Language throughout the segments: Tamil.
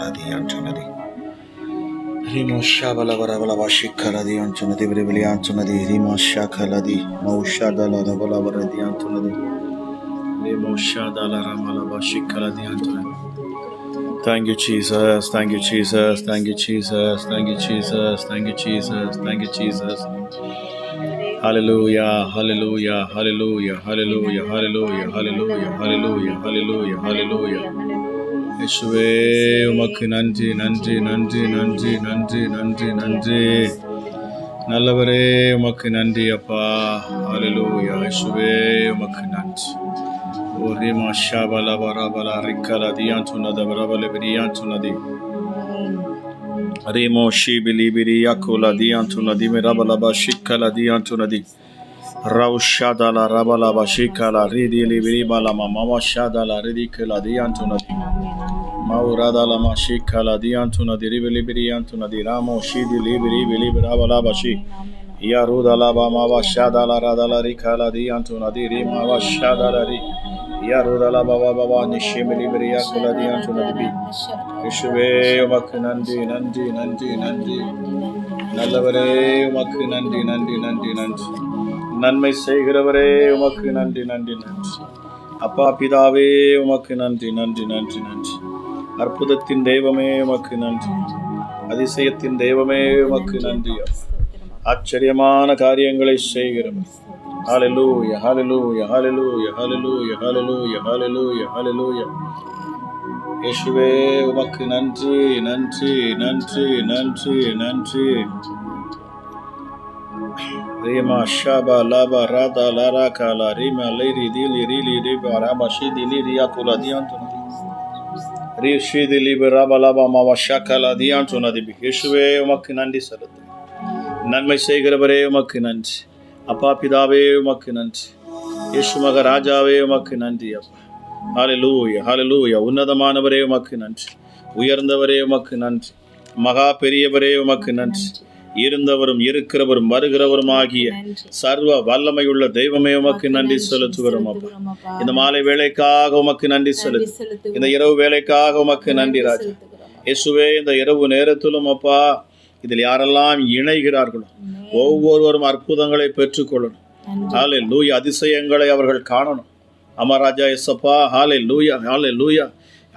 Kaladi Antonadi. Rimo Shabalabala Shikaladi Antonadi, Brivili Antonadi, Rimo Shakaladi, Maushadala Rabalabadi Antonadi, Rimo Shadala Ramalaba Shikaladi Antonadi. Thank you, Jesus. Thank you, Jesus. Thank you, Jesus. Thank you, Jesus. Thank you, Jesus. Thank you, Jesus. Hallelujah, hallelujah, hallelujah, hallelujah, hallelujah, hallelujah, hallelujah, hallelujah, hallelujah. இயேசுவே உமக்கு நன்றி நன்றி நன்றி நன்றி நன்றி நன்றி நன்றி நல்லவரே உமக்கு நன்றி அப்பா. ஹல்லேலூயா. இயேசுவே உமக்கு நன்றி. ஓரி மாஷாபல பரபல ரிக்கல தியான்சுனத பரபல பிரியான்சுனதி Remo Shibli பிரியாக்குல தியான்சுனதி மிரபலப ஷிக்கல தியான்சுனதி ரவுஷாதல ரபலப ஷிக்கல ரிதிலி பிரிபலம மவஷாதல ரிதிக்கல தியான்சுனதி Mauradala Mashikala Diantuna di Ribili Biriantuna di Ramo Shidi Libiri Bilibravala Bashi Yarudala Bama Shadala Radala Rikala Diantuna di Rima Shadalari Yarudala Baba Nishimili Biriakula Diantuna di Ishuve Makunandi Nandi Nandi Nandi Nalavare Makunandi Nandi Nandi Nandi Nanmai Segaravare Makunandi Nandi Nandi Appa Pidave Makunandi Nandi Nandi Nandi அற்புதத்தின் தெய்வமே உமக்கு நன்றி. அதிசயத்தின் தெய்வமே உமக்கு நன்றி. ஆச்சரியமான காரியங்களை செய்கிறவர். ஹல்லேலூயா hallelujah hallelujah hallelujah hallelujah hallelujah ஹல்லேலூயா. இயேசுவே உமக்கு நன்றி நன்றி நன்றி நன்றி நன்றி. ரீமா ஷாபா லாபா ராதா லாரா காலா ரீமா லைரி திலி ரிலி ரிபா ராபா ஷிதிலி ரியா குலா தியான்து ரிஷிதிலி பரபலபா மாவா ஷாகலா தியான்சுனதி. இயேசுவே உமக்கு நன்றி செலுத்து. நன்மை செய்கிறவரே உமக்கு நன்றி. அப்பா பிதாவே உமக்கு நன்றி. இயேசு மகராஜாவே உமக்கு நன்றி அப்பா. ஹல்லேலூயா ஹல்லேலூயா. உன்னதமானவரே உமக்கு நன்றி. உயர்ந்தவரே உமக்கு நன்றி. மகா பெரியவரே உமக்கு நன்றி. இருந்தவரும் இருக்கிறவரும் வருகிறவரும் ஆகிய சர்வ வல்லமையுள்ள தெய்வமே உமக்கு நன்றி செலுத்துகிறோம் அப்பா. இந்த மாலை வேளைக்காக உமக்கு நன்றி செலுத்து. இந்த இரவு வேளைக்காக உமக்கு நன்றி ராஜா. இயேசுவே இந்த இரவு நேரத்திலும் அப்பா இதில் யாரெல்லாம் இணைகிறார்களோ ஒவ்வொருவரும் அற்புதங்களை பெற்றுக்கொள்ளணும். ஹல்லேலூயா. அதிசயங்களை அவர்கள் காணணும். அமராஜா இயேசப்பா. ஹல்லேலூயா ஹல்லேலூயா.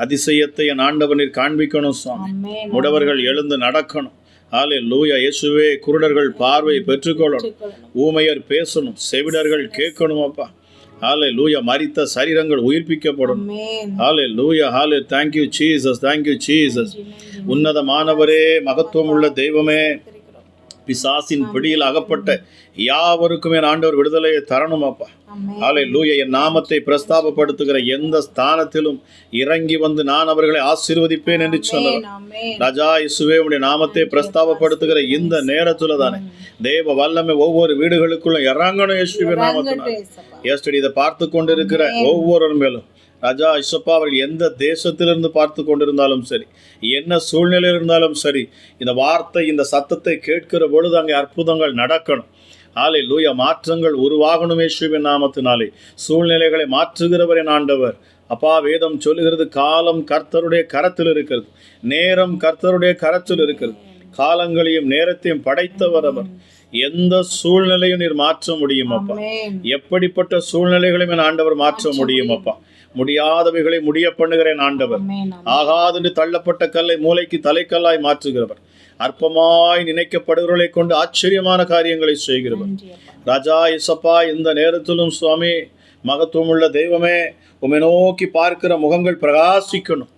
அதிசயத்தை என் ஆண்டவனில் காண்பிக்கணும் சுவாமி. முடவர்கள் எழுந்து நடக்கணும். ஹல்லேலூயா. இயேசுவே குருடர்கள் பார்வை பெற்றுக்கொள்ளணும். ஊமையர் பேசணும். செவிடர்கள் கேட்கணும் அப்பா. ஹல்லேலூயா. மரித்த சரீரங்கள் உயிர்ப்பிக்கப்படணும். ஹல்லேலூயா ஹல்லே. Thank you Jesus. Thank you Jesus. உன்னதமானவரே மகத்துவம் உள்ள தெய்வமே பிசாசின் பிடியில் அகப்பட்ட யாவருக்கும் என் ஆண்டவர் விடுதலையை தரணும் அப்பா. ஹல்லேலூயா. என் நாமத்தை பிரஸ்தாபப்படுத்துகிற எந்த ஸ்தானத்திலும் இறங்கி வந்து நான் அவர்களை ஆசீர்வதிப்பேன் என்று சொன்னார் ராஜா. இயேசுவே உம்முடைய நாமத்தை பிரஸ்தாபப்படுத்துகிற இந்த நேரத்துல தானே தேவ வல்லமை ஒவ்வொரு வீடுகளுக்குள்ள இறங்கணும். இயேசுவே நாமத்தினால எஸ்டடி இதை பார்த்து கொண்டிருக்கிற ஒவ்வொரு மேலும் ராஜா இயேசுப்பா அவர்கள் எந்த தேசத்திலிருந்து பார்த்து கொண்டிருந்தாலும் சரி, என்ன சூழ்நிலை இருந்தாலும் சரி, இந்த வார்த்தை இந்த சத்தத்தை கேட்கிற பொழுது அங்கே அற்புதங்கள் நடக்கணும். ஹல்லேலூயா. மாற்றங்கள் உருவாகணும் இயேசுவின் நாமத்தினாலே. சூழ்நிலைகளை மாற்றுகிறவர் என் ஆண்டவர் அப்பா. வேதம் சொல்லுகிறது காலம் கர்த்தருடைய கரத்தில் இருக்கிறது, நேரம் கர்த்தருடைய கரத்தில் இருக்கிறது. காலங்களையும் நேரத்தையும் படைத்தவர் அவர். எந்த சூழ்நிலையும் நீர் மாற்ற முடியும் அப்பா. எப்படிப்பட்ட சூழ்நிலைகளையும் என் ஆண்டவர் மாற்ற முடியும் அப்பா. முடியாதவைகளை முடிய பண்ணுகிறேன் ஆண்டவர். ஆகாது தள்ளப்பட்ட கல்லை மூளைக்கு தலைக்கல்லாய் மாற்றுகிறவர். அற்பமாய் நினைக்கப்படுகிறவர்களை கொண்டு ஆச்சரியமான காரியங்களை செய்கிறவர் ராஜா இயேசப்பா. இந்த நேரத்திலும் சுவாமி மகத்துவம் உள்ள தெய்வமே உம்மை நோக்கி பார்க்கிற முகங்கள் பிரகாசிக்கணும்.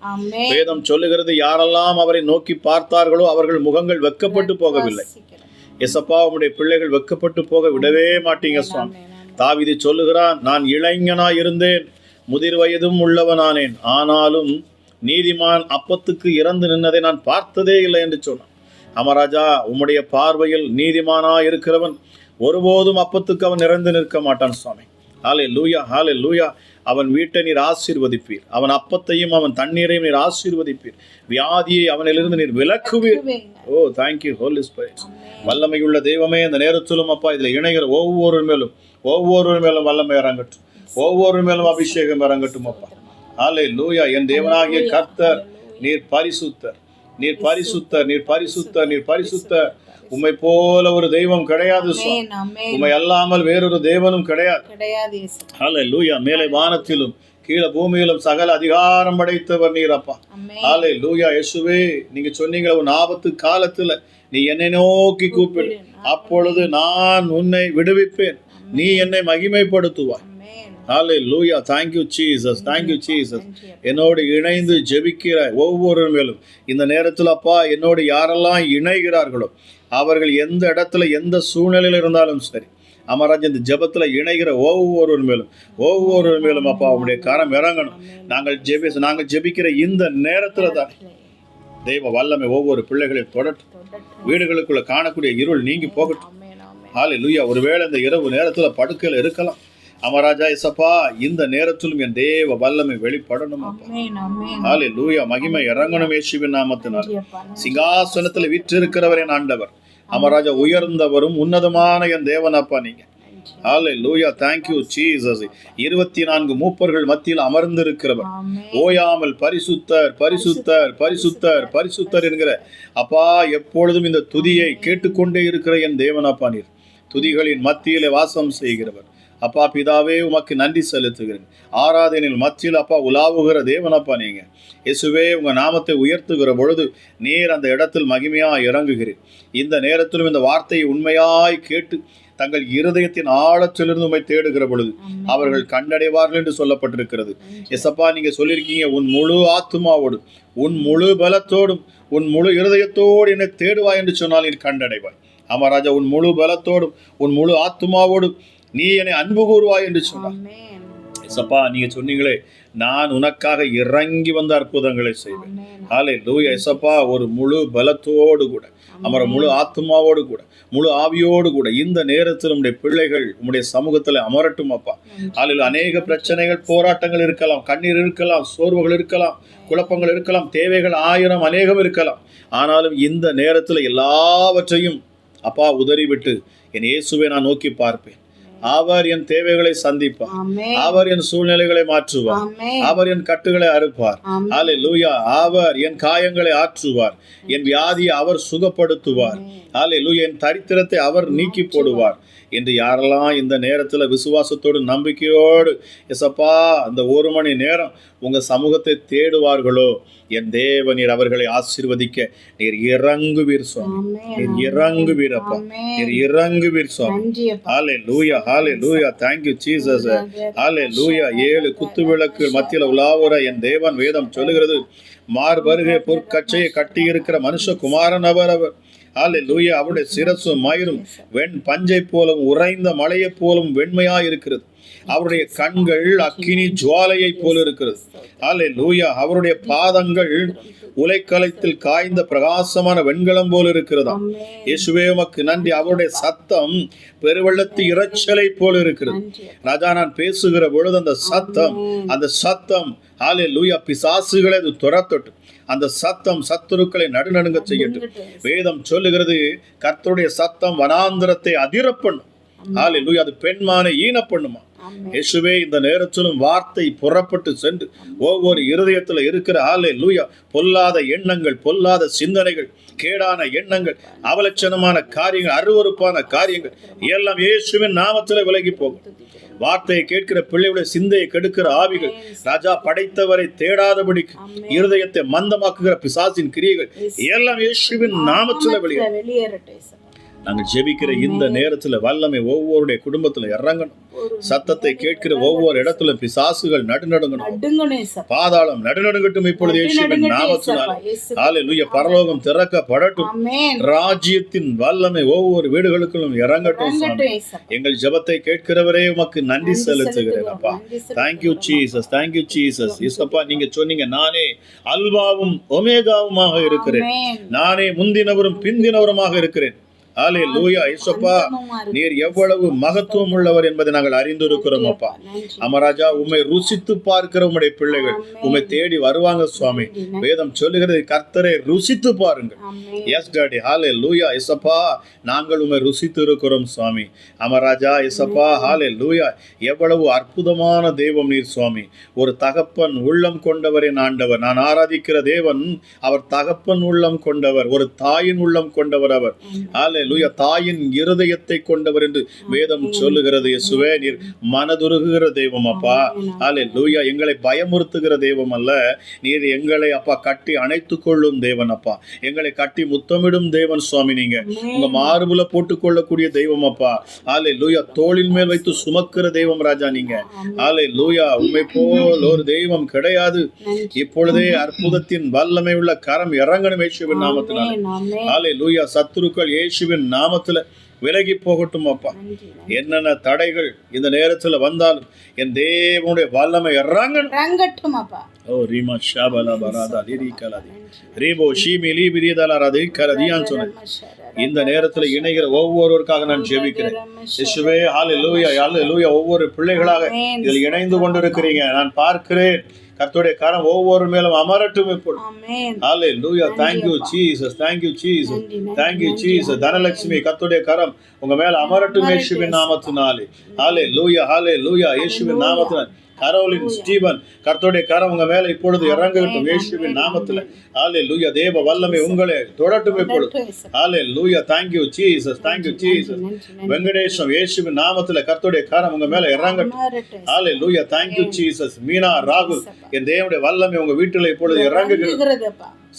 வேதம் சொல்லுகிறது யாரெல்லாம் அவரை நோக்கி பார்த்தார்களோ அவர்கள் முகங்கள் வெட்கப்பட்டு போகவில்லை. இயேசப்பா உம்முடைய பிள்ளைகள் வெட்கப்பட்டு போக விடவே மாட்டீங்க சுவாமி. தாவீது சொல்லுகிறான், நான் இளைஞனாய் இருந்தேன், முதிர் வயதும் உள்ளவனானேன், ஆனாலும் நீதிமான் அப்பத்துக்கு இறந்து நின்னதை நான் பார்த்ததே இல்லை என்று சொன்னான். அமராஜா உம்முடைய பார்வையில் நீதிமானா இருக்கிறவன் ஒருபோதும் அப்பத்துக்கு அவன் இறந்து நிற்க மாட்டான் சுவாமி. ஹல்லேலூயா ஹல்லேலூயா. அவன் வீட்டை நீர் ஆசீர்வதிப்பீர். அவன் அப்பத்தையும் அவன் தண்ணீரையும் நீர் ஆசீர்வதிப்பீர். வியாதியை அவனிலிருந்து நீர் விலக்குவீர். ஓ தேங்க்யூ ஹோலி ஸ்பிரிட். வல்லமையுள்ள தெய்வமே இந்த நேரத்திலும் அப்பா இதில் இணைகிற ஒவ்வொரு மேலும் வல்லமை இறங்கட்டும். ஒவ்வொரு மேலும் அபிஷேகம் இறங்கட்டும் அப்பா. ஹல்லேலூயா. என் தேவனாகிய கர்த்தர் நீர் பரிசுத்தர், நீர் பரிசுத்தர், நீர் பரிசுத்தர், நீர் பரிசுத்தர். உம்மை போல ஒரு தெய்வம் கிடையாது சுவாமி. உம்மை அல்லாமல் வேறொரு தேவனும் கிடையாது. ஹல்லேலூயா. மேலே வானத்திலும் கீழே பூமியிலும் சகல அதிகாரம் படைத்தவர் நீர் அப்பா. ஹல்லேலூயா. இயேசுவே, நீங்க சொன்னீங்க உன் ஆபத்து காலத்துல நீ என்னை நோக்கி கூப்பிடு, அப்பொழுது நான் உன்னை விடுவிப்பேன், நீ என்னை மகிமைப்படுத்துவாய். ஹல்லேலூயா. Thank you Jesus, thank you Jesus. என்னோடு இணைந்து ஜெபிக்கிற ஒவ்வொரு மேலும் இந்த நேரத்தில் அப்பா, என்னோடு யாரெல்லாம் இணைகிறார்களோ அவர்கள் எந்த இடத்துல எந்த சூழ்நிலையில் இருந்தாலும் சரி, அமராஜ் இந்த ஜெபத்தில் இணைகிற ஒவ்வொரு மேலும் அப்பா அவருடைய கரம் இறங்கணும். நாங்கள் ஜெபிக்கிற இந்த நேரத்தில் தான் தெய்வ வல்லமை ஒவ்வொரு பிள்ளைகளையும் தொடட்டும். வீடுகளுக்குள்ள காணக்கூடிய இருள் நீங்கி போகட்டும். ஹல்லேலூயா. ஒருவேளை இந்த இரவு நேரத்தில் படுக்கையில் இருக்கலாம். அமராஜா இசப்பா, இந்த நேரத்திலும் என் தேவ வல்லமை வெளிப்படணும். ஹல்லேலூயா. மகிமை இறங்கணும் இயேசுவின் நாமத்தினால். சிங்காசனத்தில் வீற்றிருக்கிறவர் என் ஆண்டவர். அமராஜா, உயர்ந்தவரும் உன்னதமான என் தேவன் அப்பா நீங்க. ஹல்லேலூயா. Thank you Jesus. 24 மூப்பர்கள் மத்தியில் அமர்ந்திருக்கிறவர், ஓயாமல் பரிசுத்தர் பரிசுத்தர் பரிசுத்தர் பரிசுத்தர் என்கிற அப்பா எப்பொழுதும் இந்த துதியை கேட்டுக்கொண்டே இருக்கிற என் தேவன் அப்பா நீர். துதிகளின் மத்தியிலே வாசம் செய்கிறவர் அப்பா. பிதாவே, உமக்கு நன்றி செலுத்துகிறேன். ஆராதனையில் மத்தியில் அப்பா உலாவுகிற தேவனப்பா நீங்க. இயேசுவே, உங்க நாமத்தை உயர்த்துகிற பொழுது நீர் அந்த இடத்தில் மகிமையாய் இறங்குகிறேன். இந்த நேரத்திலும் இந்த வார்த்தையை உண்மையாய் கேட்டு தங்கள் இருதயத்தின் ஆழத்திலிருந்து உம்மை தேடுகிற பொழுது அவர்கள் கண்டடைவார்கள் என்று சொல்லப்பட்டிருக்கிறது. எசப்பா, நீங்க சொல்லியிருக்கீங்க, உன் முழு ஆத்துமாவோடும் உன் முழு பலத்தோடும் உன் முழு இருதயத்தோடு என்னை தேடுவாய் என்று சொன்னால் நீ கண்டடைவாய். ஆமாராஜா, உன் முழு பலத்தோடும் உன் முழு ஆத்துமாவோடும் நீ என்னை அன்பு கூறுவாய் என்று சொன்னார். சப்பா, நீங்க சொன்னீங்களே, நான் உனக்காக இறங்கி வந்த அற்புதங்களை செய்வேன். ஹல்லேலூயா. எசப்பா, ஒரு முழு பலத்தோடு கூட அமர முழு ஆத்மாவோடு கூட முழு ஆவியோடு கூட இந்த நேரத்தில் உம்முடைய பிள்ளைகள் உம்முடைய சமூகத்தில் அமரட்டும் அப்பா. அதில் அநேக பிரச்சனைகள், போராட்டங்கள் இருக்கலாம், கண்ணீர் இருக்கலாம், சோர்வுகள் இருக்கலாம், குழப்பங்கள் இருக்கலாம், தேவைகள் 1000 அநேகம் இருக்கலாம். ஆனாலும் இந்த நேரத்தில் எல்லாவற்றையும் அப்பா உதறிவிட்டு என் இயேசுவை நான் நோக்கி பார்ப்பேன். அவர் என் தேவைகளை சந்திப்பார், அவர் என் சூழ்நிலைகளை மாற்றுவார், அவர் என் கட்டுகளை அறுப்பார். ஹல்லேலூயா. அவர் என் காயங்களை ஆற்றுவார், என் வியாதியை அவர் சுகப்படுத்துவார். ஹல்லேலூயா. என் தரித்திரத்தை அவர் நீக்கி போடுவார் என்று யாரெல்லாம் இந்த நேரத்தில் விசுவாசத்தோடு நம்பிக்கையோடு எசப்பா அந்த 1 மணி நேரம் உங்க சமூகத்தை தேடுவார்களோ, என் தேவ நீர் அவர்களை ஆசீர்வதிக்க நீர் இறங்குவீர் சுவாமி. நீர் இறங்குவீர் அப்பா, நீர் இறங்குவீர் சுவாமி. ஹல்லேலூயா. ஹல்லேலூயா. Thank you Jesus. ஹல்லேலூயா. 7 குத்து விளக்கு மத்தியில் உலாவுற என் தேவன் வேதம் சொல்லுகிறது, மார்பருகே பொற்கச்சையை கட்டியிருக்கிற மனுஷகுமாரன் அவர். ஹல்லேலூயா. அவருடைய சிரசும் மயிரும் வெண் பஞ்சை போலும் உறைந்த மலையை போலும் வெண்மையாய் இருக்கிறது. அவருடைய கண்கள் அக்கினி ஜுவாலையை போல இருக்கிறது. ஹல்லேலூயா. அவருடைய பாதங்கள் உலைக்களத்தில் காய்ந்த பிரகாசமான வெண்கலம் போல இருக்கிறதா. இயேசுவே, உமக்கு நன்றி. அவருடைய சத்தம் பெருவெள்ளத்து இரைச்சலை போல இருக்கிறது. ராஜா, நான் பேசுகிற பொழுது அந்த சத்தம் ஹல்லேலூயா பிசாசுகளை அது துரத்தட்டும். அந்த சத்தம் சத்துருக்களை நடுநடுங்க செய்யட்டும். வேதம் சொல்லுகிறது, கர்த்தருடைய சத்தம் வனாந்திரத்தை அதிரப்பண்ணும். ஹல்லேலூயா. அது பெண்மானை ஈனப்பண்ணுமா. இயேசுவே, இந்த நேரத்திலும் வார்த்தை புறப்பட்டு சென்று ஒவ்வொரு இருதயத்தில் இருக்கிற ஹல்லேலூயா பொல்லாத எண்ணங்கள், பொல்லாத சிந்தனைகள், கேடான எண்ணங்கள், அவலட்சணமான காரியங்கள், அருவருப்பான காரியங்கள் எல்லாம் இயேசுவின் நாமத்தில் விலகி போகும். வார்த்தையை கேட்கிற பிள்ளைகளுடைய சிந்தையை கெடுக்கிற ஆவிகள், ராஜா படைத்தவரை தேடாதபடிக்கு இருதயத்தை மந்தமாக்குகிற பிசாசின் கிரியைகள் எல்லாம் இயேசுவின் நாமத்தில் வெளியேறட்டும். நாங்கள் ஜெபிக்கிற இந்த நேரத்தில் வல்லமை ஒவ்வொருடைய குடும்பத்தில் இறங்கணும். சத்தத்தை கேட்கிற ஒவ்வொரு இடத்துல பிசாசுகள் நடுநடுங்கணும், பாதாளம் நடுநடுங்கட்டும் இப்பொழுது இயேசுவின் நாமத்தினாலே. ஹல்லேலூயா. பரலோகம் திறக்கப்படட்டும். ராஜ்யத்தின் வல்லமை ஒவ்வொரு வீடுகளுக்கும் இறங்கட்டும். எங்கள் ஜெபத்தை கேட்கிறவரே உமக்கு நன்றி செலுத்துகிறேன் அப்பா. Thank you Jesus, thank you Jesus. இயேசுப்பா, நீங்க சொன்னீங்க, நானே அல்பாவும் ஒமேகாவுமாக இருக்கிறேன், நானே முந்தினவரும் பிந்தினவருமாக இருக்கிறேன். ஹalleluya. இயேசுப்பா, நீர் எவ்வளவு மகத்துவம் உள்ளவர் என்பதை நாங்கள் அறிந்திருக்கிறோம் அப்பா. அமராஜா, உம்மை ருசித்து பார்க்கிற உம்முடைய பிள்ளைகள் உம்மை தேடி வருவாங்க சுவாமி. வேதம் சொல்லுகிறது, கர்த்தரை ருசித்து பாருங்கள். எஸ் டாடி, ஹalleluya. இயேசுப்பா, நாங்கள் உம்மை ருசித்து இருக்கிறோம் சுவாமி. அமராஜா, இயேசுப்பா, ஹalleluya. எவ்வளவு அற்புதமான தெய்வம் நீர் சுவாமி. ஒரு தகப்பன் உள்ளம் கொண்டவரின் ஆண்டவர். நான் ஆராதிக்கிற தேவன் அவர் தகப்பன் உள்ளம் கொண்டவர், ஒரு தாயின் உள்ளம் கொண்டவர் அவர். ஹalleluya. தாயின் இருதயத்தை கொண்டவர் என்று வேதம் சொல்லுகிறது. இயேசுவே, நீர் மனதுருகுகிற தெய்வம் அப்பா. ஹalleluya. எங்களை பயமுறுத்துகிற தெய்வம் அல்ல, நீர் எங்களை அப்பா கட்டி அணைத்துக் கொள்ளும் தேவன் அப்பா. எங்களை கட்டி முத்தமிடும் தேவன் சுவாமி. நீங்க உங்க மார்புல போட்டுக்கொள்ளக்கூடிய தெய்வம் அப்பா. ஹalleluya. தோளின் மேல் வைத்து சுமக்கிற தெய்வம் ராஜா நீங்க. ஹalleluya. உம்மை போல் ஒரு தெய்வம் கிடையாது. இப்பொழுதே அற்புதத்தின் வல்லமை உள்ள கரம் இறங்கணும் இயேசுவின் நாமத்தினால. ஹalleluya. சத்துருக்கள் இயேசுவின் நாமத்துல விலகி போகட்டும் அப்பா. என்னென்ன தடைகள் இந்த நேரத்துல வந்தாலும் என் தேவனுடைய வல்லமை இறங்கட்டும் அப்பா. ஓ ரீமா ஷாபலா பராதா லிரிகலாதி ரீபோ ஷீமி லீபிரியதலராதி கலதியான் சொன்னேன். இந்த நேரத்துல இணைகிற ஒவ்வொருவருக்காக நான் ஜெபிக்கிறேன் இயேசுவே. ஹalleluya, ஹalleluya. ஒவ்வொரு பிள்ளைகளாக இதில் இணைந்து கொண்டிருக்கிறீங்க. நான் பார்க்கிறேன் கர்த்தருடைய கரம் ஒவ்வொரு மேலும் அமரட்டும் இப்பொழுது. ஹalleluya. thank you jesus, thank you jesus, thank you jesus. Dhanalakshmi, கர்த்தருடைய கரம் உங்க மேல அமரட்டும் இயேசுவின் நாமத்தினாலே. ஹalleluya, ஹalleluya. இயேசுவின் நாமத்தினாலே. கரோலின், ஸ்டீவன், கர்த்தருடைய கரம் உங்க மேல இப்பொழுது இறங்கட்டும் இயேசுவின் நாமத்துல. ஹalleluya. தேவ வல்லமை உங்களை தொடட்டும் இப்பொழுது. ஹalleluya. thank you jesus, thank you jesus. வெங்கடேஷம், இயேசுவின் நாமத்துல கர்த்தருடைய கரம் உங்க மேல இறங்கட்டும். ஹalleluya. thank you jesus. மீனா, ராகுல், என் தேவனுடைய வல்லமை உங்க வீட்டுல இப்பொழுது இறங்குகிறது.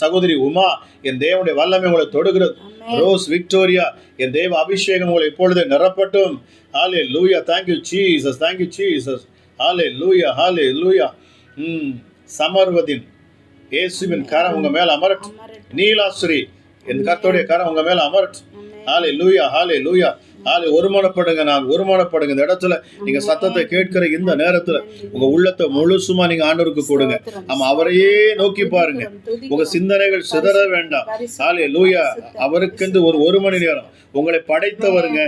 சகோதரி உமா, என் தேவனுடைய வல்லமை உங்களை தொடுகிறது. ரோஸ், விக்டோரியா, என் தேவ அபிஷேகம் உங்களை இப்பொழுது நிரப்பட்டும். ஹalleluya. thank you jesus, thank you jesus. ஹalleluya, ஹalleluya. சமர்வதின், இயேசுவின் கரம் உங்க மேல அமரட்டும். நீலாஸ்ரீ, என் கர்த்தருடைய கரம் உங்க மேல அமரட்டும். ஹalleluya, ஹalleluya. ஒருமனப்படுங்க. நான் ஒருமனப்படுங்க. இந்த இடத்துல நீங்க சத்தத்தை கேட்கிற இந்த நேரத்துல உங்க உள்ளத்தை முழுசுமா நீங்க ஆண்டவருக்கு கொடுங்க. ஆமா, அவரையே நோக்கி பாருங்க. உங்க சிந்தனைகள் சிதற வேண்டாம். ஹalleluya. அவருக்கென்று ஒரு மணி நேரம் உங்களை படைத்தவருங்க,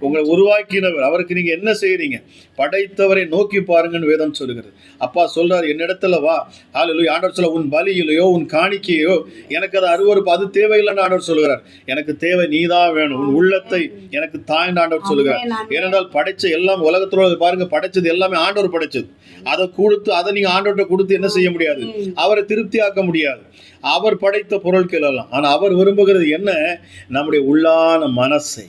உங்களை உருவாக்கினவர். அவருக்கு நீங்க என்ன செய்யறீங்க? படைத்தவரை நோக்கி பாருங்கன்னு வேதம் சொல்லுகிறது. அப்பா சொல்றாரு, என்னிடத்துல வா. ஹalleluya. ஆண்டவர் சொல்ல, உன் பலியிலையோ உன் காணிக்கையோ எனக்கு அது அருவருப்பு, அது தேவையில்லைன்னு ஆண்டவர் சொல்லுகிறார். எனக்கு தேவை நீதான் வேணும். உன் உள்ளத்தை எனக்கு தாய்ந்து ஆண்டவர் சொல்லுகிறார். ஏனென்றால் படைச்ச எல்லாம் உலகத்துல பாருங்க, படைச்சது எல்லாமே ஆண்டவர் படைச்சது. அதை கொடுத்து அதை நீங்க ஆண்டவர்கிட்ட கொடுத்து என்ன செய்ய முடியாது? அவரை திருப்தி ஆக்க முடியாது. அவர் படைத்த பொருட்கள் எல்லாம். ஆனா அவர் விரும்புகிறது என்ன? நம்முடைய உள்ளான மனசை.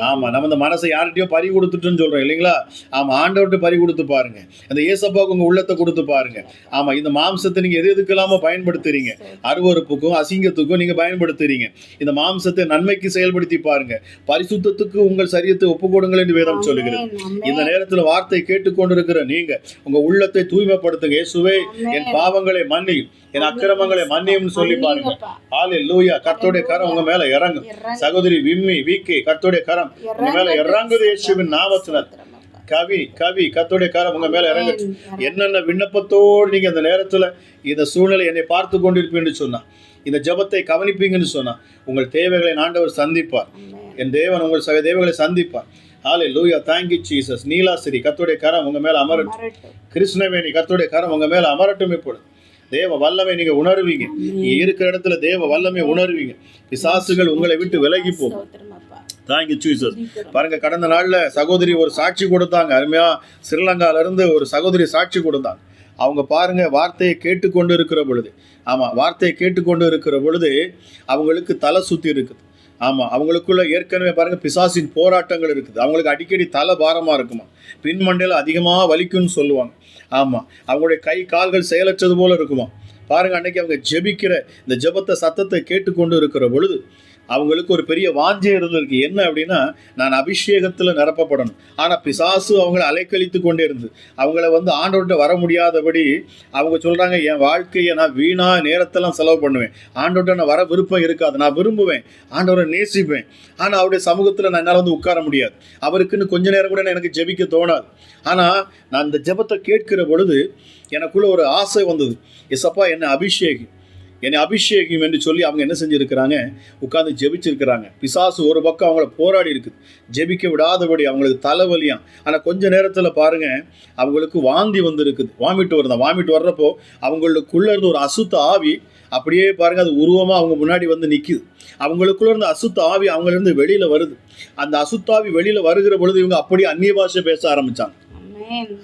ஆமா, நம்ம இந்த மனசை யார்கிட்டயோ பறி கொடுத்துட்டுன்னு சொல்றோம் இல்லைங்களா? ஆமா, ஆண்டவர்கிட்ட பறி கொடுத்து பாருங்க. அந்த ஏசப்பாவுக்கு உங்க உள்ளத்தை கொடுத்து பாருங்க. ஆமா, இந்த மாம்சத்தை நீங்க எது எதுக்கெல்லாம பயன்படுத்துறீங்க? அருவருப்புக்கும் அசிங்கத்துக்கும் நீங்க பயன்படுத்துறீங்க. இந்த மாம்சத்தை நன்மைக்கு செயல்படுத்தி பாருங்க. பரிசுத்தத்துக்கு உங்கள் சரீரத்தை ஒப்புக்கொடுங்கள் என்று வேதம் சொல்லுகிறது. இந்த நேரத்துல வார்த்தை கேட்டுக்கொண்டிருக்கிற நீங்க உங்க உள்ளத்தை தூய்மைப்படுத்துங்க. இயேசுவே, என் பாவங்களை மன்னியும், என் அக்கிரமங்களை மன்னியும் சொல்லி பாருங்க. ஹalleluya. கர்த்தருடைய கரம் உங்க மேல இறங்கும். சகோதரி விம்மி, விக்கி, கர்த்தருடைய கரம் உங்க மேல இறங்குது இயேசுவின் நாமத்தினால். கவி, கர்த்தருடைய கரம் உங்க மேல இறங்கட்டும். என்னென்ன விண்ணப்பத்தோடு நீங்க அந்த நேரத்துல இந்த சூழ்நிலை என்னை பார்த்து கொண்டிருப்பீங்கன்னு சொன்னா, இந்த ஜெபத்தை கவனிப்பீங்கன்னு சொன்னா, உங்கள் தேவைகளை ஆண்டவர் சந்திப்பார். என் தேவன் உங்கள் தேவைகளை சந்திப்பார். ஹalleluya. thank you jesus. நீலாசிரி, கர்த்தருடைய கரம் உங்க மேல அமரட்டும். கிருஷ்ணவேணி, கர்த்தருடைய கரம் உங்க மேல அமரட்டும். இப்பொழுது தேவ வல்லமை நீங்க உணர்வீங்க. நீ இருக்கிற இடத்துல தேவ வல்லமை உணர்வீங்க. பிசாசுகள் உங்களை விட்டு விலகி போகும். thank you jesus. பாருங்க, கடந்த நாள்ல சகோதரி ஒரு சாட்சி கொடுத்தாங்க. அருமையா ஸ்ரீலங்கால இருந்து ஒரு சகோதரி சாட்சி கொடுத்தாங்க. அவங்க பாருங்க, வார்த்தையை கேட்டுக்கொண்டு இருக்கிற பொழுது, ஆமா, வார்த்தையை கேட்டுக்கொண்டு இருக்கிற பொழுது அவங்களுக்கு தலை சுத்தி இருக்குது. ஆமா, அவங்களுக்குள்ள ஏற்கனவே பாருங்க பிசாசின் போராட்டங்கள் இருக்குது. அவங்களுக்கு அடிக்கடி தலை பாரமா இருக்குமா, பின்மண்டையில அதிகமா வலிக்கும்னு சொல்லுவாங்க. ஆமா, அவங்களுடைய கை கால்கள் செயலற்றது போல இருக்குமா. பாருங்க, அன்னைக்கு அவங்க ஜெபிக்கிற இந்த ஜெபத்தை சத்தத்தை கேட்டுக்கொண்டு இருக்கிற பொழுது அவங்களுக்கு ஒரு பெரிய வாஞ்சை இருந்திருக்கு. என்ன அப்படின்னா, நான் அபிஷேகத்துல நிரப்பப்படணும். ஆனா பிசாசு அவங்களை அலைக்கழித்து கொண்டே இருந்து அவங்கள ஆண்டவர்கிட்ட வர முடியாதபடி அவங்க சொல்றாங்க, என் வாழ்க்கையை நான் வீணா நேரத்தெல்லாம் செலவு பண்ணுவேன், ஆண்டவர்கிட்ட நான் வர விருப்பம் இருக்காது, நான் விரும்புவேன், ஆண்டவரை நேசிப்பேன், ஆனா அவருடைய சமூகத்துல நான் என்னால் உட்கார முடியாது, அவருக்குன்னு கொஞ்ச நேரம் கூட எனக்கு ஜெபிக்க தோணாது. ஆனா நான் இந்த ஜெபத்தை கேட்கிற பொழுது எனக்குள்ள ஒரு ஆசை வந்தது, எசப்பா என்னை அபிஷேகி, என்னை அபிஷேகம் என்று சொல்லி அவங்க என்ன செஞ்சுருக்கிறாங்க, உட்கார்ந்து ஜெபிச்சிருக்கிறாங்க. பிசாசு ஒரு பக்கம் அவங்கள போராடி இருக்குது, ஜெபிக்க விடாதபடி அவங்களுக்கு தலைவலியாம். ஆனால் கொஞ்ச நேரத்தில் பாருங்க அவங்களுக்கு வாந்தி வந்துருக்குது, வாமிட்டு வருதான். வாமிட்டு வர்றப்போ அவங்களுக்குள்ள இருந்து ஒரு அசுத்த ஆவி அப்படியே பாருங்க அது உருவமாக அவங்க முன்னாடி வந்து நிற்குது. அவங்களுக்குள்ள இருந்த அசுத்த ஆவி அவங்களிருந்து வெளியில் வருது. அந்த அசுத்தாவி வெளியில் வருகிற பொழுது இவங்க அப்படியே அந்நிய பாஷை பேச ஆரம்பித்தாங்க.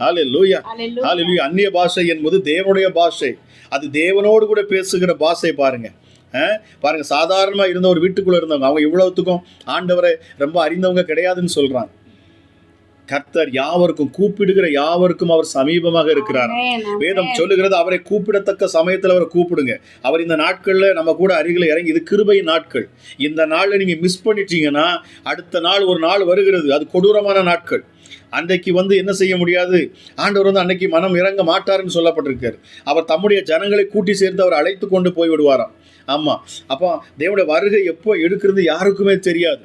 ஹல்லேலூயா, ஹல்லேலூயா. அந்நிய பாஷை என்பது தேவனுடைய பாஷை, அது தேவனோடு கூட பேசுகிற பாஷை. பாருங்க பாருங்க, சாதாரணமாக இருந்த ஒரு வீட்டுக்குள்ளே இருந்தவங்க அவங்க இவ்வளவுத்துக்கும் ஆண்டவரை ரொம்ப அறிந்தவங்க கிடையாதுன்னு சொல்கிறாங்க. கர்த்தர் யாவருக்கும், கூப்பிடுகிற யாவருக்கும் அவர் சமீபமாக இருக்கிறார். வேதம் சொல்லுகிறது அவரை கூப்பிடத்தக்க சமயத்தில் அவரை கூப்பிடுங்க. அவர் இந்த நாட்களில் நம்ம கூட அருகில் இறங்கி, இது கிருபையின் நாட்கள். இந்த நாளில் நீங்கள் மிஸ் பண்ணிட்டீங்கன்னா அடுத்த நாள் ஒரு நாள் வருகிறது, அது கொடூரமான நாட்கள். அன்றைக்கு வந்து என்ன செய்ய முடியாது, ஆண்டவர் வந்து அன்னைக்கு மனம் இறங்க மாட்டாருன்னு சொல்லப்பட்டிருக்காரு. அவர் தம்முடைய ஜனங்களை கூட்டி சேர்த்து அவர் அழைத்து கொண்டு போய் விடுவாராம். ஆமாம், அப்போ தேவனுடைய வருகை எப்போ எடுக்கிறது யாருக்குமே தெரியாது,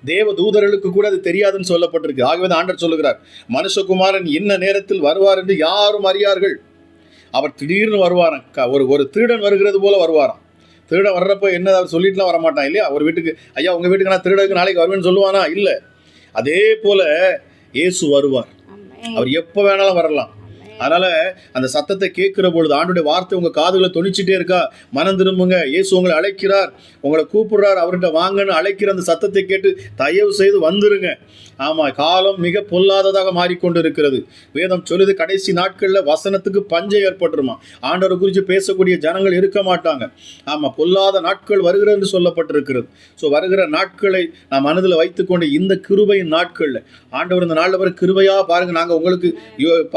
தேவ தூதர்களுக்கு கூட அது தெரியாதுன்னு சொல்லப்பட்டிருக்கு. ஆகவே ஆண்டவர் சொல்லுகிறார், மனுஷகுமாரன் இன்ன நேரத்தில் வருவார் என்று யாரும் அறியார்கள். அவர் திடீர்னு வருவாராம், ஒரு திருடன் வருகிறது போல வருவாராம். திருடன் வர்றப்போ என்ன அவர் சொல்லிட்டுலாம் வரமாட்டான் இல்லையா? ஒரு வீட்டுக்கு, ஐயா உங்கள் வீட்டுக்கு நான் திருடனுக்கு நாளைக்கு வருவேன்னு சொல்லுவானா? இல்லை. அதே போல இயேசு வருவார், அவர் எப்போ வேணாலும் வரலாம். அதனால அந்த சத்தத்தை கேட்கிற பொழுது ஆண்டுடைய வார்த்தை உங்க காதுகளை தொனிச்சுட்டே இருக்கா, மனம் திரும்புங்க, இயேசு உங்களை அழைக்கிறார், உங்களை கூப்பிடுறார், அவர்கிட்ட வாங்கன்னு அழைக்கிற அந்த சத்தத்தை கேட்டு தயவு செய்து வந்துருங்க. ஆமா, காலம் மிக பொல்லாததாக மாறிக்கொண்டு இருக்கிறது. வேதம் சொல்லுது கடைசி நாட்களில் வசனத்துக்கு பஞ்சம் ஏற்பட்டுருமா. ஆண்டவரை குறித்து பேசக்கூடிய ஜனங்கள் இருக்க மாட்டாங்க. ஆமா, பொல்லாத நாட்கள் வருகிறது என்று சொல்லப்பட்டிருக்கிறது. ஸோ வருகிற நாட்களை நாம் மனதில் வைத்துக்கொண்டு இந்த கிருபையின் நாட்களில் ஆண்டவர் இந்த நாளில் வர கிருபையா பாருங்க. நாங்கள் உங்களுக்கு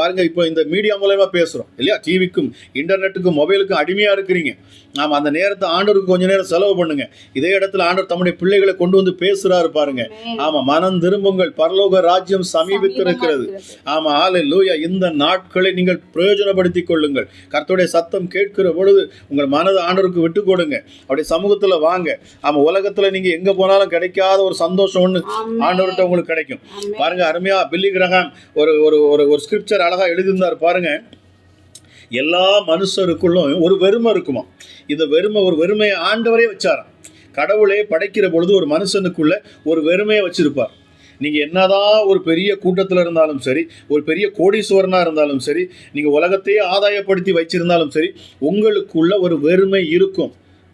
பாருங்க, இப்போ இந்த மீடியா மூலமா பேசுகிறோம் இல்லையா, டிவிக்கும் இன்டர்நெட்டுக்கும் மொபைலுக்கும் அடிமையாக இருக்கிறீங்க. ஆமாம், அந்த நேரத்தை ஆண்டவருக்கு கொஞ்சம் நேரம் செலவு பண்ணுங்க. இதே இடத்துல ஆண்டவர் தம்முடைய பிள்ளைகளை கொண்டு வந்து பேசுகிறாரு பாருங்க. ஆமாம், மனம் திரும்புங்கள், பரலோக ராஜ்யம் சமீபித்திருக்கிறது. ஆமாம், ஹல்லேலூயா. இந்த நாட்களை நீங்கள் பிரயோஜனப்படுத்திக் கொள்ளுங்கள். கர்த்தருடைய சத்தம் கேட்கிற பொழுது உங்கள் மனதை ஆண்டவருக்கு விட்டு கொடுங்க, அவருடைய சமூகத்தில் வாங்க. ஆமாம், உலகத்தில் நீங்கள் எங்கே போனாலும் கிடைக்காத ஒரு சந்தோஷம் ஒன்று ஆண்டவர்கிட்ட உங்களுக்கு கிடைக்கும். பாருங்க, அருமையா பில்லி கிரஹாம் ஒரு ஸ்கிரிப்சர் அழகாக எழுதியிருந்தார் பாருங்க. எல்லா மனுஷருக்குள்ளும் ஒரு வெறுமை இருக்குமா. இந்த ஒரு வெறுமையை ஆண்டவரே வச்சாராம். கடவுளே படைக்கிற பொழுது ஒரு மனுஷனுக்குள்ள ஒரு வெறுமையை வச்சிருப்பார். நீங்கள் என்னதான் ஒரு பெரிய கூட்டத்தில் இருந்தாலும் சரி, ஒரு பெரிய கோடீஸ்வரனாக இருந்தாலும் சரி, நீங்கள் உலகத்தையே ஆதாயப்படுத்தி வச்சிருந்தாலும் சரி, உங்களுக்குள்ள ஒரு வெறுமை இருக்கும்.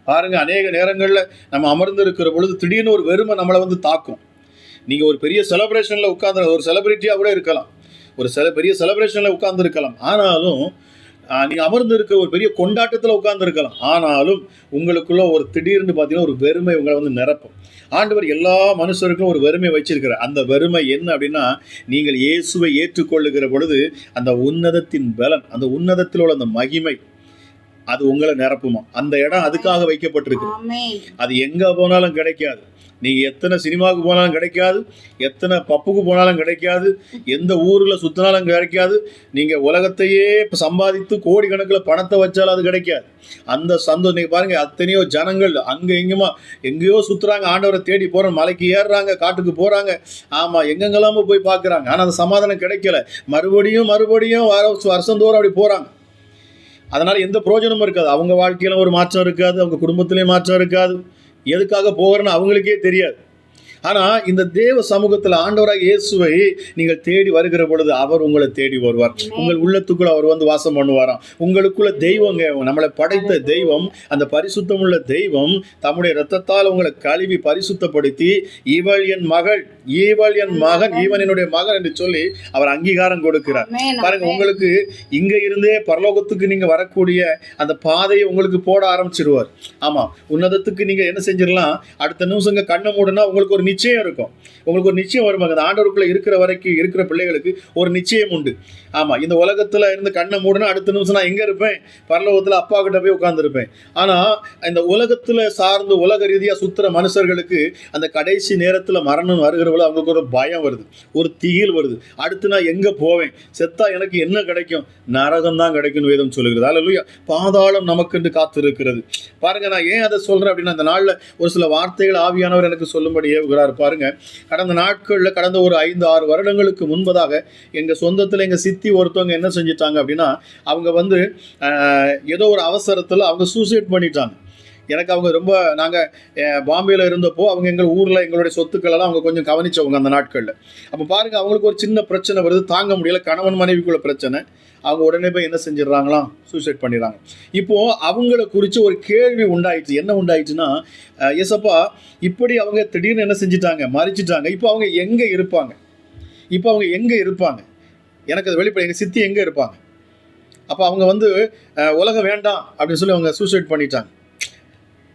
பாருங்க, அநேக நேரங்களில் நம்ம அமர்ந்து இருக்கிற பொழுது திடீர்னு ஒரு வெறுமை நம்மளை வந்து தாக்கும். நீங்கள் ஒரு பெரிய செலிப்ரேஷனில் உட்கார்ந்து, ஒரு செலிபிரிட்டியாக கூட இருக்கலாம், பெரிய செலிப்ரேஷனில் உட்கார்ந்து இருக்கலாம். ஆனாலும் நீங்கள் அமர்ந்து இருக்க ஒரு பெரிய கொண்டாட்டத்தில் உட்கார்ந்து இருக்கலாம். ஆனாலும் உங்களுக்குள்ள ஒரு திடீர்னு பார்த்தீங்கன்னா ஒரு வெறுமை உங்களை வந்து நிரப்பும். ஆண்டவர் எல்லா மனுஷருக்கும் ஒரு வெறுமை வச்சிருக்கிறார். அந்த வெறுமை என்ன அப்படின்னா, நீங்கள் இயேசுவை ஏற்றுக்கொள்ளுகிற பொழுது அந்த உன்னதத்தின் பலன், அந்த உன்னதத்தில் உள்ள அந்த மகிமை அது உங்களை நிரப்புமா. அந்த இடம் அதுக்காக வைக்கப்பட்டிருக்கு. அது எங்கே போனாலும் கிடைக்காது. நீங்கள் எத்தனை சினிமாவுக்கு போனாலும் கிடைக்காது, எத்தனை பப்புக்கு போனாலும் கிடைக்காது, எந்த ஊரில் சுற்றினாலும் கிடைக்காது. நீங்கள் உலகத்தையே சம்பாதித்து கோடிக்கணக்கில் பணத்தை வச்சாலும் அது கிடைக்காது. அந்த சந்தோஷம் நீங்கள் பாருங்கள், அத்தனையோ ஜனங்கள் அங்கே எங்கேயோ சுற்றுறாங்க, ஆண்டவரை தேடி போகிறாங்க, மலைக்கு ஏறுறாங்க, காட்டுக்கு போகிறாங்க. ஆமாம், எங்கெங்கெல்லாமோ போய் பார்க்குறாங்க. ஆனால் அந்த சமாதானம் கிடைக்கல. மறுபடியும் வருஷந்தோறும் அப்படி போகிறாங்க. அதனால் எந்த பிரயோஜனமும் இருக்காது. அவங்க வாழ்க்கையிலும் ஒரு மாற்றம் இருக்காது, அவங்க குடும்பத்திலையும் மாற்றம் இருக்காது. எதுக்காக போகிறேன்னு அவங்களுக்கே தெரியாது. ஆனால் இந்த தேவ சமூகத்தில் ஆண்டவராக இயேசுவை நீங்கள் தேடி வருகிற பொழுது அவர் உங்களை தேடி வருவார். உங்கள் உள்ளத்துக்குள்ள அவர் வந்து வாசம் பண்ணுவாராம். உங்களுக்குள்ள தெய்வங்க, நம்மளை படைத்த தெய்வம், அந்த பரிசுத்தமுள்ள தெய்வம் தம்முடைய இரத்தத்தால் உங்களை கழுவி பரிசுத்தப்படுத்தி, இவள் என் மகள், இவள் என் மகன், இவன் என்னுடைய மகன் என்று சொல்லி அவர் அங்கீகாரம் கொடுக்கிறார். பாருங்க, உங்களுக்கு இங்க இருந்தே பரலோகத்துக்கு நீங்க வரக்கூடிய அந்த பாதையை உங்களுக்கு போட ஆரம்பிச்சிருவார். ஆமா, உன்னதத்துக்கு நீங்க என்ன செஞ்சிடலாம், அடுத்த நிமிஷங்க கண்ணை மூடுனா உங்களுக்கு ஒரு நிச்சயம் இருக்கும். உங்களுக்கு ஒரு நிச்சயம் வருவாங்க. அந்த ஆண்டவருக்குள்ள இருக்கிற வரைக்கும் இருக்கிற பிள்ளைகளுக்கு ஒரு நிச்சயம் உண்டு. ஆமா, இந்த உலகத்துல இருந்து கண்ணை மூடுனா அடுத்த நிமிஷம் நான் எங்க இருப்பேன், பரலோகத்துல அப்பா கிட்ட போய் உட்கார்ந்துருப்பேன். ஆனா இந்த உலகத்துல சார்ந்து உலக ரீதியா சுத்துற மனுஷர்களுக்கு அந்த கடைசி நேரத்துல மரணம் வருகிறவள அவங்களுக்கு ஒரு பயம் வருது, ஒரு திகில் வருது. அடுத்து நான் எங்க போவேன், செத்தா எனக்கு என்ன கிடைக்கும், நரகம் தான் கிடைக்கும் வேதம் சொல்லுகிறது. அல்லேலூயா. பாதாளம் நமக்கு காத்து இருக்கிறது. பாருங்க, நான் ஏன் அதை சொல்றேன் அப்படின்னா, அந்த நாள்ல ஒரு சில வார்த்தைகள் ஆவியானவர் எனக்கு சொல்லும்படி ஏவுகிறார். சொல்கிறாரு பாருங்க. கடந்த நாட்களில் கடந்த ஒரு 5-6 வருடங்களுக்கு முன்பதாக எங்கள் சொந்தத்தில் எங்கள் சித்தி ஒருத்தவங்க என்ன செஞ்சிட்டாங்க அப்படின்னா, அவங்க ஏதோ ஒரு அவசரத்தில் அவங்க சூசைட் பண்ணிட்டாங்க. எனக்கு அவங்க ரொம்ப நாங்கள் பாம்பேயில் இருந்தப்போ அவங்க எங்கள் ஊரில் எங்களுடைய சொத்துக்களெல்லாம் அவங்க கொஞ்சம் கவனித்தவங்க அந்த நாட்களில். அப்போ பாருங்கள், அவங்களுக்கு ஒரு சின்ன பிரச்சனை வருது, தாங்க முடியலை, கணவன் மனைவிக்குள்ள பிரச்சனை. அவங்க உடனே போய் என்ன செஞ்சிடறாங்களாம், சூசைட் பண்ணிடுறாங்க. இப்போது அவங்கள குறித்து ஒரு கேள்வி உண்டாயிடுச்சு. என்ன உண்டாயிடுச்சுன்னா, ஏசப்பா இப்படி அவங்க திடீர்னு என்ன செஞ்சிட்டாங்க, மறிச்சிட்டாங்க. இப்போ அவங்க எங்கே இருப்பாங்க? எனக்கு அது வெளிப்படை. எங்கள் சித்தி எங்கே இருப்பாங்க? அப்போ அவங்க உலகம் வேண்டாம் அப்படின்னு சொல்லி அவங்க சூசைட் பண்ணிட்டாங்க.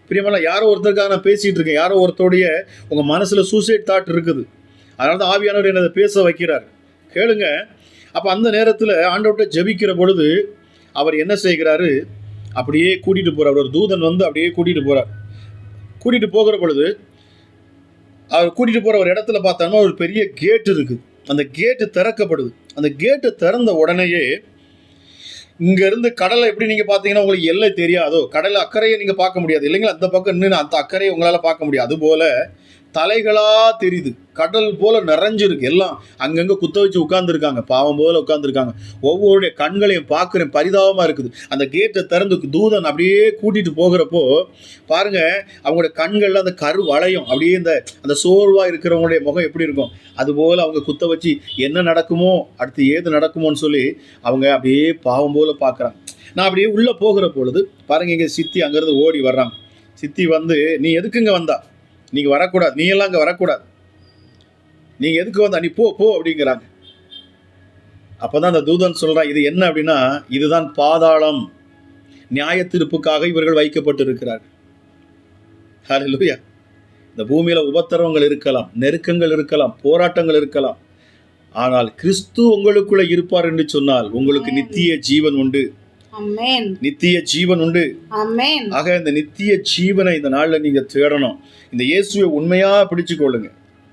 பிரியமான, யாரோ ஒருத்தருக்காக நான் பேசிகிட்டு இருக்கேன். யாரோ ஒருத்தருடைய உங்கள் மனசில் சூசைட் தாட் இருக்குது. அதனால தான் ஆவியானவர் என்னை பேச வைக்கிறார். கேளுங்க. அப்போ அந்த நேரத்தில் ஆண்டவர்கிட்ட ஜெபிக்கிற பொழுது அவர் என்ன செய்கிறாரு, அப்படியே கூட்டிகிட்டு போகிறார். ஒரு தூதன் அப்படியே கூட்டிகிட்டு போகிறார். கூட்டிகிட்டு போகிற பொழுது அவர் கூட்டிகிட்டு போகிற ஒரு இடத்துல பார்த்தோம்னா ஒரு பெரிய கேட்டு இருக்குது. அந்த கேட்டு திறக்கப்படுது. அந்த கேட்டு திறந்த உடனேயே இங்கேருந்து கடலை எப்படி நீங்கள் பார்த்தீங்கன்னா உங்களுக்கு எல்லை தெரியாதோ, கடல் அக்கறையை நீங்கள் பார்க்க முடியாது இல்லைங்களா? அந்த பக்கம் நின்று அந்த அக்கறையை உங்களால் பார்க்க முடியாது. அதுபோல் தலைகளாக தெரியுது. கடல் போல் நிறைஞ்சிருக்கு. எல்லாம் அங்கங்கே குத்த வச்சு உட்காந்துருக்காங்க, பாவம் போல் உட்காந்துருக்காங்க. ஒவ்வொருடைய கண்களையும் பார்க்குறேன், பரிதாபமாக இருக்குது. அந்த கேட்டை திறந்து தூதன் அப்படியே கூட்டிகிட்டு போகிறப்போ பாருங்கள், அவங்களுடைய கண்களில் அந்த கரு வளையும். அப்படியே அந்த சோர்வாக இருக்கிறவங்களுடைய முகம் எப்படி இருக்கும், அதுபோல் அவங்க குத்த வச்சு என்ன நடக்குமோ, அடுத்து ஏது நடக்குமோன்னு சொல்லி அவங்க அப்படியே பாவம் போல் பார்க்குறாங்க. நான் அப்படியே உள்ளே போகிற பொழுது பாருங்கள், இங்கே சித்தி அங்கேருந்து ஓடி வர்றாங்க. சித்தி நீ எதுக்குங்க வந்தா? நீங்கள் வரக்கூடாது, நீ எல்லாம் அங்கே வரக்கூடாது, நீங்கள் எதுக்கு வந்தா, நீ போ போ அப்படிங்கிறாங்க. அப்போ தான் அந்த தூதன் சொல்கிறான், இது என்ன அப்படின்னா, இதுதான் பாதாளம். நியாய தீர்ப்புக்காக இவர்கள் வைக்கப்பட்டு இருக்கிறார்கள். ஹல்லேலூயா. இந்த பூமியில் உபத்திரவங்கள் இருக்கலாம், நெருக்கங்கள் இருக்கலாம், போராட்டங்கள் இருக்கலாம். ஆனால் கிறிஸ்து உங்களுக்குள்ள இருப்பார் என்று சொன்னால் உங்களுக்கு நித்திய ஜீவன் உண்டு. நித்திய ஜீவன் உண்டு. ஆக இந்த நித்திய ஜீவனை இந்த நாளில் நீங்க தேடணும். இந்த இயேசுவை உண்மையா பிடிச்சு கொள்ளுங்க.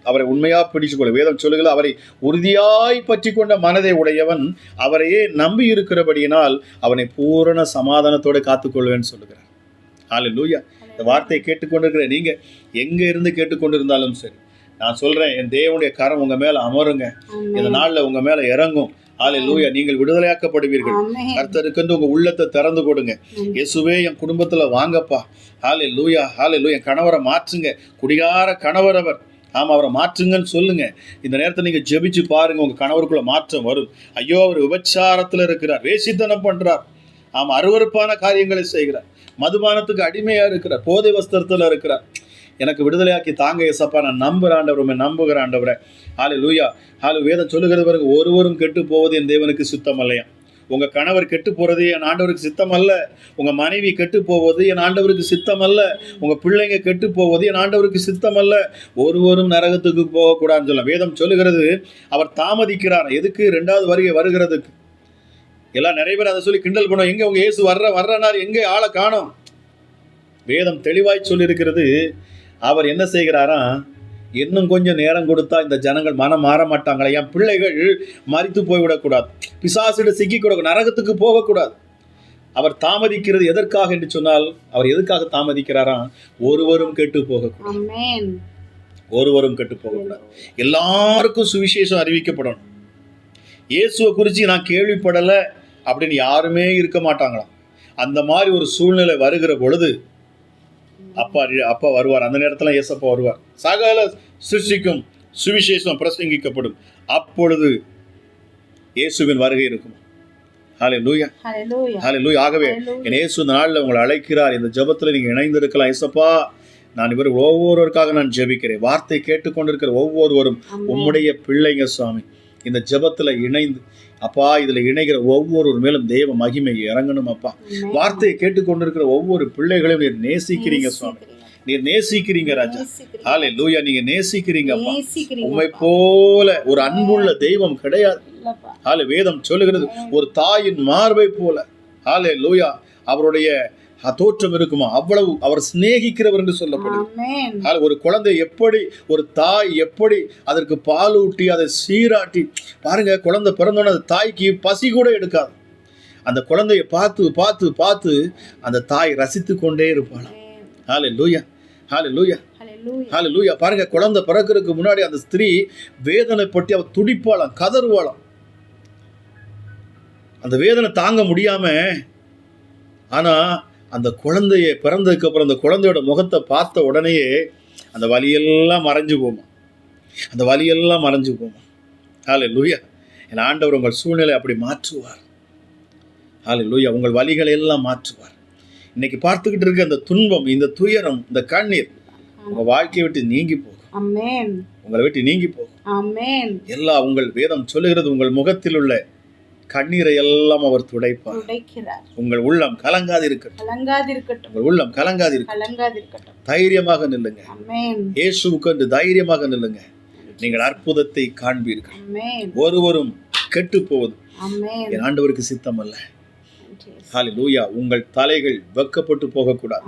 அவரை உண்மையா பிடிச்சு கொள்ளுங்க. வேதம் சொல்லுகிறது, அவரை உறுதியாய் பற்றி கொண்ட மனதை உடையவன் அவரையே நம்பி இருக்கிறபடியினால் அவனை பூரண சமாதானத்தோடு காத்துக்கொள்வேன்னு சொல்லுகிறார். ஹல்லேலூயா. இந்த வார்த்தையை கேட்டுக்கொண்டிருக்கிற நீங்க எங்க இருந்து கேட்டுக்கொண்டிருந்தாலும் சரி, நான் சொல்றேன், என் தேவனுடைய கரம் உங்க மேல அமருங்க. இந்த நாள்ல உங்க மேல இறங்கும். ஹல்லேலூயா. நீங்கள் விடுதலையாக்கப்படுவீர்கள். கர்த்தருக்கு உங்க உள்ளத்தை திறந்து கொடுங்க. இயேசுவே என் குடும்பத்துல வாங்கப்பா. ஹல்லேலூயா. ஹல்லேலூயா. என் கணவரை மாற்றுங்க. குடிகார கணவர் அவர், ஆமாம், அவரை மாற்றுங்கன்னு சொல்லுங்க. இந்த நேரத்தை நீங்கள் ஜெபிச்சு பாருங்க, உங்கள் கணவருக்குள்ள மாற்றம் வரும். ஐயோ, அவர் விபச்சாரத்தில் இருக்கிறார், வேசித்தனம் பண்ணுறார், ஆமாம், அருவருப்பான காரியங்களை செய்கிறார், மதுபானத்துக்கு அடிமையாக இருக்கிறார், போதை வஸ்திரத்தில் இருக்கிறார். எனக்கு விடுதலையாக்கி தாங்க ஏசப்பா, நான் நம்புகிற ஆண்டவரை, நம்புகிற ஆண்டவரை. ஹல்லேலூயா. வேதம் சொல்லுகிறது பாருங்க, ஒருவரும் கெட்டு போவது என் தேவனுக்கு சித்தம் இல்லையா? உங்கள் கணவர் கெட்டு போகிறது என் ஆண்டவருக்கு சித்தம் அல்ல. உங்கள் மனைவி கெட்டு போவது என் ஆண்டவருக்கு சித்தம் அல்ல. உங்கள் பிள்ளைங்க கெட்டு போவது என் ஆண்டவருக்கு சித்தம் அல்ல. ஒருவரும் நரகத்துக்கு போகக்கூடாதுன்னு சொல்ல வேதம் சொல்லுகிறது. அவர் தாமதிக்கிறார். எதுக்கு? 2வது வருகை வருகிறதுக்கு. எல்லாம் நிறைய பேர் அதை சொல்லி கிண்டல் பண்ணுவோம். எங்கே உங்கள் இயேசு வர்றனார், எங்கே ஆளை காணோம்? வேதம் தெளிவாய் சொல்லியிருக்கிறது. அவர் என்ன செய்கிறாராம், இன்னும் கொஞ்சம் நேரம் கொடுத்தா இந்த ஜனங்கள் மனம் மாற மாட்டாங்களே, என் பிள்ளைகள் மரித்து போய்விடக்கூடாது, பிசாசிட சிக்கிக்கூடாது, நரகத்துக்கு போகக்கூடாது. அவர் தாமதிக்கிறது எதற்காக என்று சொன்னால், அவர் எதுக்காக தாமதிக்கிறாராம்? ஒருவரும் கெட்டு போகக்கூடாது. ஒருவரும் கெட்டு போகக்கூடாது. எல்லாருக்கும் சுவிசேஷம் அறிவிக்கப்படணும். இயேசுவை குறித்து நான் கேள்விப்படலை அப்படின்னு யாருமே இருக்க மாட்டாங்களாம். அந்த மாதிரி ஒரு சூழ்நிலை வருகிற பொழுது அப்பா வருவார். அந்த நேரத்தில் இயேசப்பா வருவார். சகல சிருஷ்டிக்கும் சுவிசேஷம் பிரசங்கிக்கப்படும். அப்பொழுது இயேசுவின் வருகை இருக்கும். ஹல்லேலூயா. ஹல்லேலூயா. ஆகவே என் இயேசு இந்த நாளில் உங்களை அழைக்கிறார். இந்த ஜெபத்தில் நீங்கள் இணைந்திருக்கலாம். இயேசப்பா, நான் இவர் ஒவ்வொருவருக்காக நான் ஜெபிக்கிறேன். வார்த்தை கேட்டுக்கொண்டிருக்கிற ஒவ்வொருவரும் உம்முடைய பிள்ளைங்க சுவாமி. இந்த ஜெபத்தில் இணைந்து அப்பா, இதில் இணைகிற ஒவ்வொரு மேலும் தேவ மகிமை இறங்கணும் அப்பா. வார்த்தையை கேட்டுக்கொண்டிருக்கிற ஒவ்வொரு பிள்ளைகளையும் நீர் நேசிக்கிறீங்க சுவாமி. நீர் நேசிக்கிறீங்க ராஜா. ஹல்லேலூயா. நீங்க நேசிக்கிறீங்க அப்பா. உம்மை போல ஒரு அன்புள்ள தெய்வம் கிடையாது. வேதம் சொல்லுகிறது, ஒரு தாயின் மார்பை போல ஹல்லேலூயா அவருடைய தோற்றம் இருக்குமா, அவ்வளவு அவர் சிநேகிக்கிறவர் என்று சொல்லப்படுது. ஒரு குழந்தை எப்படி, ஒரு தாய் எப்படி அதற்கு பால் ஊட்டி அதை சீராட்டி பாருங்க. குழந்தை பிறந்தோன்னு அந்த தாய்க்கு பசி கூட எடுக்காது. அந்த குழந்தையை பார்த்து பார்த்து பார்த்து அந்த தாய் ரசித்து கொண்டே இருப்பாளாம். ஹல்லேலூயா. ஹல்லேலூயா. ஹல்லேலூயா. பாருங்க, குழந்தை பிறக்கிறதுக்கு முன்னாடி அந்த ஸ்திரீ வேதனைப்பட்டு அவ துடிப்பாளாம், கதறுவாளாம். அந்த வேதனை தாங்க முடியாம, ஆனா அந்த குழந்தைய பிறந்ததுக்கு அப்புறம் அந்த குழந்தையோட முகத்தை பார்த்த உடனேயே அந்த வலியெல்லாம் மறைஞ்சு போமா, அந்த வலியெல்லாம் மறைஞ்சு போமா. ஹல்லேலூயா. என் ஆண்டவர் உங்கள் சூழ்நிலை அப்படி மாற்றுவார். ஹல்லேலூயா. உங்கள் வலிகளை எல்லாம் மாற்றுவார். இன்னைக்கு பார்த்துக்கிட்டு இருக்க இந்த துன்பம், இந்த துயரம், இந்த கண்ணீர் உங்க வாழ்க்கையை விட்டு நீங்கி போகும். ஆமென். உங்களை விட்டு நீங்கி போகும். ஆமென். எல்லாம் உங்கள் வேதம் சொல்லுகிறது, உங்கள் முகத்தில் உள்ள கண்ணீரை எல்லாம் அவர் துடைப்பார். உங்கள் உள்ளம் கலங்காது இருக்கட்டும். உங்கள் உள்ளம் கலங்காது இருக்கட்டும். தைரியமாக நில்லுங்க. இயேசுவுக்கு தைரியமாக நில்லுங்க. நீங்கள் அற்புதத்தை காண்பீர்கள். ஒருவரும் கெட்டு போவது என் ஆண்டவருக்கு சித்தம் அல்ல. ஹல்லேலூயா. உங்கள் தலைகள் வெக்கப்பட்டு போகக்கூடாது.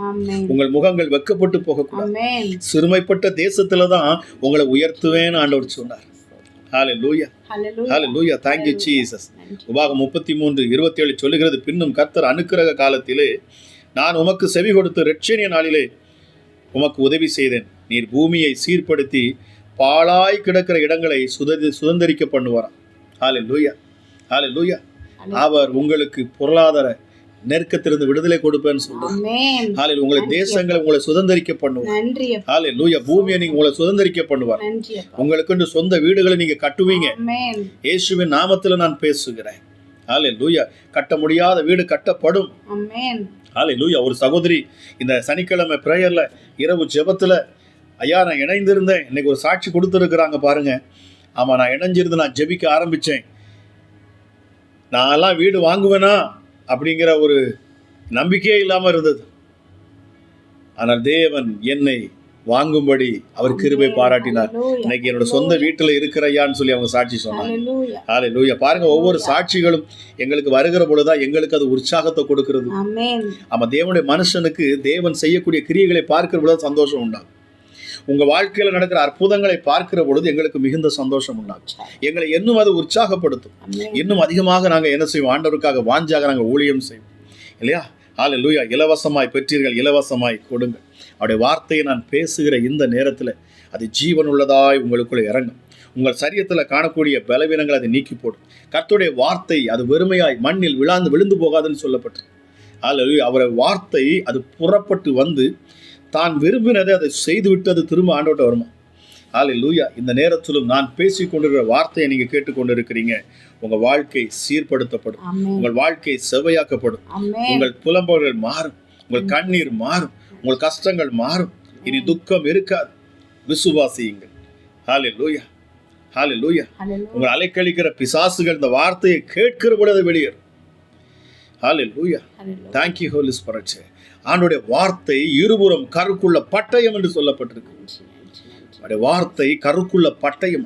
உங்கள் முகங்கள் வெக்கப்பட்டு போகக்கூடாது. சிறுமைப்பட்ட தேசத்துல தான் உங்களை உயர்த்துவேன்னு ஆண்டவர் சொன்னார். ஹல்லேலூயா. ஹல்லேலூயா. Thank you Jesus. உபாகம் 33:27 சொல்லுகிறது, பின்னும் கர்த்தர் அனுக்கிரக காலத்திலே நான் உமக்கு செவி கொடுத்து இரட்சணிய நாளிலே உமக்கு உதவி செய்தேன். நீர் பூமியை சீர்படுத்தி பாழாய் கிடக்கிற இடங்களை சுதந்திரிக்க பண்ணுவாராம். ஹல்லேலூயா. ஹல்லேலூயா. அவர் உங்களுக்கு பொருளாதார நெருக்கத்திலிருந்து விடுதலை கொடுப்பேன்னு சொல்றார். ஹல்லேலூயா. உங்களை தேசங்களை உங்களை சுதந்திரிக்க பண்ணுவார். ஹல்லேலூயா. பூமியை நீங்க உங்களை சுதந்திரிக்க பண்ணுவார். உங்களுக்கு சொந்த வீடுகளை நீங்க கட்டுவீங்க. இயேசுவின் நாமத்தில் நான் பேசுகிறேன். ஹல்லேலூயா. கட்ட முடியாத வீடு கட்டப்படும். ஹல்லேலூயா. ஒரு சகோதரி இந்த சனிக்கிழமை பிரேயர்ல இரவு ஜெபத்துல, ஐயா நான் இணைந்திருந்தேன், இன்னைக்கு ஒரு சாட்சி கொடுத்துருக்குறாங்க பாருங்க. ஆமா, நான் இணைஞ்சிருந்து நான் ஜெபிக்க ஆரம்பிச்சேன். நான்லாம் வீடு வாங்குவேனா அப்படிங்கிற ஒரு நம்பிக்கையே இல்லாமல் இருந்தது. ஆனால் தேவன் என்னை வாங்கும்படி அவர் கிருபை பாராட்டினார். இன்னைக்கு என்னோட சொந்த வீட்டில் இருக்கிறையான்னு சொல்லி அவங்க சாட்சி சொன்னாங்க. ஹல்லேலூயா. பாருங்க, ஒவ்வொரு சாட்சிகளும் எங்களுக்கு வருகிற பொழுதுதான் எங்களுக்கு அது உற்சாகத்தை கொடுக்கிறது. ஆமா, தேவனுடைய மனுஷனுக்கு தேவன் செய்யக்கூடிய கிரியைகளை பார்க்கிற பொழுது சந்தோஷம் உண்டாகும். உங்க வாழ்க்கையில நடக்கிற அற்புதங்களை பார்க்கிற பொழுது எங்களுக்கு மிகுந்த சந்தோஷம் உண்டாகும். எங்களை இன்னும் அது உற்சாகப்படுத்தும். இன்னும் அதிகமாக நாங்கள் என்ன செய்வோம்? ஆண்டவருக்காக வாஞ்சாக நாங்கள் ஊழியம் செய்வோம் இல்லையா? ஹல்லேலூயா. இலவசமாய் பெற்றீர்கள், இலவசமாய் கொடுங்கள். அவருடைய வார்த்தையை நான் பேசுகிற இந்த நேரத்தில் அது ஜீவன் உள்ளதாய் உங்களுக்குள்ள இறங்கும். உங்கள் சரீரத்தில் காணக்கூடிய பலவீனங்கள் அதை நீக்கி போடும். கர்த்தருடைய வார்த்தை அது வெறுமையாய் மண்ணில் விழுந்து போகாதுன்னு சொல்லப்பட்டு, ஹல்லேலூயா. அவருடைய வார்த்தை அது புறப்பட்டு வந்து தான் விரும்பினதை அதை செய்து விட்டு அது திரும்ப ஆண்டோட்ட வருமா? ஹல்லேலூயா. இந்த நேரத்திலும் நான் பேசிக் கொண்டிருக்கிற வார்த்தையை நீங்க கேட்டுக்கொண்டு இருக்கிறீங்க. உங்க வாழ்க்கை சீர்படுத்தப்படும். உங்கள் வாழ்க்கை செவ்வையாக்கப்படும். உங்கள் புலம்பல்கள் மாறும். உங்கள் கண்ணீர் மாறும். உங்கள் கஷ்டங்கள் மாறும். இனி துக்கம் இருக்காது. விசுவாசியுங்கள். ஹல்லேலூயா. ஹல்லேலூயா. உங்கள் அலைக்கழிக்கிற பிசாசுகள் இந்த வார்த்தையை கேட்கிற பொழுது வெளியேறும். ஹல்லேலூயா. Thank you Holy Spirit. ஆண்டவருடைய வார்த்தை இருபுறம் கருக்குள்ள பட்டயம் என்று சொல்லப்பட்டிருக்கு. அவருடைய வார்த்தை கருக்குள்ள பட்டயம்.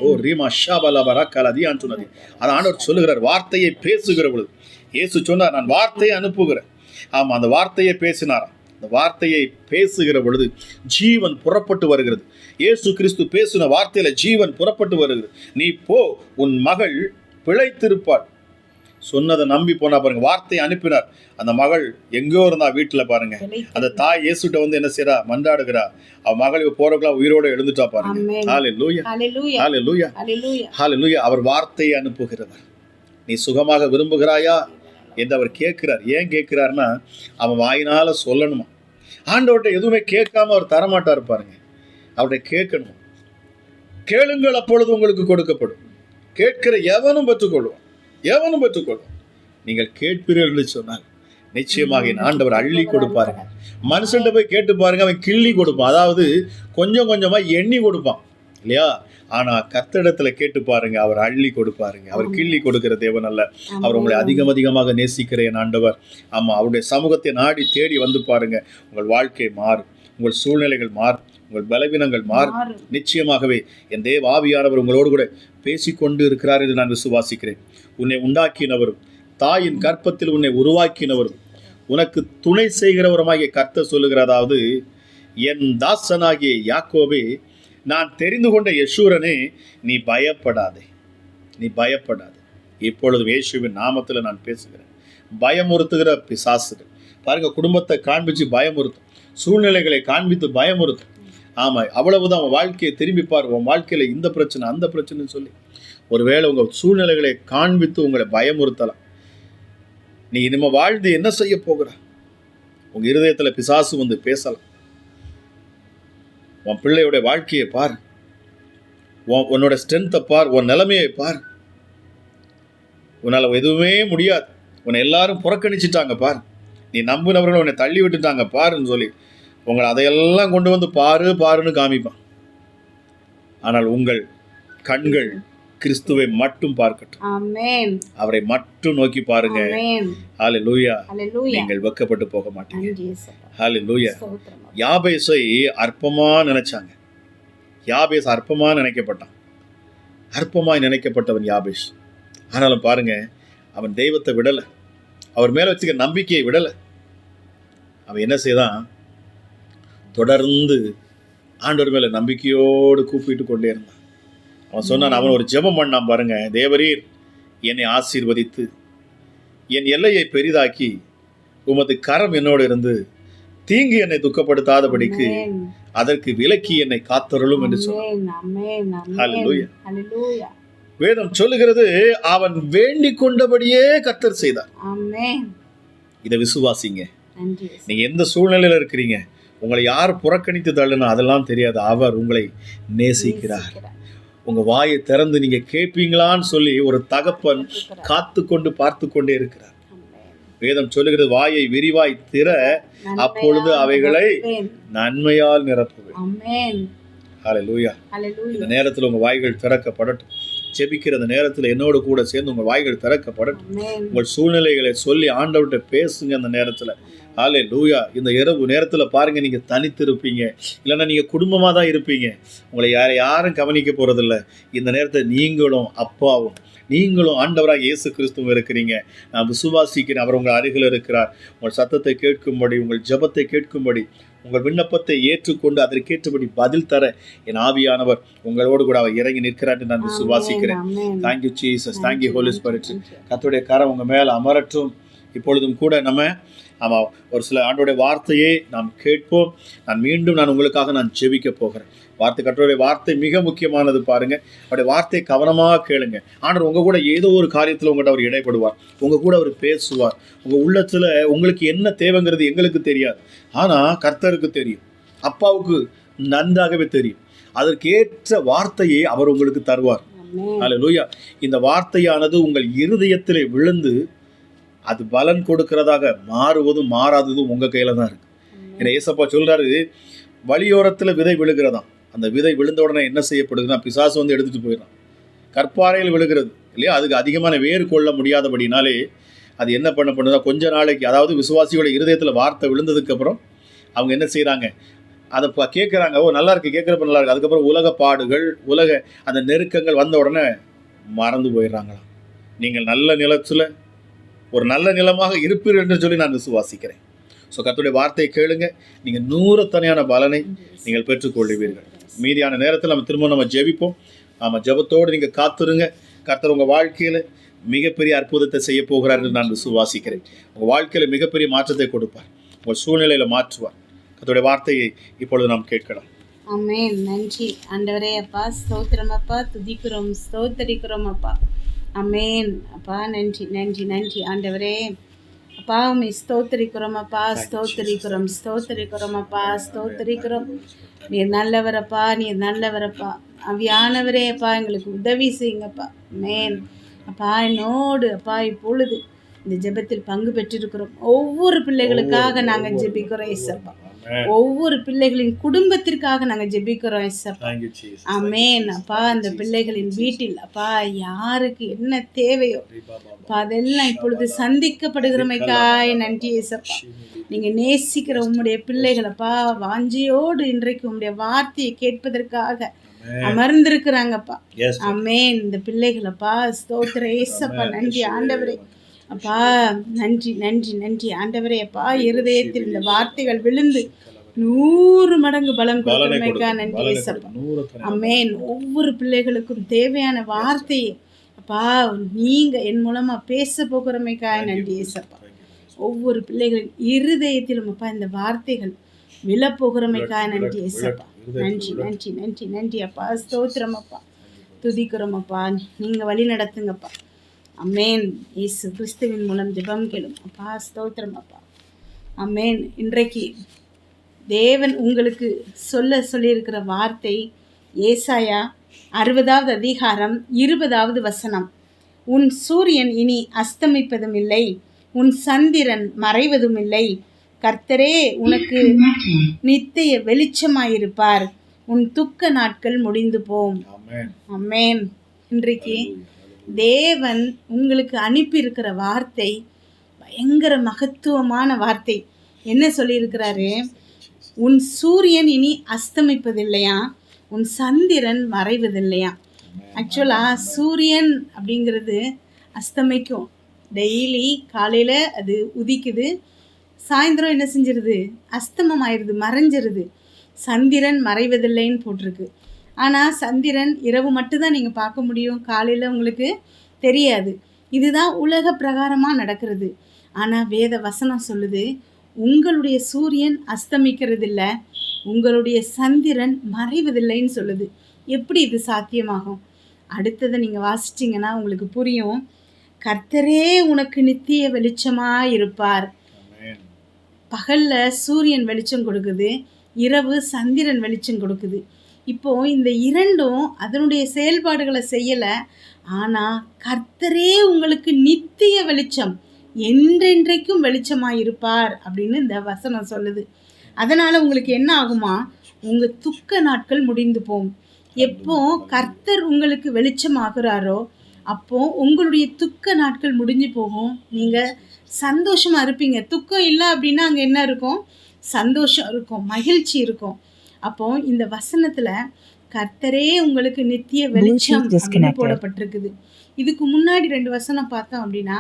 ஓ ரீமா ஷாபலா பரக்கலதியான் சொன்னது. அது ஆண்டவர் சொல்லுகிறார், வார்த்தையை பேசுகிற பொழுது. இயேசு சொன்னார், நான் வார்த்தையை அனுப்புகிறேன். ஆமா, அந்த வார்த்தையை பேசினாராம். அந்த வார்த்தையை பேசுகிற பொழுது ஜீவன் புறப்பட்டு வருகிறது. இயேசு கிறிஸ்து பேசின வார்த்தையில ஜீவன் புறப்பட்டு வருகிறது. நீ போ, உன் மகள் பிழைத்திருப்பாள். சொன்னதை நம்பி போனா பாருங்க. வார்த்தையை அனுப்பினார். அந்த மகள் எங்கோ இருந்தா வீட்டுல பாருங்க. அந்த தாய் இயேசுட்ட வந்து என்ன செய்யறா? மன்றாடுகிறா. அவ மகள் போறதுக்குலாம் உயிரோட எழுந்துட்டா பாருங்க. ஹல்லேலூயா. ஹல்லேலூயா. ஹல்லேலூயா. அவர் வார்த்தையை அனுப்புகிறவர். நீ சுகமாக விரும்புகிறாயா என்று அவர் கேட்கிறார். ஏன் கேட்கிறார்னா, அவன் வாயினால சொல்லணுமா. ஆண்டவர்கிட்ட எதுவுமே கேட்காம அவர் தரமாட்டார் பாருங்க. அவர்கிட்ட கேட்கணும். கேளுங்கள், அப்பொழுது உங்களுக்கு கொடுக்கப்படும். கேட்கிற எவனும் பெற்றுக்கொள்வான். எவனும் பெற்றுக்கொள்வான். நீங்கள் கேட்பீர்கள் என்று சொன்னார் நிச்சயமாக என் ஆண்டவர் அள்ளி கொடுப்பாருங்க. மனுஷன்ட்ட போய் கேட்டு பாருங்க, அவன் கிள்ளி கொடுப்பான். அதாவது கொஞ்சம் கொஞ்சமா எண்ணி கொடுப்பான் இல்லையா? ஆனா கர்த்தரிடத்துல கேட்டு பாருங்க, அவர் அள்ளி கொடுப்பாருங்க. அவர் கிள்ளி கொடுக்கிற தேவன் அல்ல. அவர் உங்களை அதிகமாக நேசிக்கிற என் ஆண்டவர். ஆமா, அவருடைய சமூகத்தை நாடி தேடி வந்து பாருங்க. உங்கள் வாழ்க்கை மாறும். உங்கள் சூழ்நிலைகள் மாறும். உங்கள் பலவீனங்கள் மாறும். நிச்சயமாகவே என் தேவ ஆவியானவர் உங்களோடு கூட பேசிக்கொண்டு இருக்கிறார் என்று நான் விசுவாசிக்கிறேன். உன்னை உண்டாக்கினவரும் தாயின் கற்பத்தில் உன்னை உருவாக்கினவரும் உனக்கு துணை செய்கிறவருமாகிய கர்த்தர் சொல்லுகிறதாவது, என் தாசனாகிய யாக்கோபே, நான் தெரிந்து கொண்ட யெஷூரனே, நீ பயப்படாதே, நீ பயப்படாதே. இப்பொழுது இயேசுவின் நாமத்தில் நான் பேசுகிறேன். பயமுறுத்துகிற பிசாசுகள் பாருங்க, குடும்பத்தை காண்பிச்சு பயமுறுத்தும், சூழ்நிலைகளை காண்பித்து பயமுறுத்தும். ஆமாம், அவ்வளவுதான். உன் வாழ்க்கையை திரும்பி பாரு. உன் வாழ்க்கையில் இந்த பிரச்சனை அந்த பிரச்சனைன்னு சொல்லி ஒருவேளை உங்கள் சூழ்நிலைகளை காண்பித்து உங்களை பயமுறுத்தலாம். நீ இனிமே வாழ்ந்து என்ன செய்ய போகிற? உங்கள் இருதயத்தில் பிசாசு வந்து பேசலாம். உன் பிள்ளையோட வாழ்க்கையை பார், உன்னோட ஸ்ட்ரென்த்தை பார், உன் நிலைமையை பார். உன்னால் எதுவுமே முடியாது, உன்னை எல்லாரும் புறக்கணிச்சிட்டாங்க பார், நீ நம்பினவர்கள் உன்னை தள்ளி விட்டுட்டாங்க பாருன்னு சொல்லி உங்களை அதையெல்லாம் கொண்டு வந்து பாருன்னு காமிப்பான். ஆனால் உங்கள் கண்கள் கிறிஸ்துவை மட்டும் பார்க்கட்டும். ஆமென். அவரை மட்டும் நோக்கி பாருங்க. ஆமென். ஹல்லேலூயா. ஹல்லேலூயா. நீங்கள் வெட்கப்பட்டு போக மாட்டீங்க. நன்றி இயேசுப்பா. ஹல்லேலூயா. ஸ்தோத்திரம். யாபேசை அற்பமா நினைச்சாங்க. யாபேஸ் அற்பமா நினைக்கப்பட்டான். அற்பமாய் நினைக்கப்பட்டவன் யாபேஸ். ஆனாலும் பாருங்க, அவன் தெய்வத்தை விடலை, அவர் மேல வச்சுக்க நம்பிக்கையை விடலை. அவன் என்ன செய்தான்? தொடர்ந்து ஆண்டவர் மேல நம்பிக்கையோடு கூப்பிட்டு கொண்டே இருந்தான். அவன் சொன்னான், அவன் ஒரு ஜெபம் பண்ணான் பாருங்க. தேவரீர் என்னை ஆசீர்வதித்து என் எல்லையை பெரிதாக்கி உமது கரம் என்னோடு இருந்து தீங்கு என்னை துக்கப்படுத்தாதபடிக்கு அதற்கு விலக்கி என்னை காத்தருளும் என்று சொன்னான். ஹல்லேலூயா. ஹல்லேலூயா. வேதம் சொல்லுகிறது, அவன் வேண்டிக் கொண்டபடியே கர்த்தர் செய்தார். ஆமென். இதை விசுவாசிங்க. நன்றி. நீங்க எந்த சூழ்நிலையில இருக்கிறீங்க, உங்களை யார் புறக்கணித்து தள்ளுனா அதெல்லாம் தெரியாது. அவர் உங்களை நேசிக்கிறார். உங்க வாயை திறந்து நீங்க கேட்பீங்களான்னு சொல்லி ஒரு தகப்பன் காத்து கொண்டு பார்த்து கொண்டே இருக்கிறார். வேதம் சொல்லுகிறது, வாயை விரிவாய் திற, அப்பொழுது அவைகளை நன்மையால் நிரப்புவேன். ஆமென். ஹல்லேலூயா. ஹல்லேலூயா. இந்த நேரத்தில் உங்க வாய்கள் திறக்கப்படட்டும். ஜெபிக்கிற அந்த நேரத்தில் என்னோடு கூட சேர்ந்து உங்கள் வாய்கள் திறக்கப்படட்டும். உங்கள் சூழ்நிலைகளை சொல்லி ஆண்டவர்கிட்ட பேசுங்க. அந்த நேரத்தில் ஹல்லேலூயா. இந்த இரவு நேரத்தில் பாருங்கள், நீங்கள் தனித்து இருப்பீங்க, இல்லைன்னா நீங்கள் குடும்பமாக தான் இருப்பீங்க. உங்களை யாரும் கவனிக்க போகிறதில்ல. இந்த நேரத்தில் நீங்களும் அப்பாவும் நீங்களும் ஆண்டவராக இயேசு கிறிஸ்துவும் இருக்கிறீங்க. நான் விசுவாசிக்கிறேன், அவர் உங்கள் அருகில் இருக்கிறார். உங்கள் சத்தத்தை கேட்கும்படி, உங்கள் ஜெபத்தை கேட்கும்படி, உங்கள் விண்ணப்பத்தை ஏற்றுக்கொண்டு அதற்கேற்றபடி பதில் தர என் ஆவியானவர் உங்களோடு கூட அவர் இறங்கி நிற்கிறார் என்று நான் விசுவாசிக்கிறேன். Thank you Jesus. Thank you holy spirit. கர்த்தருடைய கரம் உங்கள் மேலே அமரட்டும். இப்பொழுதும் கூட நம்ம ஒரு சில ஆண்டோடைய வார்த்தையை நாம் கேட்போம். நான் உங்களுக்காக ஜெபிக்க போகிறேன். கர்த்தருடைய வார்த்தை மிக முக்கியமானது. பாருங்க, அவருடைய வார்த்தையை கவனமாக கேளுங்க. ஆண்டவர் உங்க கூட ஏதோ ஒரு காரியத்தில் உங்கள்கிட்ட அவர் இடைப்படுவார், உங்க கூட அவர் பேசுவார். உங்க உள்ளத்துல உங்களுக்கு என்ன தேவைங்கிறது எங்களுக்கு தெரியாது, ஆனா கர்த்தருக்கு தெரியும், அப்பாவுக்கு நன்றாகவே தெரியும். அதற்கேற்ற வார்த்தையை அவர் உங்களுக்கு தருவார். ஹல்லேலூயா. இந்த வார்த்தையானது உங்கள் இருதயத்திலே விழுந்து அது பலன் கொடுக்கிறதாக மாறுவதும் மாறாததும் உங்க கையில தான் இருக்கு. ஏன்னா ஏசப்பா சொல்றாரு, வழியோரத்துல விதை விழுகிறதாம். அந்த விதை விழுந்த உடனே என்ன செய்யப்படுதுன்னா, பிசாசு வந்து எடுத்துட்டு போயிடறான். கற்பாறையில் விழுகிறது இல்லையா, அதுக்கு அதிகமான வேறு கொள்ள முடியாதபடினாலே அது என்ன பண்ணப்படுதா, கொஞ்ச நாளைக்கு, அதாவது விசுவாசியோட இருதயத்தில் வார்த்தை விழுந்ததுக்கு அப்புறம் அவங்க என்ன செய்யறாங்க, அதை கேட்குறாங்க. ஓ நல்லா இருக்கு, கேட்குறப்ப நல்லா இருக்கு. அதுக்கப்புறம் உலக பாடுகள், அந்த நெருக்கங்கள் வந்த உடனே மறந்து போயிடுறாங்களாம். நீங்கள் நல்ல நிலத்தில் ஒரு நல்ல நிலமாக இருப்பீர்கள் என்று சொல்லி நான் விசுவாசிக்கிறேன். ஸோ கர்த்தருடைய வார்த்தையை கேளுங்க, நீங்கள் 100 தனியான பலனை நீங்கள் பெற்றுக்கொள்வீர்கள். மீதியான நேரத்தில் நம்ம ஜெபிப்போம். ஜெபத்தோடு நீங்கள் காத்துருங்க. கர்த்தர் உங்கள் வாழ்க்கையில் மிகப்பெரிய அற்புதத்தை செய்ய போகிறார் என்று நான் விசுவாசிக்கிறேன். உங்கள் வாழ்க்கையில் மிகப்பெரிய மாற்றத்தை கொடுப்பார், உங்கள் சூழ்நிலையில் மாற்றுவார். கர்த்தருடைய வார்த்தையை இப்பொழுது நாம் கேட்கலாம். ஆமென். நன்றி ஆண்டவரே. அப்பா ஸ்தோத்திரம் அப்பா, துதிக்கிறோம், ஸ்தோத்தரிக்கிறோம் அப்பா. ஆமென் அப்பா. நன்றி நன்றி நன்றி ஆண்டவரே. அப்பா உம்மை ஸ்தோத்தரிக்கிறோம் அப்பா, ஸ்தோத்தரிக்கிறோம் அப்பா, ஸ்தோத்தரிக்கிறோம். நீர் நல்லவரப்பா, நீர் நல்லவரப்பா. ஆவியானவரே அப்பா, எங்களுக்கு உதவி செய்யுங்கப்பா. ஆமென் அப்பா. என்னோடு அப்பா இப்பொழுது இந்த ஜெபத்தில் பங்கு பெற்றிருக்கிறோம் ஒவ்வொரு பிள்ளைகளுக்காக நாங்கள் ஜெபிக்கிறோம் ஏசப்பா. ஒவ்வொரு பிள்ளைகளின் குடும்பத்திற்காக நாங்கள் ஜெபிக்கிறோம் ஏசப்பா. ஆமென் அப்பா. அந்த பிள்ளைகளின் வீட்டில் அப்பா யாருக்கு என்ன தேவையோ அப்பா அதெல்லாம் இப்பொழுது சந்திக்கப்படுகிறமைக்காய் நன்றி ஏசப்பா. நீங்க நேசிக்கிற உம்முடைய பிள்ளைகளப்பா வாஞ்சியோடு இன்றைக்கு உம்முடைய வார்த்தையை கேட்பதற்காக அமர்ந்திருக்கிறாங்கப்பா. ஆமென். இந்த பிள்ளைகளப்பா ஸ்தோத்திர ஏசப்பா. நன்றி ஆண்டவரே அப்பா. நன்றி நன்றி நன்றி ஆண்டவரே அப்பா. இருதயத்தில் இந்த வார்த்தைகள் விழுந்து 100 மடங்கு பலம் கொடுக்கிறமைக்கா நன்றி ஏசப்பா. ஆமென். ஒவ்வொரு பிள்ளைகளுக்கும் தேவையான வார்த்தையை அப்பா நீங்க என் மூலமா பேச போகிறமைக்கா நன்றி ஏசப்பா. ஒவ்வொரு பிள்ளைகளின் இருதயத்திலும் அப்பா இந்த வார்த்தைகள் விழப்போகிறமைக்கா நன்றி ஏசப்பா. நன்றி நன்றி நன்றி நன்றி அப்பா. ஸ்தோத்திரம் அப்பா, துதிக்கிறோம் அப்பா. நீங்கள் வழி நடத்துங்கப்பா. அமேன். இயேசு கிறிஸ்துவின் மூலம் ஜெபம் கேளும் அப்பா. ஸ்தோத்திரம் அப்பா. அமேன். இன்றைக்கு தேவன் உங்களுக்கு சொல்லியிருக்கிற வார்த்தை ஏசாயா 60வது அதிகாரம் 20வது வசனம். உன் சூரியன் இனி அஸ்தமிப்பதும் இல்லை, உன் சந்திரன் மறைவதும் இல்லை. கர்த்தரே உனக்கு நித்திய வெளிச்சமாயிருப்பார். உன் துக்க நாட்கள் முடிந்து போம். அமேன். இன்றைக்கு தேவன் உங்களுக்கு அனுப்பியிருக்கிற வார்த்தை பயங்கர மகத்துவமான வார்த்தை. என்ன சொல்லியிருக்கிறாரு? உன் சூரியன் இனி அஸ்தமிப்பதில்லையா, உன் சந்திரன் மறைவதில்லையா. ஆக்சுவலாக சூரியன் அப்படிங்கிறது அஸ்தமிக்கும். டெய்லி காலையில் அது உதிக்குது, சாயந்தரம் என்ன செஞ்சிருது? அஸ்தமம் ஆயிடுது, மறைஞ்சிருது. சந்திரன் மறைவதில்லைன்னு போட்டிருக்கு. ஆனால் சந்திரன் இரவு மட்டும்தான் நீங்கள் பார்க்க முடியும், காலையில் உங்களுக்கு தெரியாது. இதுதான் உலக பிரகாரமாக நடக்கிறது. ஆனால் வேத வசனம் சொல்லுது, உங்களுடைய சூரியன் அஸ்தமிக்கிறதில்ல, உங்களுடைய சந்திரன் மறைவதில்லைன்னு சொல்லுது. எப்படி இது சாத்தியமாகும்? அடுத்ததை நீங்கள் வாசிச்சிங்கன்னா உங்களுக்கு புரியும். கர்த்தரே உனக்கு நித்திய வெளிச்சமாக இருப்பார். பகலில் சூரியன் வெளிச்சம் கொடுக்குது, இரவு சந்திரன் வெளிச்சம் கொடுக்குது. இப்போது இந்த இரண்டும் அதனுடைய செயல்பாடுகளை செய்யலை. ஆனால் கர்த்தரே உங்களுக்கு நித்திய வெளிச்சம், என்றென்றைக்கும் வெளிச்சமாக இருப்பார் அப்படின்னு இந்த வசனம் சொல்லுது. அதனால் உங்களுக்கு என்ன ஆகுமா? உங்கள் துக்க நாட்கள் முடிந்து போகும். எப்போ கர்த்தர் உங்களுக்கு வெளிச்சமாகிறாரோ அப்போது உங்களுடைய துக்க நாட்கள் முடிஞ்சு போகும். நீங்கள் சந்தோஷமாக இருப்பீங்க. துக்கம் இல்லை அப்படின்னா அங்கே என்ன இருக்கும்? சந்தோஷம் இருக்கும், மகிழ்ச்சி இருக்கும். அப்போது இந்த வசனத்தில் கர்த்தரே உங்களுக்கு நித்திய வெளிச்சம் அப்படின்னு போடப்பட்டிருக்குது. இதுக்கு முன்னாடி 2 வசனம் பார்த்தோம் அப்படின்னா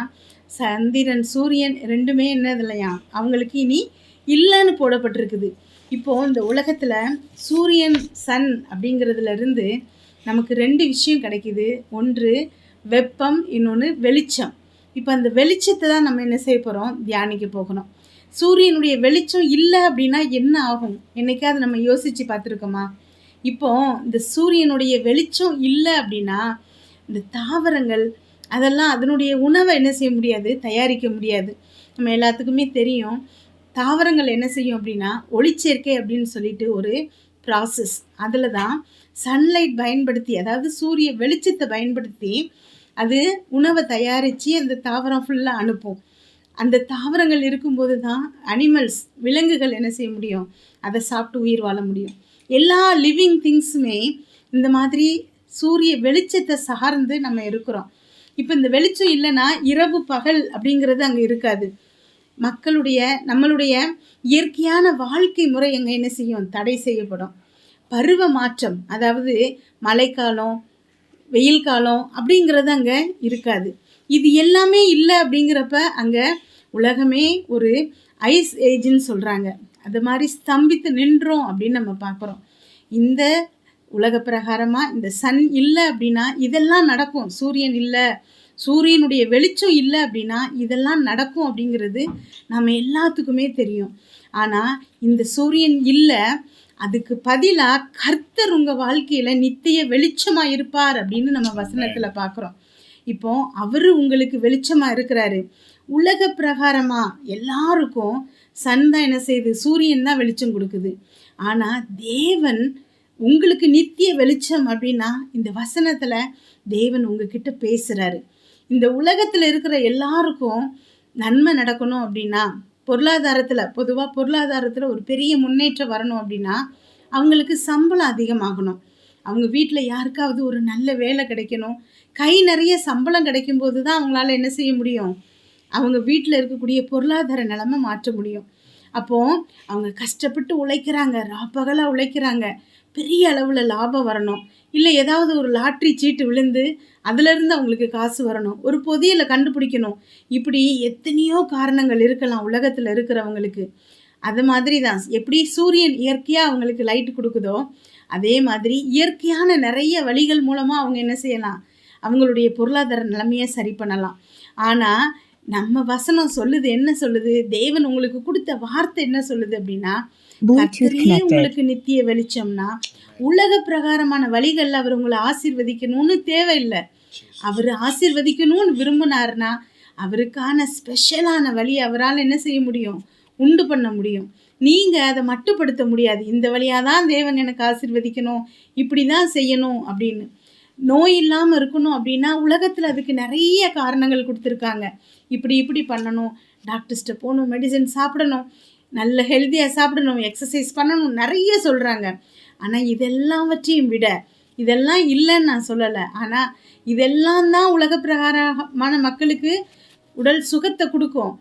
சந்திரன் சூரியன் ரெண்டுமே என்னது இல்லையா, அவங்களுக்கு இனி இல்லைன்னு போடப்பட்டிருக்குது. இப்போது இந்த உலகத்தில் சூரியன் சன் அப்படிங்கிறதுலேருந்து நமக்கு 2 விஷயம் கிடைக்கிது. ஒன்று வெப்பம், இன்னொன்று வெளிச்சம். இப்போ அந்த வெளிச்சத்தை தான் நம்ம என்ன செய்ய போகிறோம்? தியானிக்க போகணும். சூரியனுடைய வெளிச்சம் இல்லை அப்படின்னா என்ன ஆகும்? என்னைக்காவது நம்ம யோசித்து பார்த்துருக்கோமா? இப்போது இந்த சூரியனுடைய வெளிச்சம் இல்லை அப்படின்னா இந்த தாவரங்கள் அதெல்லாம் அதனுடைய உணவை என்ன செய்ய முடியாது? தயாரிக்க முடியாது. நம்ம எல்லாத்துக்குமே தெரியும். தாவரங்கள் என்ன செய்யும் அப்படின்னா ஒளிச்சேர்க்கை அப்படின்னு சொல்லிட்டு ஒரு ப்ராசஸ். அதில் தான் சன்லைட் பயன்படுத்தி, அதாவது சூரிய வெளிச்சத்தை பயன்படுத்தி அது உணவை தயாரித்து அந்த தாவரம் ஃபுல்லாக அனுப்பும். அந்த தாவரங்கள் இருக்கும்போது தான் அனிமல்ஸ், விலங்குகள் என்ன செய்ய முடியும்? அதை சாப்பிட்டு உயிர் வாழ முடியும். எல்லா லிவிங் திங்ஸுமே இந்த மாதிரி சூரிய வெளிச்சத்தை சார்ந்து நம்ம இருக்கிறோம். இப்போ இந்த வெளிச்சம் இல்லைன்னா இரவு பகல் அப்படிங்கிறது அங்கே இருக்காது. நம்மளுடைய இயற்கையான வாழ்க்கை முறை அங்கே என்ன செய்யும்? தடை செய்யப்படும். பருவ மாற்றம், அதாவது மழைக்காலம், வெயில் காலம் அப்படிங்கிறது அங்கே இருக்காது. இது எல்லாமே இல்லை. அப்படிங்கிறப்ப அங்கே உலகமே ஒரு ஐஸ் ஏஜ்னு சொல்கிறாங்க. அது மாதிரி ஸ்தம்பித்து நின்றோம் அப்படின்னு நம்ம பார்க்குறோம். இந்த உலக பிரகாரமாக இந்த சன் இல்லை அப்படின்னா இதெல்லாம் நடக்கும். சூரியன் இல்லை, சூரியனுடைய வெளிச்சம் இல்லை அப்படின்னா இதெல்லாம் நடக்கும் அப்படிங்கிறது நம்ம எல்லாத்துக்குமே தெரியும். ஆனால் இந்த சூரியன் இல்லை, அதுக்கு பதிலாக கர்த்தர் உங்கள் வாழ்க்கையில் நித்திய வெளிச்சமாக இருப்பார் அப்படின்னு நம்ம வசனத்தில் பார்க்குறோம். இப்போ அவர் உங்களுக்கு வெளிச்சமாக இருக்கிறாரு. உலக பிரகாரமாக எல்லாருக்கும் சன் தான் என்ன செய்யுது? சூரியன் தான் வெளிச்சம் கொடுக்குது. ஆனால் தேவன் உங்களுக்கு நித்திய வெளிச்சம் அப்படின்னா இந்த வசனத்தில் தேவன் உங்ககிட்ட பேசுகிறாரு. இந்த உலகத்தில் இருக்கிற எல்லாருக்கும் நன்மை நடக்கணும் அப்படின்னா, பொதுவாக பொருளாதாரத்தில் ஒரு பெரிய முன்னேற்றம் வரணும் அப்படின்னா அவங்களுக்கு சம்பளம் அதிகமாகணும். அவங்க வீட்டில் யாருக்காவது ஒரு நல்ல வேலை கிடைக்கணும், கை நிறைய சம்பளம் கிடைக்கும்போது தான் அவங்களால என்ன செய்ய முடியும்? அவங்க வீட்டில் இருக்கக்கூடிய பொருளாதார நிலைமை மாற்ற முடியும். அப்போது அவங்க கஷ்டப்பட்டு உழைக்கிறாங்க, ராப்பகலாக உழைக்கிறாங்க, பெரிய அளவில் லாபம் வரணும். இல்லை ஏதாவது ஒரு லாட்ரி சீட்டு விழுந்து அதிலிருந்து அவங்களுக்கு காசு வரணும், ஒரு புதையலை கண்டுபிடிக்கணும். இப்படி எத்தனையோ காரணங்கள் இருக்கலாம் உலகத்தில் இருக்கிறவங்களுக்கு. அது மாதிரி தான் எப்படி சூரியன் இயற்கையாக அவங்களுக்கு லைட்டு கொடுக்குதோ அதே மாதிரி இயற்கையான நிறைய வழிகள் மூலமாக அவங்க என்ன செய்யலாம்? அவங்களுடைய பொருளாதார நிலைமையை சரி பண்ணலாம். ஆனால் நம்ம வசனம் சொல்லுது, என்ன சொல்லுது? தேவன் உங்களுக்கு கொடுத்த வார்த்தை என்ன சொல்லுது அப்படின்னா, கர்த்தரே உங்களுக்கு நித்திய வெளிச்சம்னா உலக பிரகாரமான வழிகள்ல அவர் உங்களை ஆசீர்வதிக்கணும்னு தேவையில்லை. அவர் ஆசீர்வதிக்கணும்னு விரும்பினார்னா அவருக்கான ஸ்பெஷலான வழி அவரால் என்ன செய்ய முடியும்? உண்டு பண்ண முடியும். நீங்கள் அதை மட்டுப்படுத்த முடியாது. இந்த வழியாக தான் தேவன் எனக்கு ஆசீர்வதிக்கணும், இப்படி தான் செய்யணும் அப்படின்னு. நோய் இல்லாமல் இருக்கணும் அப்படின்னா உலகத்தில் அதுக்கு நிறைய காரணங்கள் கொடுத்துருக்காங்க. இப்படி பண்ணணும், டாக்டர்ஸ்கிட்ட போகணும், மெடிசன் சாப்பிடணும், நல்ல ஹெல்த்தியாக சாப்பிடணும், எக்ஸசைஸ் பண்ணணும், நிறைய சொல்கிறாங்க. ஆனால் இதெல்லாவற்றையும் விட, இதெல்லாம் இல்லைன்னு நான் சொல்லலை, ஆனால் இதெல்லாம் தான் உலக பிரகாரமான மக்களுக்கு உடல் சுகத்தை கொடுக்கும்.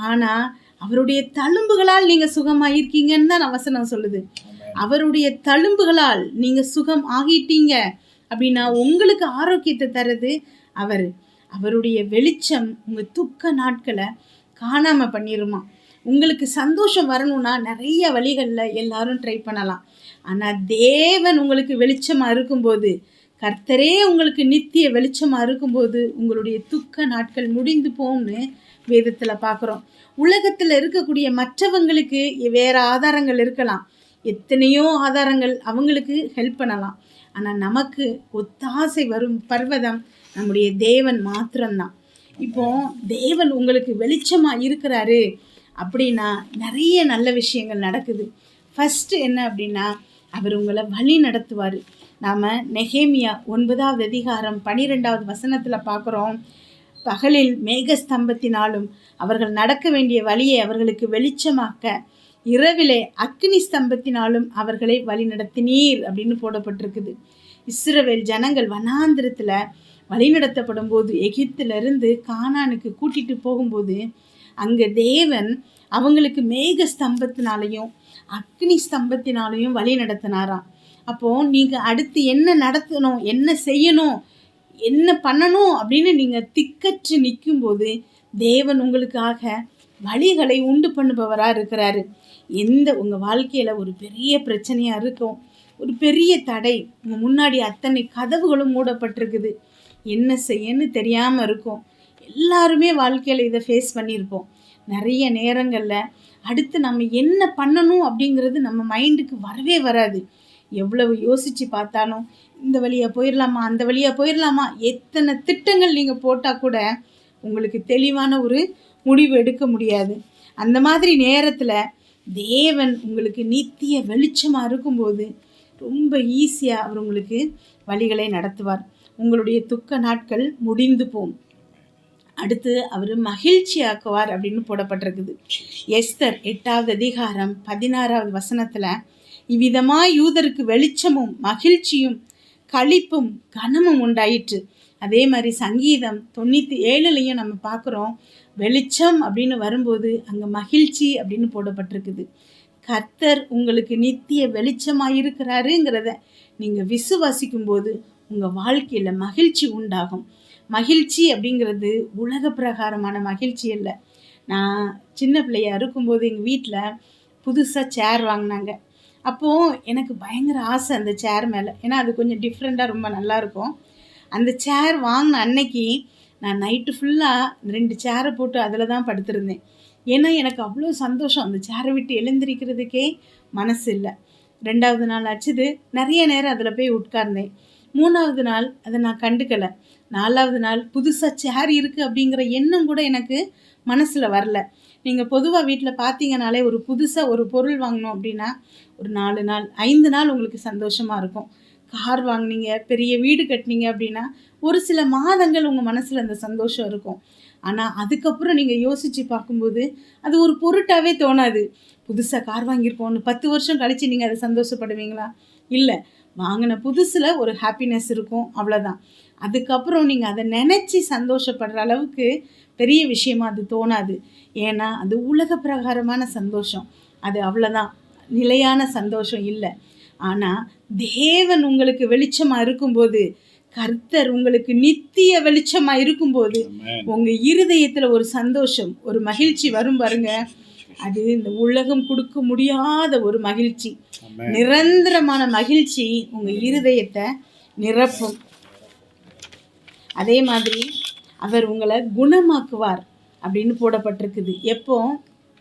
ஆனால் அவருடைய தழும்புகளால் நீங்கள் சுகமாயிருக்கீங்கன்னு தான் வசனம் சொல்லுது. அவருடைய தழும்புகளால் நீங்கள் சுகம் ஆகிட்டீங்க அப்படின்னா உங்களுக்கு ஆரோக்கியத்தை தர்றது அவருடைய வெளிச்சம் உங்கள் துக்க நாட்களை காணாமல் பண்ணிடுமா. உங்களுக்கு சந்தோஷம் வரணும்னா நிறைய வழிகளில் எல்லாரும் ட்ரை பண்ணலாம். ஆனால் தேவன் உங்களுக்கு வெளிச்சமாக இருக்கும்போது, கர்த்தரே உங்களுக்கு நித்திய வெளிச்சமாக இருக்கும்போது உங்களுடைய துக்க நாட்கள் முடிந்து போகும்னு வேதத்தில் பார்க்குறோம். உலகத்தில் இருக்கக்கூடிய மற்றவங்களுக்கு வேறு ஆதாரங்கள் இருக்கலாம், எத்தனையோ ஆதாரங்கள் அவங்களுக்கு ஹெல்ப் பண்ணலாம். ஆனால் நமக்கு ஒத்தாசை வரும் பர்வதம் நம்முடைய தேவன் மாத்திரம்தான். இப்போ தேவன் உங்களுக்கு வெளிச்சமாக இருக்கிறாரு அப்படின்னா நிறைய நல்ல விஷயங்கள் நடக்குது. ஃபஸ்ட்டு என்ன அப்படின்னா அவர் உங்களை வழி நடத்துவார். நாம் நெகேமியா 9வது அதிகாரம் 12வது வசனத்தில் பார்க்குறோம். பகலில் மேகஸ்தம்பத்தினாலும் அவர்கள் நடக்க வேண்டிய வழியை அவர்களுக்கு வெளிச்சமாக்க, இரவிலே அக்னி ஸ்தம்பத்தினாலும் அவர்களை வழி நடத்தினீர் அப்படின்னு போடப்பட்டிருக்குது. இஸ்ரவேல் ஜனங்கள் வனாந்திரத்தில் வழிநடத்தப்படும் போது, எகிப்திலிருந்து கானானுக்கு கூட்டிகிட்டு போகும்போது அங்கே தேவன் அவங்களுக்கு மேக ஸ்தம்பத்தினாலையும் அக்னி ஸ்தம்பத்தினாலையும் வழி நடத்தினாராம். அப்போது நீங்கள் அடுத்து என்ன நடத்தணும், என்ன செய்யணும், என்ன பண்ணணும் அப்படின்னு நீங்கள் திக்கற்று நிற்கும்போது தேவன் உங்களுக்காக வழிகளை உண்டு பண்ணுபவராக இருக்கிறாரு. உங்கள் வாழ்க்கையில் ஒரு பெரிய பிரச்சனையாக இருக்கும், ஒரு பெரிய தடை, உங்கள் முன்னாடி அத்தனை கதவுகளும் மூடப்பட்டிருக்குது, என்ன செய்யன்னு தெரியாமல் இருக்கும். எல்லாருமே வாழ்க்கையில் இதை ஃபேஸ் பண்ணியிருப்போம். நிறைய நேரங்களில் அடுத்து நம்ம என்ன பண்ணணும் அப்படிங்கிறது நம்ம மைண்டுக்கு வரவே வராது. எவ்வளவு யோசித்து பார்த்தாலும் இந்த வழியாக போயிடலாமா, அந்த வழியாக போயிடலாமா, எத்தனை திட்டங்கள் நீங்கள் போட்டால் கூட உங்களுக்கு தெளிவான ஒரு முடிவு எடுக்க முடியாது. அந்த மாதிரி நேரத்தில் தேவன் உங்களுக்கு நித்திய வெளிச்சமாக இருக்கும்போது ரொம்ப ஈஸியாக அவர் உங்களுக்கு வழிகளை நடத்துவார். உங்களுடைய துக்க நாட்கள் முடிந்து போகும். அடுத்து அவர் மகிழ்ச்சி ஆக்குவார் அப்படின்னு போடப்பட்டிருக்குது. எஸ்தர் 8வது அதிகாரம் 16வது வசனத்தில் இவ்விதமாய் யூதருக்கு வெளிச்சமும் மகிழ்ச்சியும் களிப்பும் கனமும் உண்டாயிற்று. அதே மாதிரி சங்கீதம் 97லையும் நம்ம பார்க்குறோம், வெளிச்சம் அப்படின்னு வரும்போது அங்கே மகிழ்ச்சி அப்படின்னு போடப்பட்டிருக்குது. கர்த்தர் உங்களுக்கு நித்திய வெளிச்சமாக இருக்கிறாருங்கிறத நீங்கள் விசுவாசிக்கும் போது உங்கள் வாழ்க்கையில் மகிழ்ச்சி உண்டாகும். மகிழ்ச்சி அப்படிங்கிறது உலக பிரகாரமான மகிழ்ச்சி இல்லை. நான் சின்ன பிள்ளையாக இருக்கும்போது எங்கள் வீட்டில் புதுசாக சேர் வாங்கினாங்க. அப்போது எனக்கு பயங்கர ஆசை அந்த சேர் மேலே, ஏன்னா அது கொஞ்சம் டிஃப்ரெண்ட்டாக ரொம்ப நல்லாயிருக்கும். அந்த சேர் வாங்கின அன்னைக்கு நான் நைட்டு ஃபுல்லாக 2 சேரை போட்டு அதில் தான் படுத்திருந்தேன். ஏன்னா எனக்கு அவ்வளோ சந்தோஷம், அந்த சேரை விட்டு எழுந்திரிக்கிறதுக்கே மனசு இல்லை. 2வது நாள் ஆச்சுது, நிறைய நேரம் அதில் போய் உட்கார்ந்தேன். 3வது நாள் அதை நான் கண்டுக்கலை. 4வது நாள் புதுசாக சேர் இருக்குது அப்படிங்கிற எண்ணம் கூட எனக்கு மனசில் வரல. நீங்கள் பொதுவாக வீட்டில் பார்த்தீங்கனாலே ஒரு புதுசாக ஒரு பொருள் வாங்கினோம் அப்படின்னா ஒரு 4 நாள் 5 நாள் உங்களுக்கு சந்தோஷமாக இருக்கும். கார் வாங்கினீங்க, பெரிய வீடு கட்டினீங்க அப்படின்னா ஒரு சில மாதங்கள் உங்கள் மனசில் அந்த சந்தோஷம் இருக்கும். ஆனால் அதுக்கப்புறம் நீங்கள் யோசித்து பார்க்கும்போது அது ஒரு பொருட்டாகவே தோணாது. புதுசாக கார் வாங்கியிருக்கோன்னு 10 வருஷம் கழித்து நீங்கள் அதை சந்தோஷப்படுவீங்களா? இல்லை. வாங்கின புதுசில் ஒரு ஹாப்பினஸ் இருக்கும், அவ்வளோதான். அதுக்கப்புறம் நீங்கள் அதை நினச்சி சந்தோஷப்படுற அளவுக்கு பெரிய விஷயமாக அது தோணாது. ஏன்னா அது உலக பிரகாரமான சந்தோஷம், அது அவ்வளோதான், நிலையான சந்தோஷம் இல்லை. ஆனால் தேவன் உங்களுக்கு வெளிச்சமாக இருக்கும்போது, கர்த்தர் உங்களுக்கு நித்திய வெளிச்சமாக இருக்கும்போது உங்கள் இருதயத்தில் ஒரு சந்தோஷம், ஒரு மகிழ்ச்சி வரும் பாருங்க. அது இந்த உலகம் கொடுக்க முடியாத ஒரு மகிழ்ச்சி, நிரந்தரமான மகிழ்ச்சி உங்கள் இருதயத்தை நிரப்பும். அதே மாதிரி அவர் உங்களை குணமாக்குவார் அப்படின்னு போடப்பட்டிருக்குது. எப்போ?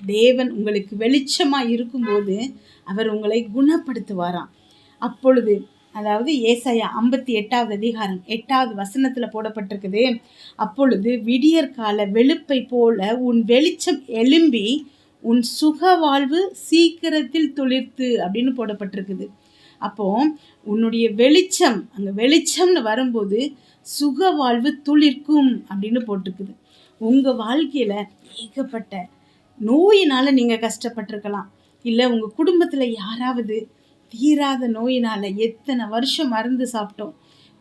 தேவன் உங்களுக்கு வெளிச்சமாக இருக்கும்போது அவர் உங்களை குணப்படுத்துவாராம். அப்பொழுது, அதாவது ஏசாயா 58வது அதிகாரம் 8வது வசனத்தில் போடப்பட்டிருக்குது, அப்பொழுது விடியற்கால வெளுப்பை போல உன் வெளிச்சம் எழும்பி உன் சுக வாழ்வு சீக்கிரத்தில் துளிர்த்து அப்படின்னு போடப்பட்டிருக்குது. அப்போ உன்னுடைய வெளிச்சம், அங்கே வெளிச்சம்னு வரும்போது சுக வாழ்வு துளிர்க்கும் அப்படின்னு போட்டிருக்குது. உங்கள் வாழ்க்கையில் ஏகப்பட்ட நோயினால் நீங்கள் கஷ்டப்பட்டிருக்கலாம், இல்லை உங்கள் குடும்பத்தில் யாராவது தீராத நோயினால் எத்தனை வருஷம் மருந்து சாப்பிட்டோம்,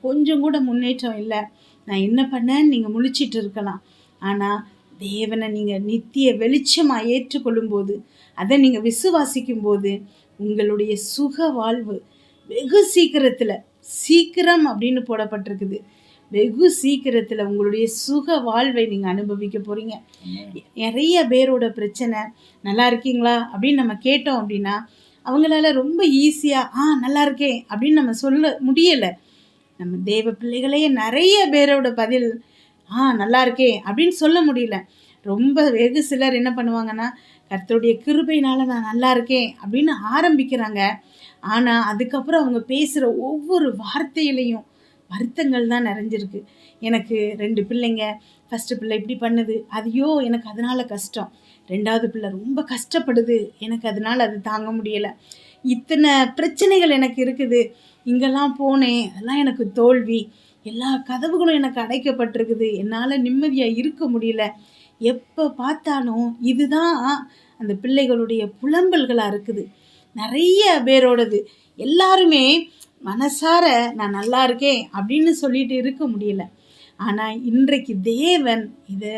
கொஞ்சம் கூட முன்னேற்றம் இல்லை, நான் என்ன பண்ணேன்னு நீங்கள் முழிச்சிட்டு இருக்கலாம். ஆனால் தேவனை நீங்கள் நித்திய வெளிச்சமாக ஏற்றுக்கொள்ளும் போது, அதை நீங்கள் விசுவாசிக்கும் போது உங்களுடைய சுக வாழ்வு வெகு சீக்கிரத்தில், சீக்கிரம் அப்படின்னு போடப்பட்டிருக்குது, வெகு சீக்கிரத்தில் உங்களுடைய சுக வாழ்வை நீங்கள் அனுபவிக்க போகிறீங்க. நிறைய பேரோட பிரச்சனை நல்லா இருக்கீங்களா அப்படின்னு நம்ம கேட்டோம் அப்படின்னா அவங்களால ரொம்ப ஈஸியாக நல்லா இருக்கேன் அப்படின்னு நம்ம சொல்ல முடியலை. நம்ம தேவ பிள்ளைகளே நிறைய பேரோட பதில் நல்லா இருக்கேன் அப்படின்னு சொல்ல முடியல. ரொம்ப வெகு சிலர் என்ன பண்ணுவாங்கன்னா, கர்த்தருடைய கிருபையினால் நான் நல்லா இருக்கேன் அப்படின்னு ஆரம்பிக்கிறாங்க. ஆனால் அதுக்கப்புறம் அவங்க பேசுகிற ஒவ்வொரு வார்த்தையிலையும் வருத்தங்கள் தான் நிறைஞ்சிருக்கு. எனக்கு 2 பிள்ளைங்க, ஃபஸ்ட்டு பிள்ளை இப்படி பண்ணுது, ஐயோ எனக்கு அதனால் கஷ்டம், 2வது பிள்ளை ரொம்ப கஷ்டப்படுது, எனக்கு அதனால் அது தாங்க முடியலை, இத்தனை பிரச்சனைகள் எனக்கு இருக்குது, இங்கெல்லாம் போனேன் அதெல்லாம் எனக்கு தோல்வி, எல்லா கதவுகளும் எனக்கு அடைக்கப்பட்டிருக்குது, என்னால் நிம்மதியாக இருக்க முடியல. எப்போ பார்த்தாலும் இதுதான் அந்த பிள்ளைகளுடைய புலம்பல்களாக இருக்குது. நிறைய பேரோடது. எல்லாருமே மனசார நான் நல்லா இருக்கேன் அப்படின்னு சொல்லிட்டு இருக்க முடியல. ஆனால் இன்றைக்கு தேவன் இதை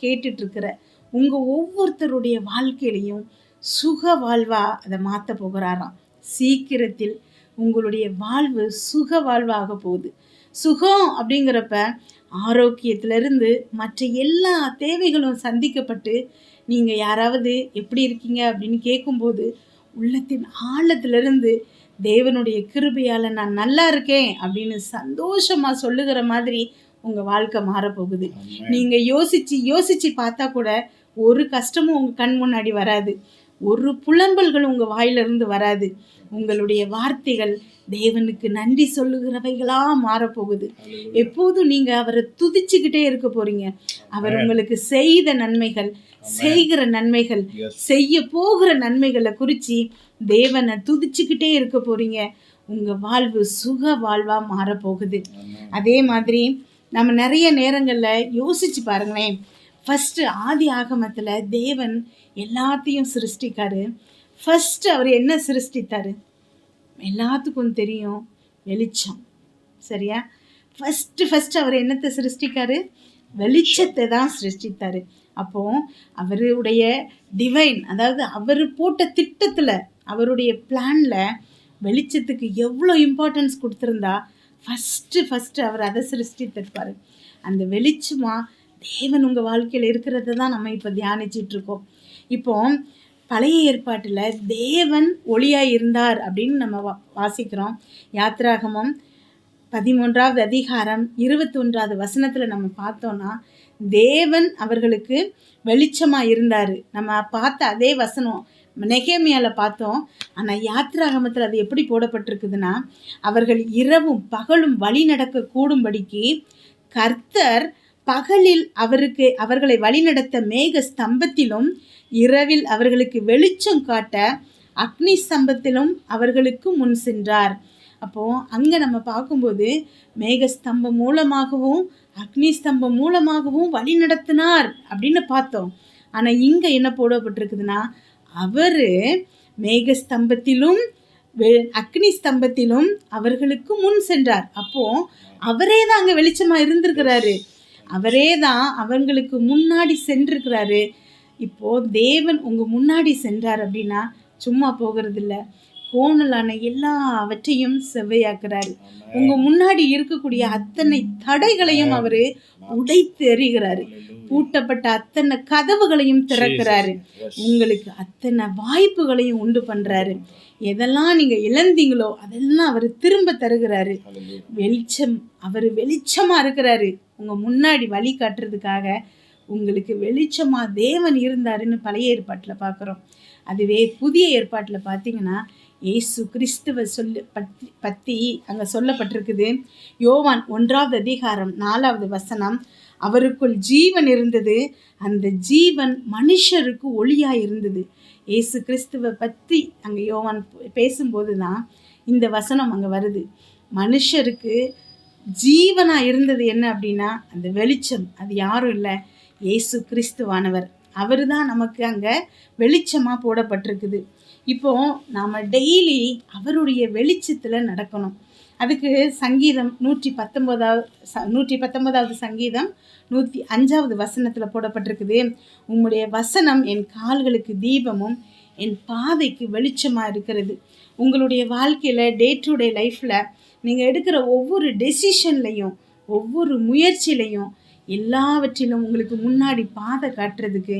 கேட்டுட்ருக்கிற உங்கள் ஒவ்வொருத்தருடைய வாழ்க்கையிலையும் சுக வாழ்வாக அதை மாற்ற போகிறாராம். சீக்கிரத்தில் உங்களுடைய வாழ்வு சுக வாழ்வாக போகுது. சுகம் அப்படிங்கிறப்ப ஆரோக்கியத்திலிருந்து மற்ற எல்லா தேவைகளும் சந்திக்கப்பட்டு நீங்கள் யாராவது எப்படி இருக்கீங்க அப்படின்னு கேட்கும்போது உள்ளத்தின் ஆழத்திலிருந்து தேவனுடைய கிருபையால் நான் நல்லா இருக்கேன் அப்படின்னு சந்தோஷமாக சொல்லுகிற மாதிரி உங்கள் வாழ்க்கை மாறப்போகுது. நீங்கள் யோசித்து பார்த்தா கூட ஒரு கஷ்டமும் உங்கள் கண் முன்னாடி வராது, ஒரு புலம்பல்களும் உங்கள் வாயிலிருந்து வராது. உங்களுடைய வார்த்தைகள் தேவனுக்கு நன்றி சொல்லுகிறவைகளாக மாறப்போகுது. எப்போதும் நீங்கள் அவரை துதிச்சுக்கிட்டே இருக்க போகிறீங்க. அவர் உங்களுக்கு செய்த நன்மைகள், செய்கிற நன்மைகள், செய்ய போகிற நன்மைகளை குறித்து தேவனை துதிச்சுக்கிட்டே இருக்க போகிறீங்க. உங்கள் வாழ்வு சுக வாழ்வாக மாறப்போகுது. அதே மாதிரி நம்ம நிறைய நேரங்களில் யோசித்து பாருங்களேன். ஃபஸ்ட்டு ஆதி ஆகமத்தில் தேவன் எல்லாத்தையும் சிருஷ்டிக்காரு. ஃபஸ்ட்டு அவர் என்ன சிருஷ்டித்தார்? எல்லாத்துக்கும் தெரியும், வெளிச்சம். சரியா? ஃபஸ்ட்டு அவர் என்னத்தை சிருஷ்டிக்காரு? வெளிச்சத்தை தான் சிருஷ்டித்தார். அப்போது அவருடைய டிவைன், அதாவது அவர் போட்ட திட்டத்தில், அவருடைய பிளானில் வெளிச்சத்துக்கு எவ்வளோ இம்பார்ட்டன்ஸ் கொடுத்துருந்தா ஃபஸ்ட்டு அவர் அதை சிருஷ்டித்திருப்பார். அந்த வெளிச்சமாக தேவன் உங்கள் வாழ்க்கையில் இருக்கிறத தான் நம்ம இப்போ தியானிச்சிட்ருக்கோம். இப்போ பழைய ஏற்பாட்டில் தேவன் ஒளியாக இருந்தார் அப்படின்னு நம்ம வாசிக்கிறோம். யாத்திராகமம் 13வது அதிகாரம் 21வது வசனத்தில் நம்ம பார்த்தோன்னா தேவன் அவர்களுக்கு வெளிச்சமாக இருந்தார். நம்ம பார்த்த அதே வசனம் நெகேமியாவில் பார்த்தோம். ஆனால் யாத்திராகமத்தில் அது எப்படி போடப்பட்டிருக்குதுன்னா, அவர்கள் இரவும் பகலும் வழி நடக்க கூடும்படிக்கு கர்த்தர் பகலில் அவர்களை வழிநடத்த மேக ஸ்தம்பத்திலும் இரவில் அவர்களுக்கு வெளிச்சம் காட்ட அக்னி ஸ்தம்பத்திலும் அவர்களுக்கு முன் சென்றார். அப்போது அங்கே நம்ம பார்க்கும்போது மேகஸ்தம்பம் மூலமாகவும் அக்னி ஸ்தம்பம் மூலமாகவும் வழி நடத்தினார் அப்படின்னு பார்த்தோம். ஆனால் இங்கே என்ன போடப்பட்டிருக்குதுன்னா, அவர் மேகஸ்தம்பத்திலும் அக்னி ஸ்தம்பத்திலும் அவர்களுக்கு முன் சென்றார். அப்போது அவரே தான் அங்கே வெளிச்சமாக இருந்திருக்கிறாரு, அவரே தான் அவங்களுக்கு முன்னாடி சென்றிருக்கிறாரு. இப்போது தேவன் உங்கள் முன்னாடி சென்றார் அப்படின்னா சும்மா போகிறதில்ல, கோணலான எல்லாவற்றையும் செவ்வையாக்குறாரு. உங்கள் முன்னாடி இருக்கக்கூடிய அத்தனை தடைகளையும் அவர் உடைத்து எறிகிறாரு. பூட்டப்பட்ட அத்தனை கதவுகளையும் திறக்கிறாரு. உங்களுக்கு அத்தனை வாய்ப்புகளையும் உண்டு பண்ணுறாரு. எதெல்லாம் நீங்கள் இழந்தீங்களோ அதெல்லாம் அவர் திரும்ப தருகிறாரு. வெளிச்சம், அவர் வெளிச்சமாக இருக்கிறாரு. உங்கள் முன்னாடி வழி காட்டுறதுக்காக உங்களுக்கு வெளிச்சமா தேவன் இருந்தாருன்னு பழைய ஏற்பாட்டில் பார்க்குறோம். அதுவே புதிய ஏற்பாட்டில் பார்த்தீங்கன்னா இயேசு கிறிஸ்துவை பற்றி அங்கே சொல்லப்பட்டிருக்குது. யோவான் 1ஆம் அதிகாரம் 4ஆவது வசனம், அவருக்குள் ஜீவன் இருந்தது, அந்த ஜீவன் மனுஷருக்கு ஒளியாக இருந்தது. இயேசு கிறிஸ்துவை பற்றி அங்கே யோவான் பேசும்போது தான் இந்த வசனம் அங்கே வருது. மனுஷருக்கு ஜீவனாக இருந்தது என்ன அப்படின்னா அந்த வெளிச்சம். அது யாரும் இல்லை, இயேசு கிறிஸ்துவானவர். அவர் தான் நமக்கு அங்கே வெளிச்சமாக போடப்பட்டிருக்குது. இப்போ நாம் டெய்லி அவருடைய வெளிச்சத்தில் நடக்கணும். அதுக்கு சங்கீதம் 119வது சங்கீதம் 105வது வசனத்தில் போடப்பட்டிருக்குது. உம்முடைய வசனம் என் கால்களுக்கு தீபமும் என் பாதைக்கு வெளிச்சமாக இருக்கிறது. உங்களுடைய வாழ்க்கையில் டே டு டே லைஃப்பில் நீங்கள் எடுக்கிற ஒவ்வொரு டெசிஷன்லையும் ஒவ்வொரு முயற்சியிலையும் எல்லாவற்றிலும் உங்களுக்கு முன்னாடி பாதை காட்டுறதுக்கு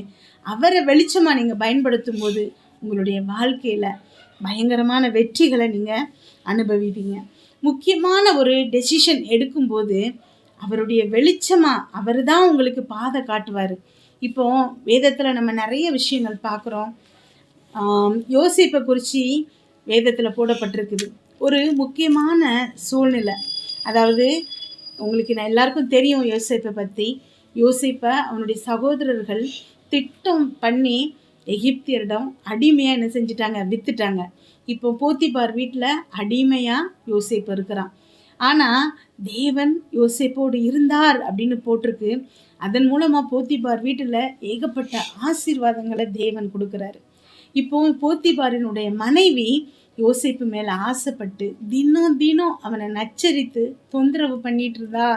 அவரை வெளிச்சமாக நீங்கள் பயன்படுத்தும் போது உங்களுடைய வாழ்க்கையில் பயங்கரமான வெற்றிகளை நீங்கள் அனுபவிப்பீங்க. முக்கியமான ஒரு டெசிஷன் எடுக்கும்போது அவருடைய வெளிச்சமாக அவர் தான் உங்களுக்கு பாதை காட்டுவார். இப்போ வேதத்தில் நம்ம நிறைய விஷயங்கள் பார்க்குறோம். யோசேப்பை குறித்து வேதத்தில் போடப்பட்டிருக்குது. ஒரு முக்கியமான சூழ்நிலை, அதாவது உங்களுக்கு எல்லாருக்கும் தெரியும் யோசேப்பை பற்றி. யோசேப்பை அவனுடைய சகோதரர்கள் திட்டம் பண்ணி எகிப்தியரிடம் அடிமையாக என்ன செஞ்சிட்டாங்க, விற்றுட்டாங்க. இப்போ போத்திபார் வீட்டில் அடிமையாக யோசேப்பு இருக்கிறான். ஆனால் தேவன் யோசேப்போடு இருந்தார் அப்படின்னு போட்டிருக்கு. அதன் மூலமாக போத்திபார் வீட்டில் ஏகப்பட்ட ஆசீர்வாதங்களை தேவன் கொடுக்குறாரு. இப்போ போத்திபாரினுடைய மனைவி யோசேப்பு மேலே ஆசைப்பட்டு தினம் அவனை நச்சரித்து தொந்தரவு பண்ணிட்டு இருந்தா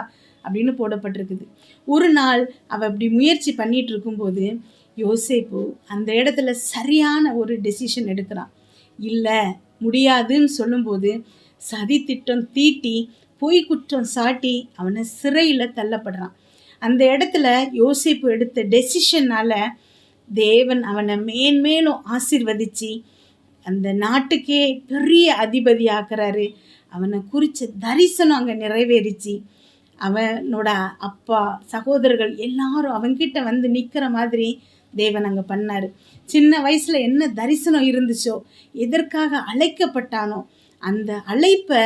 அப்படின்னு போடப்பட்டிருக்குது. ஒரு நாள் அவள் அப்படி முயற்சி பண்ணிட்டு இருக்கும்போது யோசேப்பு அந்த இடத்துல சரியான ஒரு டெசிஷன் எடுக்கிறான். இல்லை முடியாதுன்னு சொல்லும்போது சதி திட்டம் தீட்டி பொய் குற்றம் சாட்டி அவனை சிறையில் தள்ளப்படுறான். அந்த இடத்துல யோசேப்பு எடுத்த டெசிஷனால் தேவன் அவனை மேன்மேலும் ஆசீர்வதித்து அந்த நாட்டுக்கே பெரிய அதிபதி ஆக்குறாரு. அவனை குறித்த தரிசனம் அங்கே நிறைவேறிச்சு. அவனோட அப்பா சகோதரர்கள் எல்லாரும் அவன்கிட்ட வந்து நிற்கிற மாதிரி தேவன் அங்கே பண்ணார். சின்ன வயசில் என்ன தரிசனம் இருந்துச்சோ, எதற்காக அழைக்கப்பட்டானோ அந்த அழைப்பை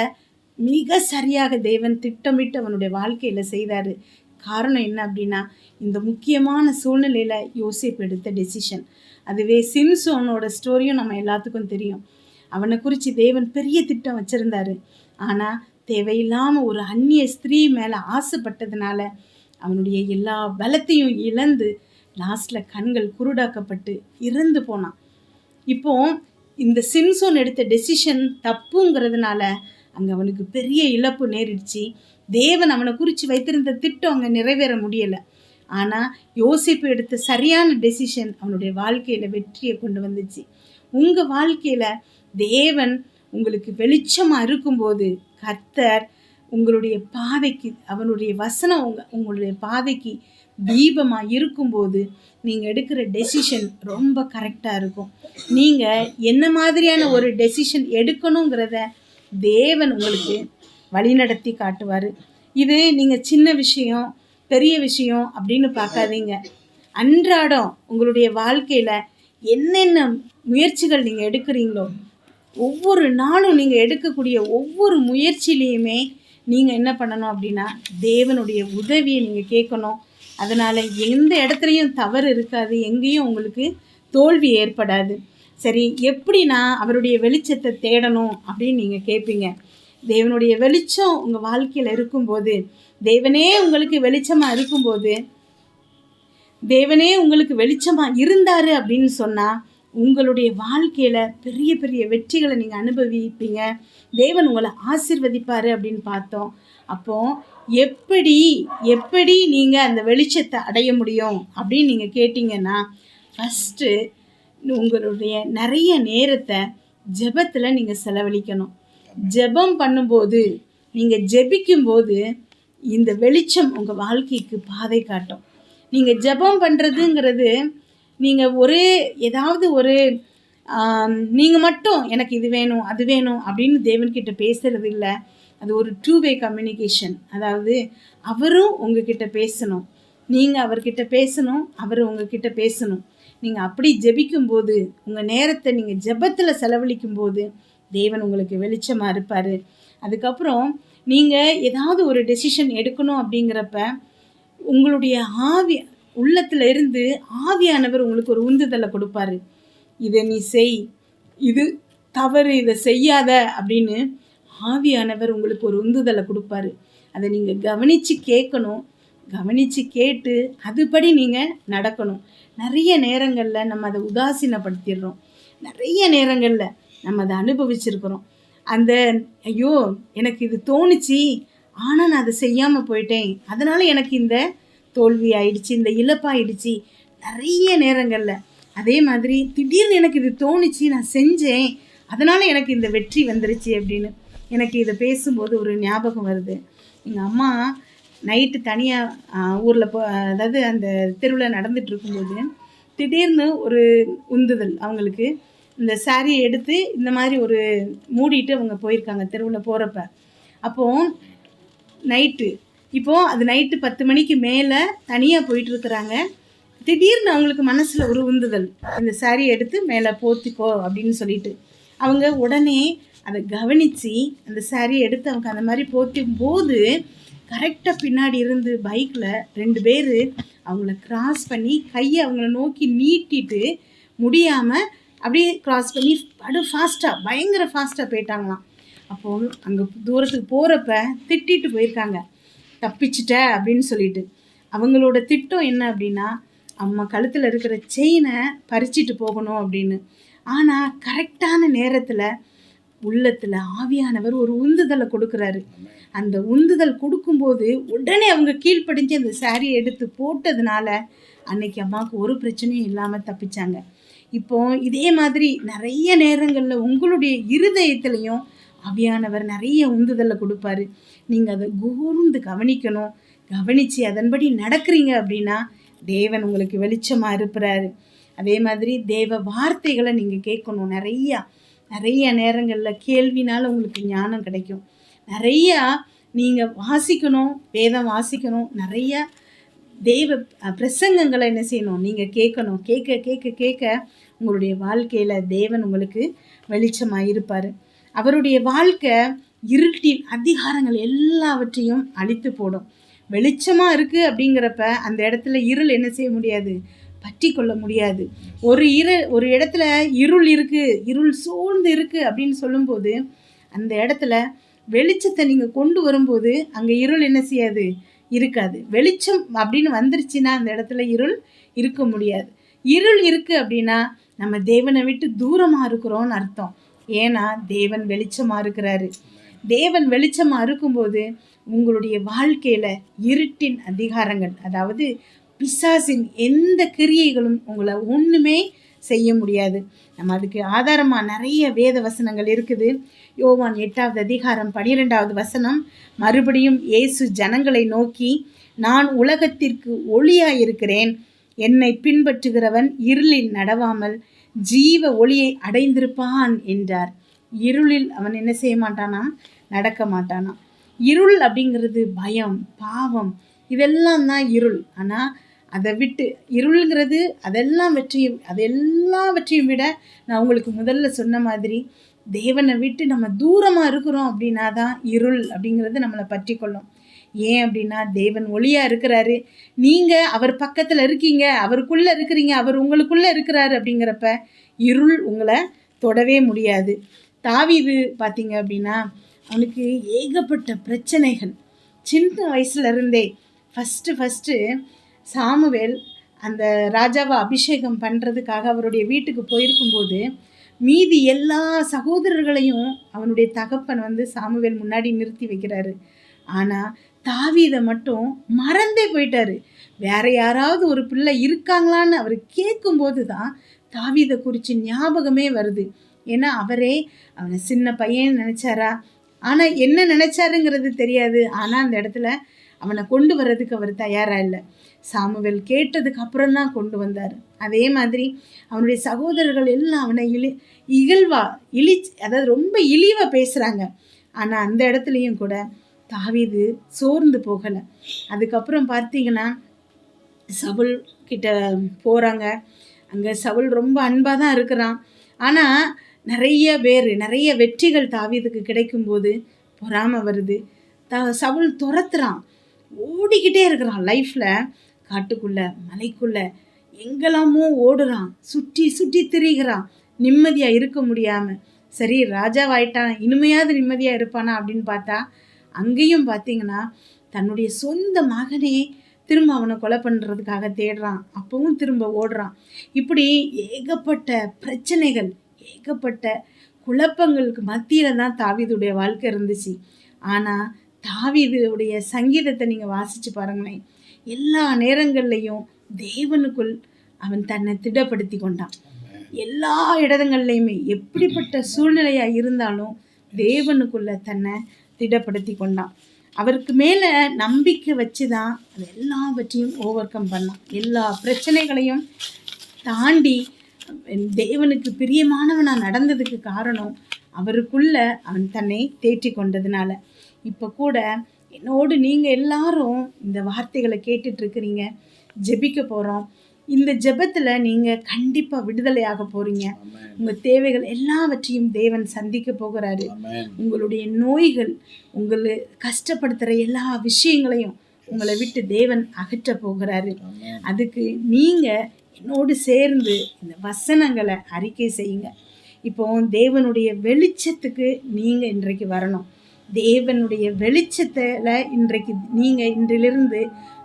மிக சரியாக தேவன் திட்டமிட்டு அவனுடைய வாழ்க்கையில் செய்தார். காரணம் என்ன அப்படின்னா இந்த முக்கியமான சூழ்நிலையில் யோசேப்பு எடுத்த டெசிஷன். அதுவே சிம்சோனோட ஸ்டோரியும் நம்ம எல்லாத்துக்கும் தெரியும். அவனை குறித்து தேவன் பெரிய திட்டம் வச்சுருந்தாரு. ஆனால் தேவையில்லாமல் ஒரு அந்நிய ஸ்திரீ மேலே ஆசைப்பட்டதுனால அவனுடைய எல்லா பலத்தையும் இழந்து லாஸ்ட்டில் கண்கள் குருடாக்கப்பட்டு இறந்து போனான். இப்போ இந்த சிம்சோன் எடுத்த டெசிஷன் தப்புங்கிறதுனால அங்கே அவனுக்கு பெரிய இழப்பு நேரிடுச்சு. தேவன் அவனை குறித்து வைத்திருந்த திட்டம் அங்கே நிறைவேற முடியலை. ஆனால் யோசேப்பு எடுத்த சரியான டெசிஷன் அவனுடைய வாழ்க்கையில் வெற்றியை கொண்டு வந்துச்சு. உங்கள் வாழ்க்கையில் தேவன் உங்களுக்கு வெளிச்சமாக இருக்கும்போது கர்த்தர் உங்களுடைய பாதைக்கு அவனுடைய வசனம் உங்களுடைய பாதைக்கு தீபமாக இருக்கும்போது நீங்கள் எடுக்கிற டெசிஷன் ரொம்ப கரெக்டாக இருக்கும். நீங்கள் என்ன மாதிரியான ஒரு டெசிஷன் எடுக்கணுங்கிறத தேவன் உங்களுக்கு வழிநடத்தி காட்டுவார். இது நீங்கள் சின்ன விஷயம் பெரிய விஷயம் அப்படின்னு பார்க்காதீங்க. அன்றாடம் உங்களுடைய வாழ்க்கையில் என்னென்ன முயற்சிகள் நீங்கள் எடுக்கிறீங்களோ ஒவ்வொரு நாளும் நீங்கள் எடுக்கக்கூடிய ஒவ்வொரு முயற்சியிலையுமே நீங்கள் என்ன பண்ணணும் அப்படின்னா தேவனுடைய உதவியை நீங்கள் கேட்கணும். அதனால் எந்த இடத்துலையும் தவறு இருக்காது, எங்கேயும் உங்களுக்கு தோல்வி ஏற்படாது. சரி, எப்படி நான் அவருடைய வெளிச்சத்தை தேடணும் அப்படின்னு நீங்கள் கேட்பீங்க. தேவனுடைய வெளிச்சம் உங்கள் வாழ்க்கையில் இருக்கும்போது, தேவனே உங்களுக்கு வெளிச்சமாக இருந்தார் அப்படின்னு சொன்னால் உங்களுடைய வாழ்க்கையில் பெரிய பெரிய வெற்றிகளை நீங்கள் அனுபவிப்பீங்க. தேவன் உங்களை ஆசீர்வதிப்பார் அப்படின்னு பார்த்தோம். அப்போது எப்படி நீங்கள் அந்த வெளிச்சத்தை அடைய முடியும் அப்படின்னு நீங்கள் கேட்டிங்கன்னா, ஃபஸ்ட்டு உங்களுடைய நிறைய நேரத்தை ஜெபத்தில் நீங்கள் செலவழிக்கணும். ஜெபம் பண்ணும்போது நீங்கள் ஜெபிக்கும்போது இந்த வெளிச்சம் உங்கள் வாழ்க்கைக்கு பாதை காட்டும். நீங்கள் ஜெபம் பண்ணுறதுங்கிறது நீங்கள் நீங்கள் மட்டும் எனக்கு இது வேணும் அது வேணும் அப்படின்னு தேவன்கிட்ட பேசுகிறது இல்லை. அது ஒரு 2-way கம்யூனிகேஷன். அதாவது அவரும் உங்ககிட்ட பேசணும், நீங்கள் அவர்கிட்ட பேசணும், அவர் உங்ககிட்ட பேசணும். நீங்கள் அப்படி ஜெபிக்கும்போது, உங்கள் நேரத்தை நீங்கள் ஜெபத்தில் செலவழிக்கும் போது தேவன் உங்களுக்கு வெளிச்சமாக இருப்பார். அதுக்கப்புறம் நீங்கள் ஏதாவது ஒரு டெசிஷன் எடுக்கணும் அப்படிங்கிறப்ப உங்களுடைய உள்ளத்தில் இருந்து ஆவியானவர் உங்களுக்கு ஒரு உந்துதலை கொடுப்பாரு. இதை நீ செய், இது தவறு, இதை செய்யாத அப்படின்னு ஆவியானவர் உங்களுக்கு ஒரு உந்துதலை கொடுப்பாரு. அதை நீங்கள் கவனித்து கேட்கணும். கவனித்து கேட்டு அதுபடி நீங்கள் நடக்கணும். நிறைய நேரங்களில் நம்ம அதை உதாசீனப்படுத்திடுறோம். நிறைய நேரங்களில் நம்ம அதை அனுபவிச்சிருக்கிறோம். அந்த ஐயோ எனக்கு இது தோணுச்சு, ஆனால் நான் அதை செய்யாமல் போயிட்டேன், அதனால் எனக்கு இந்த தோல்வி ஆயிடுச்சு, இந்த இழப்பாயிடுச்சு. நிறைய நேரங்களில் அதே மாதிரி திடீர்னு எனக்கு இது தோணுச்சு, நான் செஞ்சேன், அதனால் எனக்கு இந்த வெற்றி வந்துருச்சு அப்படின்னு எனக்கு இதை பேசும்போது ஒரு ஞாபகம் வருது. எங்கள் அம்மா நைட்டு தனியாக ஊரில் அதாவது அந்த தெருவில் நடந்துட்டு இருக்கும்போது திடீர்னு ஒரு உந்துதல் அவங்களுக்கு. இந்த சாரியை எடுத்து இந்த மாதிரி ஒரு மூடிட்டு அவங்க போயிருக்காங்க தெருவில் போகிறப்ப. அப்போது நைட்டு அது நைட்டு 10 மணிக்கு மேலே தனியாக போயிட்டுருக்குறாங்க. திடீர்னு அவங்களுக்கு மனசில் ஒரு உந்துதல், இந்த சாரியை எடுத்து மேலே போத்திக்கோ அப்படின்னு சொல்லிட்டு அவங்க உடனே அதை கவனித்து அந்த சாரியை எடுத்து அவங்க அந்த மாதிரி போத்தும் போது கரெக்டாக பின்னாடி இருந்து பைக்கில் 2 பேர் அவங்கள கிராஸ் பண்ணி கையை அவங்கள நோக்கி நீட்டிட்டு முடியாமல் அப்படியே கிராஸ் பண்ணி ஃபாஸ்ட்டாக பயங்கர ஃபாஸ்ட்டாக போயிட்டாங்களாம். அப்போது அங்கே தூரத்துக்கு போகிறப்ப திட்டிட்டு போயிருக்காங்க, தப்பிச்சிட்ட அப்படின்னு சொல்லிட்டு. அவங்களோட திட்டம் என்ன அப்படின்னா, அம்மா கழுத்தில் இருக்கிற செயினை பறிச்சிட்டு போகணும் அப்படின்னு. ஆனால் கரெக்டான நேரத்தில் உள்ளத்தில் ஆவியானவர் ஒரு உந்துதலை கொடுக்குறாரு. அந்த உந்துதல் கொடுக்கும்போது உடனே அவங்க கீழ்ப்படிஞ்சு அந்த சாரியை எடுத்து போட்டதுனால அன்னைக்கு அம்மாவுக்கு ஒரு பிரச்சனையும் இல்லாமல் தப்பிச்சாங்க. இப்போ இதே மாதிரி நிறைய நேரங்களில் உங்களுடைய இருதயத்துலேயும் ஆவியானவர் நிறைய உந்துதலை கொடுப்பாரு. நீங்கள் அதை கூர்ந்து கவனிக்கணும். கவனித்து அதன்படி நடக்கிறீங்க அப்படின்னா தேவன் உங்களுக்கு வெளிச்சமாக இருப்பாரு. அதே மாதிரி தேவ வார்த்தைகளை நீங்கள் கேட்கணும். நிறைய நேரங்களில் கேள்வினால் உங்களுக்கு ஞானம் கிடைக்கும். நிறையா நீங்கள் வாசிக்கணும், வேதம் வாசிக்கணும். நிறைய தெய்வ பிரசங்கங்களை என்ன செய்யணும், நீங்கள் கேட்கணும். கேட்க உங்களுடைய வாழ்க்கையில் தேவன் உங்களுக்கு வெளிச்சமாக இருப்பார். அவருடைய வாழ்க்கை இருட்டின் அதிகாரங்கள் எல்லாவற்றையும் அழித்து போடும். வெளிச்சமாக இருக்குது அப்படிங்கிறப்ப அந்த இடத்துல இருள் என்ன செய்ய முடியாது, பற்றி கொள்ள முடியாது. ஒரு இடத்துல இருள் இருக்குது, இருள் சூழ்ந்து இருக்குது அப்படின்னு சொல்லும்போது அந்த இடத்துல வெளிச்சத்தை நீங்கள் கொண்டு வரும்போது அங்கே இருள் என்ன செய்யாது, இருக்காது. வெளிச்சம் அப்படின்னு வந்துருச்சுன்னா அந்த இடத்துல இருள் இருக்க முடியாது. இருள் இருக்குது அப்படின்னா நம்ம தேவனை விட்டு தூரமாக இருக்கிறோன்னு அர்த்தம். ஏன்னா தேவன் வெளிச்சமாக இருக்கிறாரு. தேவன் வெளிச்சமாக இருக்கும்போது உங்களுடைய வாழ்க்கையில் இருட்டின் அதிகாரங்கள், அதாவது பிசாசின் எந்த கிரியைகளும் உங்களை ஒன்றுமே செய்ய முடியாது. நம்ம அதுக்கு ஆதாரமாக நிறைய வேத வசனங்கள் இருக்குது. யோவான் 8வது அதிகாரம் 12வது வசனம், மறுபடியும் இயேசு ஜனங்களை நோக்கி, நான் உலகத்திற்கு ஒளியாயிருக்கிறேன், என்னை பின்பற்றுகிறவன் இருளில் நடவாமல் ஜீவ ஒளியை அடைந்திருப்பான் என்றார். இருளில் அவன் என்ன செய்ய மாட்டானா, நடக்க மாட்டானா. இருள் அப்படிங்கிறது பயம், பாவம், இதெல்லாம் தான் இருள். ஆனால் அதை விட்டு இருள்ங்கிறது அதெல்லாவற்றையும் விட நான் உங்களுக்கு முதல்ல சொன்ன மாதிரி தேவனை விட்டு நம்ம தூரமாக இருக்கிறோம் அப்படின்னா தான் இருள் அப்படிங்கிறது நம்மளை பற்றி கொள்ளும். ஏன் அப்படின்னா தேவன் ஒளியாக இருக்கிறாரு, நீங்கள் அவர் பக்கத்தில் இருக்கீங்க, அவருக்குள்ளே இருக்கிறீங்க, அவர் உங்களுக்குள்ளே இருக்கிறாரு. அப்படிங்கிறப்ப இருள் உங்களை தொடவே முடியாது. தாவீது பார்த்தீங்க அப்படின்னா அவனுக்கு ஏகப்பட்ட பிரச்சனைகள். சின்ன வயசுலேருந்தே ஃபஸ்ட்டு சாமுவேல் அந்த ராஜாவை அபிஷேகம் பண்ணுறதுக்காக அவருடைய வீட்டுக்கு போயிருக்கும்போது மீதி எல்லா சகோதரர்களையும் அவனுடைய தகப்பன் சாமுவேல் முன்னாடி நிறுத்தி வைக்கிறாரு. ஆனால் தாவீதை மட்டும் மறந்தே போயிட்டாரு. வேற யாராவது ஒரு பிள்ளை இருக்காங்களான்னு அவர் கேட்கும்போது தான் தாவீதை குறித்து ஞாபகமே வருது. ஏன்னா அவனை சின்ன பையன் நினச்சாரா, ஆனால் என்ன நினச்சாருங்கிறது தெரியாது. ஆனால் அந்த இடத்துல அவனை கொண்டு வர்றதுக்கு அவர் தயாராக இல்லை. சாமுவேல் கேட்டதுக்கு அப்புறம் தான் கொண்டு வந்தார். அதே மாதிரி அவனுடைய சகோதரர்கள் எல்லாம் அவனை அதாவது ரொம்ப இழிவாக பேசுகிறாங்க. ஆனால் அந்த இடத்துலையும் கூட தாவீது சோர்ந்து போகலை. அதுக்கப்புறம் பார்த்தீங்கன்னா சவுல் கிட்ட போகிறாங்க. அங்கே சவுல் ரொம்ப அன்பாக தான் இருக்கிறான். ஆனால் நிறைய பேர் நிறைய வெற்றிகள் தாவீதுக்கு கிடைக்கும்போது பொறாமை வருது. சவுல் துரத்துறான், ஓடிக்கிட்டே இருக்கிறான். லைஃப்பில் காட்டுக்குள்ளே மலைக்குள்ளே எங்கெல்லாமோ ஓடுறான், சுற்றி சுற்றி திரிகிறான், நிம்மதியாக இருக்க முடியாமல். சரி ராஜாவாயிட்டான், இனிமையாவது நிம்மதியாக இருப்பானா அப்படின்னு பார்த்தா அங்கேயும் பார்த்தீங்கன்னா தன்னுடைய சொந்த மகனே திரும்ப அவனை கொலை பண்ணுறதுக்காக தேடுறான், அப்பவும் திரும்ப ஓடுறான். இப்படி ஏகப்பட்ட பிரச்சனைகள், ஏகப்பட்ட குழப்பங்களுக்கு மத்தியில் தான் தாவீதுடைய வாழ்க்கை இருந்துச்சு. ஆனால் தாவீதுடைய சங்கீதத்தை நீங்கள் வாசித்து பாருங்களேன், எல்லா நேரங்கள்லையும் தேவனுக்குள் அவன் தன்னை திடப்படுத்தி கொண்டான். எல்லா இடங்கள்லையுமே எப்படிப்பட்ட சூழ்நிலையாக இருந்தாலும் தேவனுக்குள்ள தன்னை திடப்படுத்தி கொண்டான். அவருக்கு மேலே நம்பிக்கை வச்சு தான் அது எல்லாவற்றையும் ஓவர் கம் பண்ணான். எல்லா பிரச்சனைகளையும் தாண்டி தேவனுக்கு பிரியமானவனாக நடந்ததுக்கு காரணம் அவருக்குள்ள அவன் தன்னை தேற்றி கொண்டதுனால. இப்போ கூட என்னோடு நீங்கள் எல்லாரும் இந்த வார்த்தைகளை கேட்டுட்ருக்கிறீங்க, ஜெபிக்க போகிறோம். இந்த ஜெபத்தில் நீங்கள் கண்டிப்பாக விடுதலையாக போகிறீங்க. உங்கள் தேவைகள் எல்லாவற்றையும் தேவன் சந்திக்க போகிறாரு. உங்களுடைய நோய்கள், உங்களை கஷ்டப்படுத்துகிற எல்லா விஷயங்களையும் உங்களை விட்டு தேவன் அகற்ற போகிறாரு. அதுக்கு நீங்கள் என்னோடு சேர்ந்து இந்த வசனங்களை அறிக்கை செய்யுங்க. இப்போ தேவனுடைய வெளிச்சத்துக்கு நீங்கள் இன்றைக்கு வரணும். தேவனுடைய வெளிச்சத்தில் இன்றைக்கு நீங்கள் இன்றிலிருந்து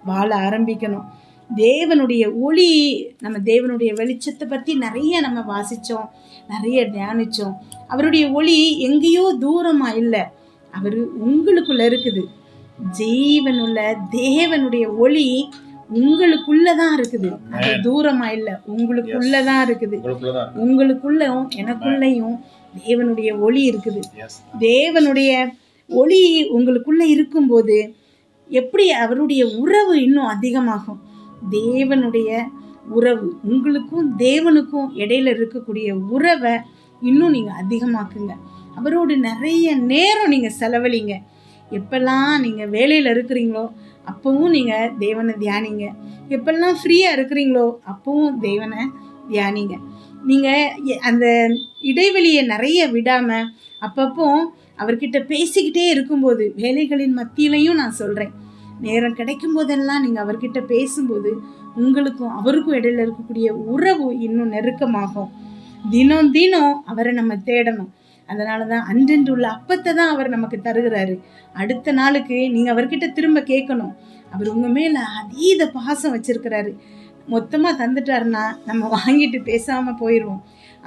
வாழ ஆரம்பிக்கணும். தேவனுடைய ஒளி, நம்ம தேவனுடைய வெளிச்சத்தை பற்றி நிறைய நம்ம வாசித்தோம், நிறைய தியானித்தோம். அவருடைய ஒளி எங்கேயோ தூரமாக இல்லை, அவர் உங்களுக்குள்ள இருக்குது. ஜீவனுள்ள தேவனுடைய ஒளி உங்களுக்குள்ளதான் இருக்குது, அது தூரமா இல்லை, உங்களுக்குள்ளதான் இருக்குது. உங்களுக்குள்ளும் எனக்குள்ளேயும் தேவனுடைய ஒளி இருக்குது. தேவனுடைய ஒளி உங்களுக்குள்ள இருக்கும்போது எப்படி அவருடைய உறவு இன்னும் அதிகமாகும். தேவனுடைய உறவு, உங்களுக்கும் தேவனுக்கும் இடையில இருக்கக்கூடிய உறவை இன்னும் நீங்கள் அதிகமாக்குங்க. அவரோடு நிறைய நேரம் நீங்கள் செலவழிங்க. எப்பெல்லாம் நீங்கள் வேலையில் இருக்கிறீங்களோ அப்போவும் நீங்கள் தேவனை தியானிங்க. எப்பெல்லாம் ஃப்ரீயாக இருக்கிறீங்களோ அப்போவும் தேவனை தியானிங்க. நீங்கள் அந்த இடைவெளியை நிறைய விடாமல் அப்பப்போ அவர்கிட்ட பேசிக்கிட்டே இருக்கும்போது, வேலைகளின் மத்தியிலையும் நான் சொல்கிறேன், நேரம் கிடைக்கும் போதெல்லாம் நீங்கள் அவர்கிட்ட பேசும்போது உங்களுக்கும் அவருக்கும் இடையில இருக்கக்கூடிய உறவு இன்னும் நெருக்கமாகும். தினம் தினம் அவரை நம்ம தேடணும். அதனால தான் அன்றென்று உள்ள அப்பத்தை தான் அவர் நமக்கு தருகிறாரு. அடுத்த நாளுக்கு நீங்கள் அவர்கிட்ட திரும்ப கேட்கணும். அவர் உங்கள் மேலே அதீத பாசம் வச்சிருக்கிறாரு. மொத்தமாக தந்துட்டாருன்னா நம்ம வாங்கிட்டு பேசாமல் போயிடுவோம்.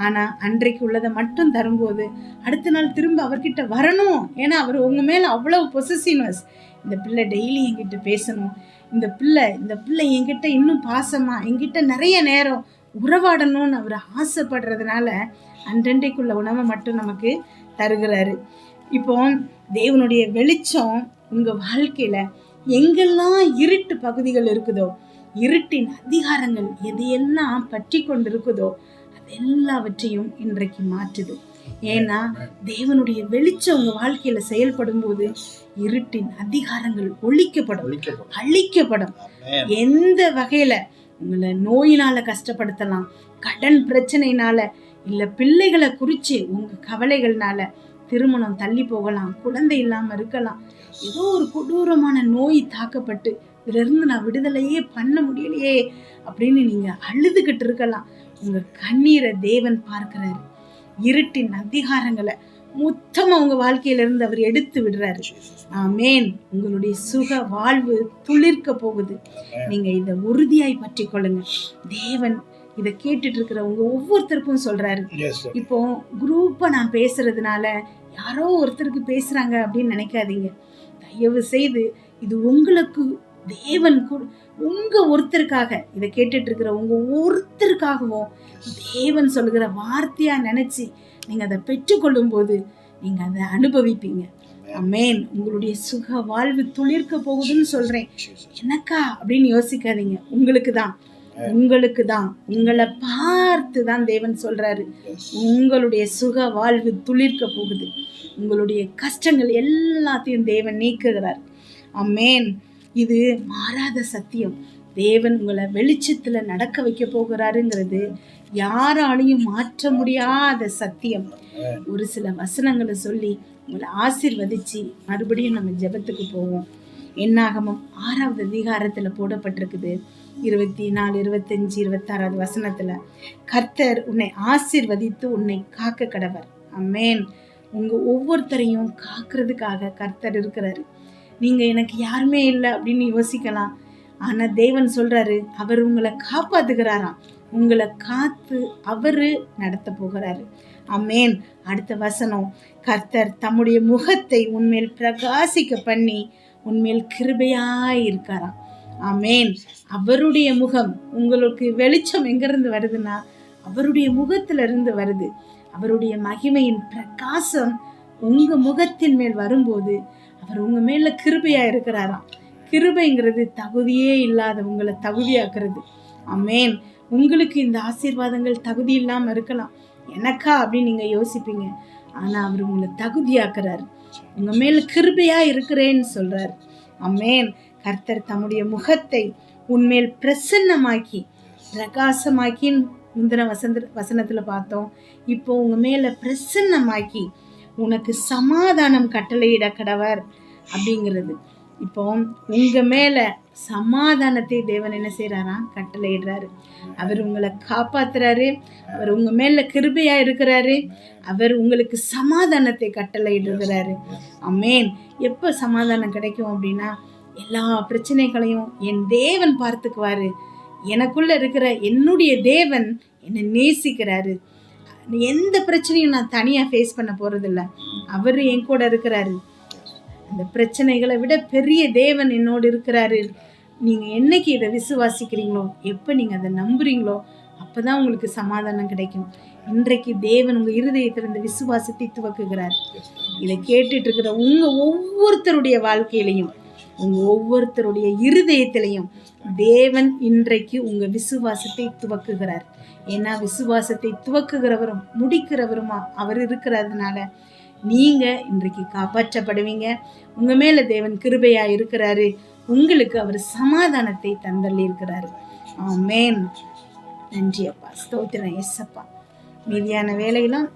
ஆனால் அன்றைக்கு உள்ளதை மட்டும் தரும்போது அடுத்த நாள் திரும்ப அவர்கிட்ட வரணும். ஏன்னா அவர் உங்கள் மேலே அவ்வளவு பொசசிவ்னஸ். இந்த பிள்ளை டெய்லி என்கிட்ட பேசணும், இந்த பிள்ளை என்கிட்ட இன்னும் பாசமாக என்கிட்ட நிறைய நேரம் உறவாடணும்னு அவர் ஆசைப்படுறதுனால அன்றன்றைக்குள்ள உணவை மட்டும் நமக்கு தருகிறாரு. இப்போ தேவனுடைய வெளிச்சம் உங்கள் வாழ்க்கையில் எங்கெல்லாம் இருட்டு பகுதிகள் இருக்குதோ, இருட்டின் அதிகாரங்கள் எதையெல்லாம் பற்றி கொண்டு இருக்குதோ அது எல்லாவற்றையும் இன்றைக்கு மாற்றுது. ஏன்னா தேவனுடைய வெளிச்சம் உங்கள் வாழ்க்கையில் செயல்படும் போது இருட்டின் அதிகாரங்கள் அழிக்கப்படும். எந்த வகையில் உங்களை நோயினால் கஷ்டப்படுத்தலாம், கடன் பிரச்சனையினால, இல்லை பிள்ளைகளை குறித்து உங்கள் கவலைகள்னால திருமணம் தள்ளி போகலாம், குழந்தை இல்லாமல் இருக்கலாம், ஏதோ ஒரு கொடூரமான நோய் தாக்கப்பட்டு இதிலிருந்து நான் விடுதலையே பண்ண முடியலையே அப்படின்னு நீங்கள் அழுதுகிட்டு இருக்கலாம். உங்கள் கண்ணீரை தேவன் பார்க்கிறாரு. இருட்டின் அதிகாரங்களை மொத்தமாக உங்கள் வாழ்க்கையிலிருந்து அவர் எடுத்து விடுறாரு. ஆமேன். உங்களுடைய சுக வாழ்வு துளிர்க்க போகுது. நீங்கள் இதை உறுதியாய் பற்றி கொள்ளுங்க. தேவன் இதை கேட்டுட்டு இருக்கிற உங்க ஒவ்வொருத்தருக்கும் சொல்றாரு. இப்போ குரூப்பா நான் பேசுறதுனால யாரோ ஒருத்தருக்கு பேசுறாங்க அப்படின்னு நினைக்காதீங்க. தயவு செய்து இது உங்களுக்கு தேவன் உங்க ஒருத்தருக்காக, இதை கேட்டுட்டு இருக்கிற உங்க ஒருத்தருக்காகவும் தேவன் சொல்லுகிற வார்த்தையா நினைச்சு நீங்க அதை பெற்றுக்கொள்ளும் போது நீங்க அதை அனுபவிப்பீங்க. ஆமென். உங்களுடைய சுக வாழ்வு துளிர்க்க போகுதுன்னு சொல்றேன். எனக்கா அப்படின்னு யோசிக்காதீங்க. உங்களுக்கு தான் உங்களை பார்த்து தான் தேவன் சொல்றாரு, உங்களுடைய சுக வாழ்வு துளிர்க்க போகுது. உங்களுடைய கஷ்டங்கள் எல்லாத்தையும் தேவன் நீக்குகிறார். ஆமென். இது மாறாத சத்தியம். தேவன் உங்களை வெளிச்சத்துல நடக்க வைக்க போகிறாருங்கிறது யாராலையும் மாற்ற முடியாத சத்தியம். ஒரு சில வசனங்களை சொல்லி உங்களை ஆசீர்வதிச்சு மறுபடியும் நம்ம ஜெபத்துக்கு போவோம். என்னாகமம் 6வது அதிகாரத்துல போடப்பட்டிருக்குது. 24, 25, 26 வசனத்துல, கர்த்தர் உன்னை ஆசீர்வதித்து உன்னை காக்க கடவர். ஆமென். உங்க ஒவ்வொருத்தரையும் காக்கிறதுக்காக கர்த்தர் இருக்கிறாரு. நீங்க எனக்கு யாருமே இல்லை அப்படின்னு யோசிக்கலாம். ஆனா தேவன் சொல்றாரு, அவர் உங்களை காப்பாத்துகிறாராம். உங்களை காத்து அவரு நடத்த போகிறாரு. ஆமென். அடுத்த வசனம், கர்த்தர் தம்முடைய முகத்தை உன்மேல் பிரகாசிக்க பண்ணி உன்மேல் கிருபையாய் இருக்காராம். ஆமென். அவருடைய முகம், உங்களுக்கு வெளிச்சம் எங்கிருந்து வருதுன்னா அவருடைய முகத்துல இருந்து வருது. அவருடைய மகிமையின் பிரகாசம் உங்க முகத்தின் மேல் வரும்போது அவர் உங்க மேல கிருபையா இருக்கிறாராம். கிருபைங்கிறது தகுதியே இல்லாத உங்களை தகுதியாக்குறது. ஆமென். உங்களுக்கு இந்த ஆசீர்வாதங்கள் தகுதி இல்லாம இருக்கலாம். எனக்கா அப்படின்னு நீங்க யோசிப்பீங்க. ஆனா அவர் உங்களை தகுதியாக்குறாரு. உங்க மேல கிருபையா இருக்கிறேன்னு சொல்றாரு. ஆமென். கர்த்தர் தம்முடைய முகத்தை உன்மேல் பிரசன்னமாக்கி பிரகாசமாக்கி முந்தின வசனத்துல பார்த்தோம். இப்போ உங்க மேல பிரசன்னமாக்கி உனக்கு சமாதானம் கட்டளையிட கடவர் அப்படிங்கிறது. இப்போ உங்க மேல சமாதானத்தை தேவன் என்ன செய்யறாராம்? கட்டளையிடுறாரு. அவர் உங்களை காப்பாத்துறாரு. அவர் உங்க மேல கிருபையா இருக்கிறாரு. அவர் உங்களுக்கு சமாதானத்தை கட்டளையிடுகிறாரு. ஆமென். எப்ப சமாதானம் கிடைக்கும் அப்படின்னா, எல்லா பிரச்சனைகளையும் என் தேவன் பார்த்துக்குவாரு. எனக்குள்ள இருக்கிற என்னுடைய தேவன் என்னை நேசிக்கிறாரு. எந்த பிரச்சனையும் நான் தனியா ஃபேஸ் பண்ண போறதில்ல. அவரு என் கூட இருக்கிறாரு. அந்த பிரச்சனைகளை விட பெரிய தேவன் என்னோடு இருக்கிறாரு. நீங்க என்னைக்கு இதை விசுவாசிக்கிறீங்களோ, எப்ப நீங்க அதை நம்புறீங்களோ, அப்பதான் உங்களுக்கு சமாதானம் கிடைக்கும். இன்றைக்கு தேவன் உங்க இருதயத்திலிருந்து விசுவாசத்தை துவக்குகிறார். இதை கேட்டுட்டு இருக்கிற உங்க ஒவ்வொருத்தருடைய வாழ்க்கையிலையும், உங்க ஒவ்வொருத்தருடைய இருதயத்திலையும் தேவன் இன்றைக்கு உங்க விசுவாசத்தை துவக்குகிறார். ஏன்னா விசுவாசத்தை துவக்குகிறவரும் முடிக்கிறவருமா அவர் இருக்கிறதுனால நீங்க இன்றைக்கு காப்பாற்றப்படுவீங்க. உங்க மேல தேவன் கிருபையா இருக்கிறாரு. உங்களுக்கு அவர் சமாதானத்தை தந்தள்ளி இருக்கிறாரு. ஆமென். நன்றி அப்பா, ஸ்தோத்திரம் ஏசப்பா. மீதியான வேலையெல்லாம்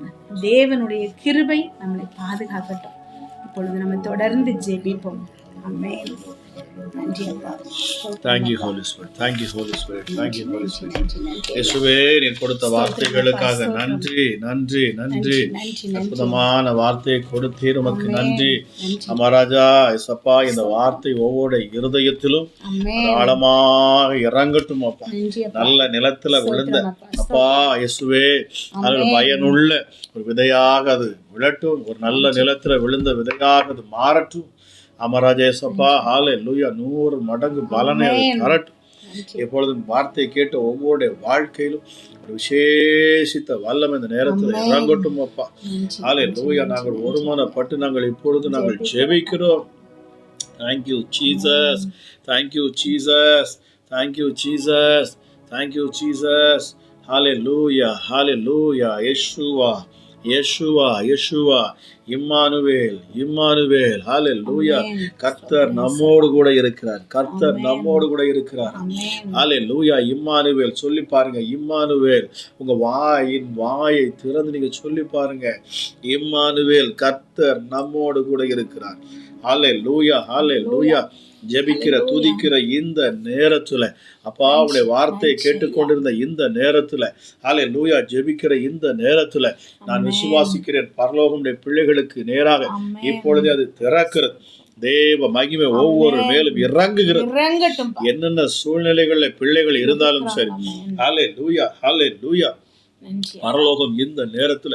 தேவனுடைய கிருபை நம்மளை பாதுகாக்கட்டும். இப்பொழுது நம்ம தொடர்ந்து ஜெபிப்போம். ஆமென். நன்றி அப்பா. Thank you Holy Spirit. Thank you Holy Spirit. Thank you Holy Spirit. இயேசுவே, நீர் கொடுத்த வார்த்தைகளுக்காக நன்றி நன்றி நன்றி. அற்புதமான வார்த்தையை கொடுத்தீர், உமக்கு நன்றி. அமராஜா இயேசப்பா, இந்த வார்த்தை ஒவ்வொரு இருதயத்திலும் ஆழமாக இறங்கட்டும் அப்பா. நல்ல நிலத்துல விழுந்த அப்பா இயேசுவே, அது பயனுள்ள ஒரு விதையாக அது விழட்டும். ஒரு நல்ல நிலத்துல விழுந்த விதையாக அது மாறட்டும். அமராஜேசப்பா, ஹல்லேலூயா, 100 மடங்கு பலனை அது தரட்டும். எப்பொழுதும் வார்த்தையை கேட்ட ஒவ்வொரு வாழ்க்கையிலும் ஒரு விசேஷித்த வல்லம் இந்த நேரத்தில் இறங்கட்டும் அப்பா. ஹல்லேலூயா. நாங்கள் ஒருமனப்பட்டு நாங்கள் இப்பொழுது நாங்கள் ஜெபிக்கிறோம். Thank you Jesus, thank you Jesus, thank you Jesus, thank you Jesus. Hallelujah, hallelujah. யேசுவா, யேசுவா, யேசுவா, இம்மானுவேல், இம்மானுவேல். ஹல்லேலூயா. கர்த்தர் நம்மோடு கூட இருக்கிறார். கர்த்தர் நம்மோடு கூட இருக்கிறார். ஹல்லேலூயா. இம்மானுவேல் சொல்லி பாருங்க. இம்மானுவேல். உங்க வாயை திறந்து நீங்க சொல்லி பாருங்க. இம்மானுவேல், கர்த்தர் நம்மோடு கூட இருக்கிறார். ஹல்லேலூயா, ஹல்லேலூயா. ஜெபிக்கிற துதிக்கிற இந்த நேரத்துல அப்பா, உடைய வார்த்தையை கேட்டுக்கொண்டிருந்த இந்த நேரத்துல, ஹல்லேலூயா, ஜெபிக்கிற இந்த நேரத்துல நான் விசுவாசிக்கிறேன், பரலோகமுடைய பிள்ளைகளுக்கு நேராக இப்பொழுதே அது திறக்கிறது. தேவ மகிமை ஒவ்வொரு மேலும் இறங்குகிறது. என்னென்ன சூழ்நிலைகள்ல பிள்ளைகள் இருந்தாலும் சரி, ஹல்லேலூயா, ஹல்லேலூயா. பரலோகம் இந்த நேரத்துல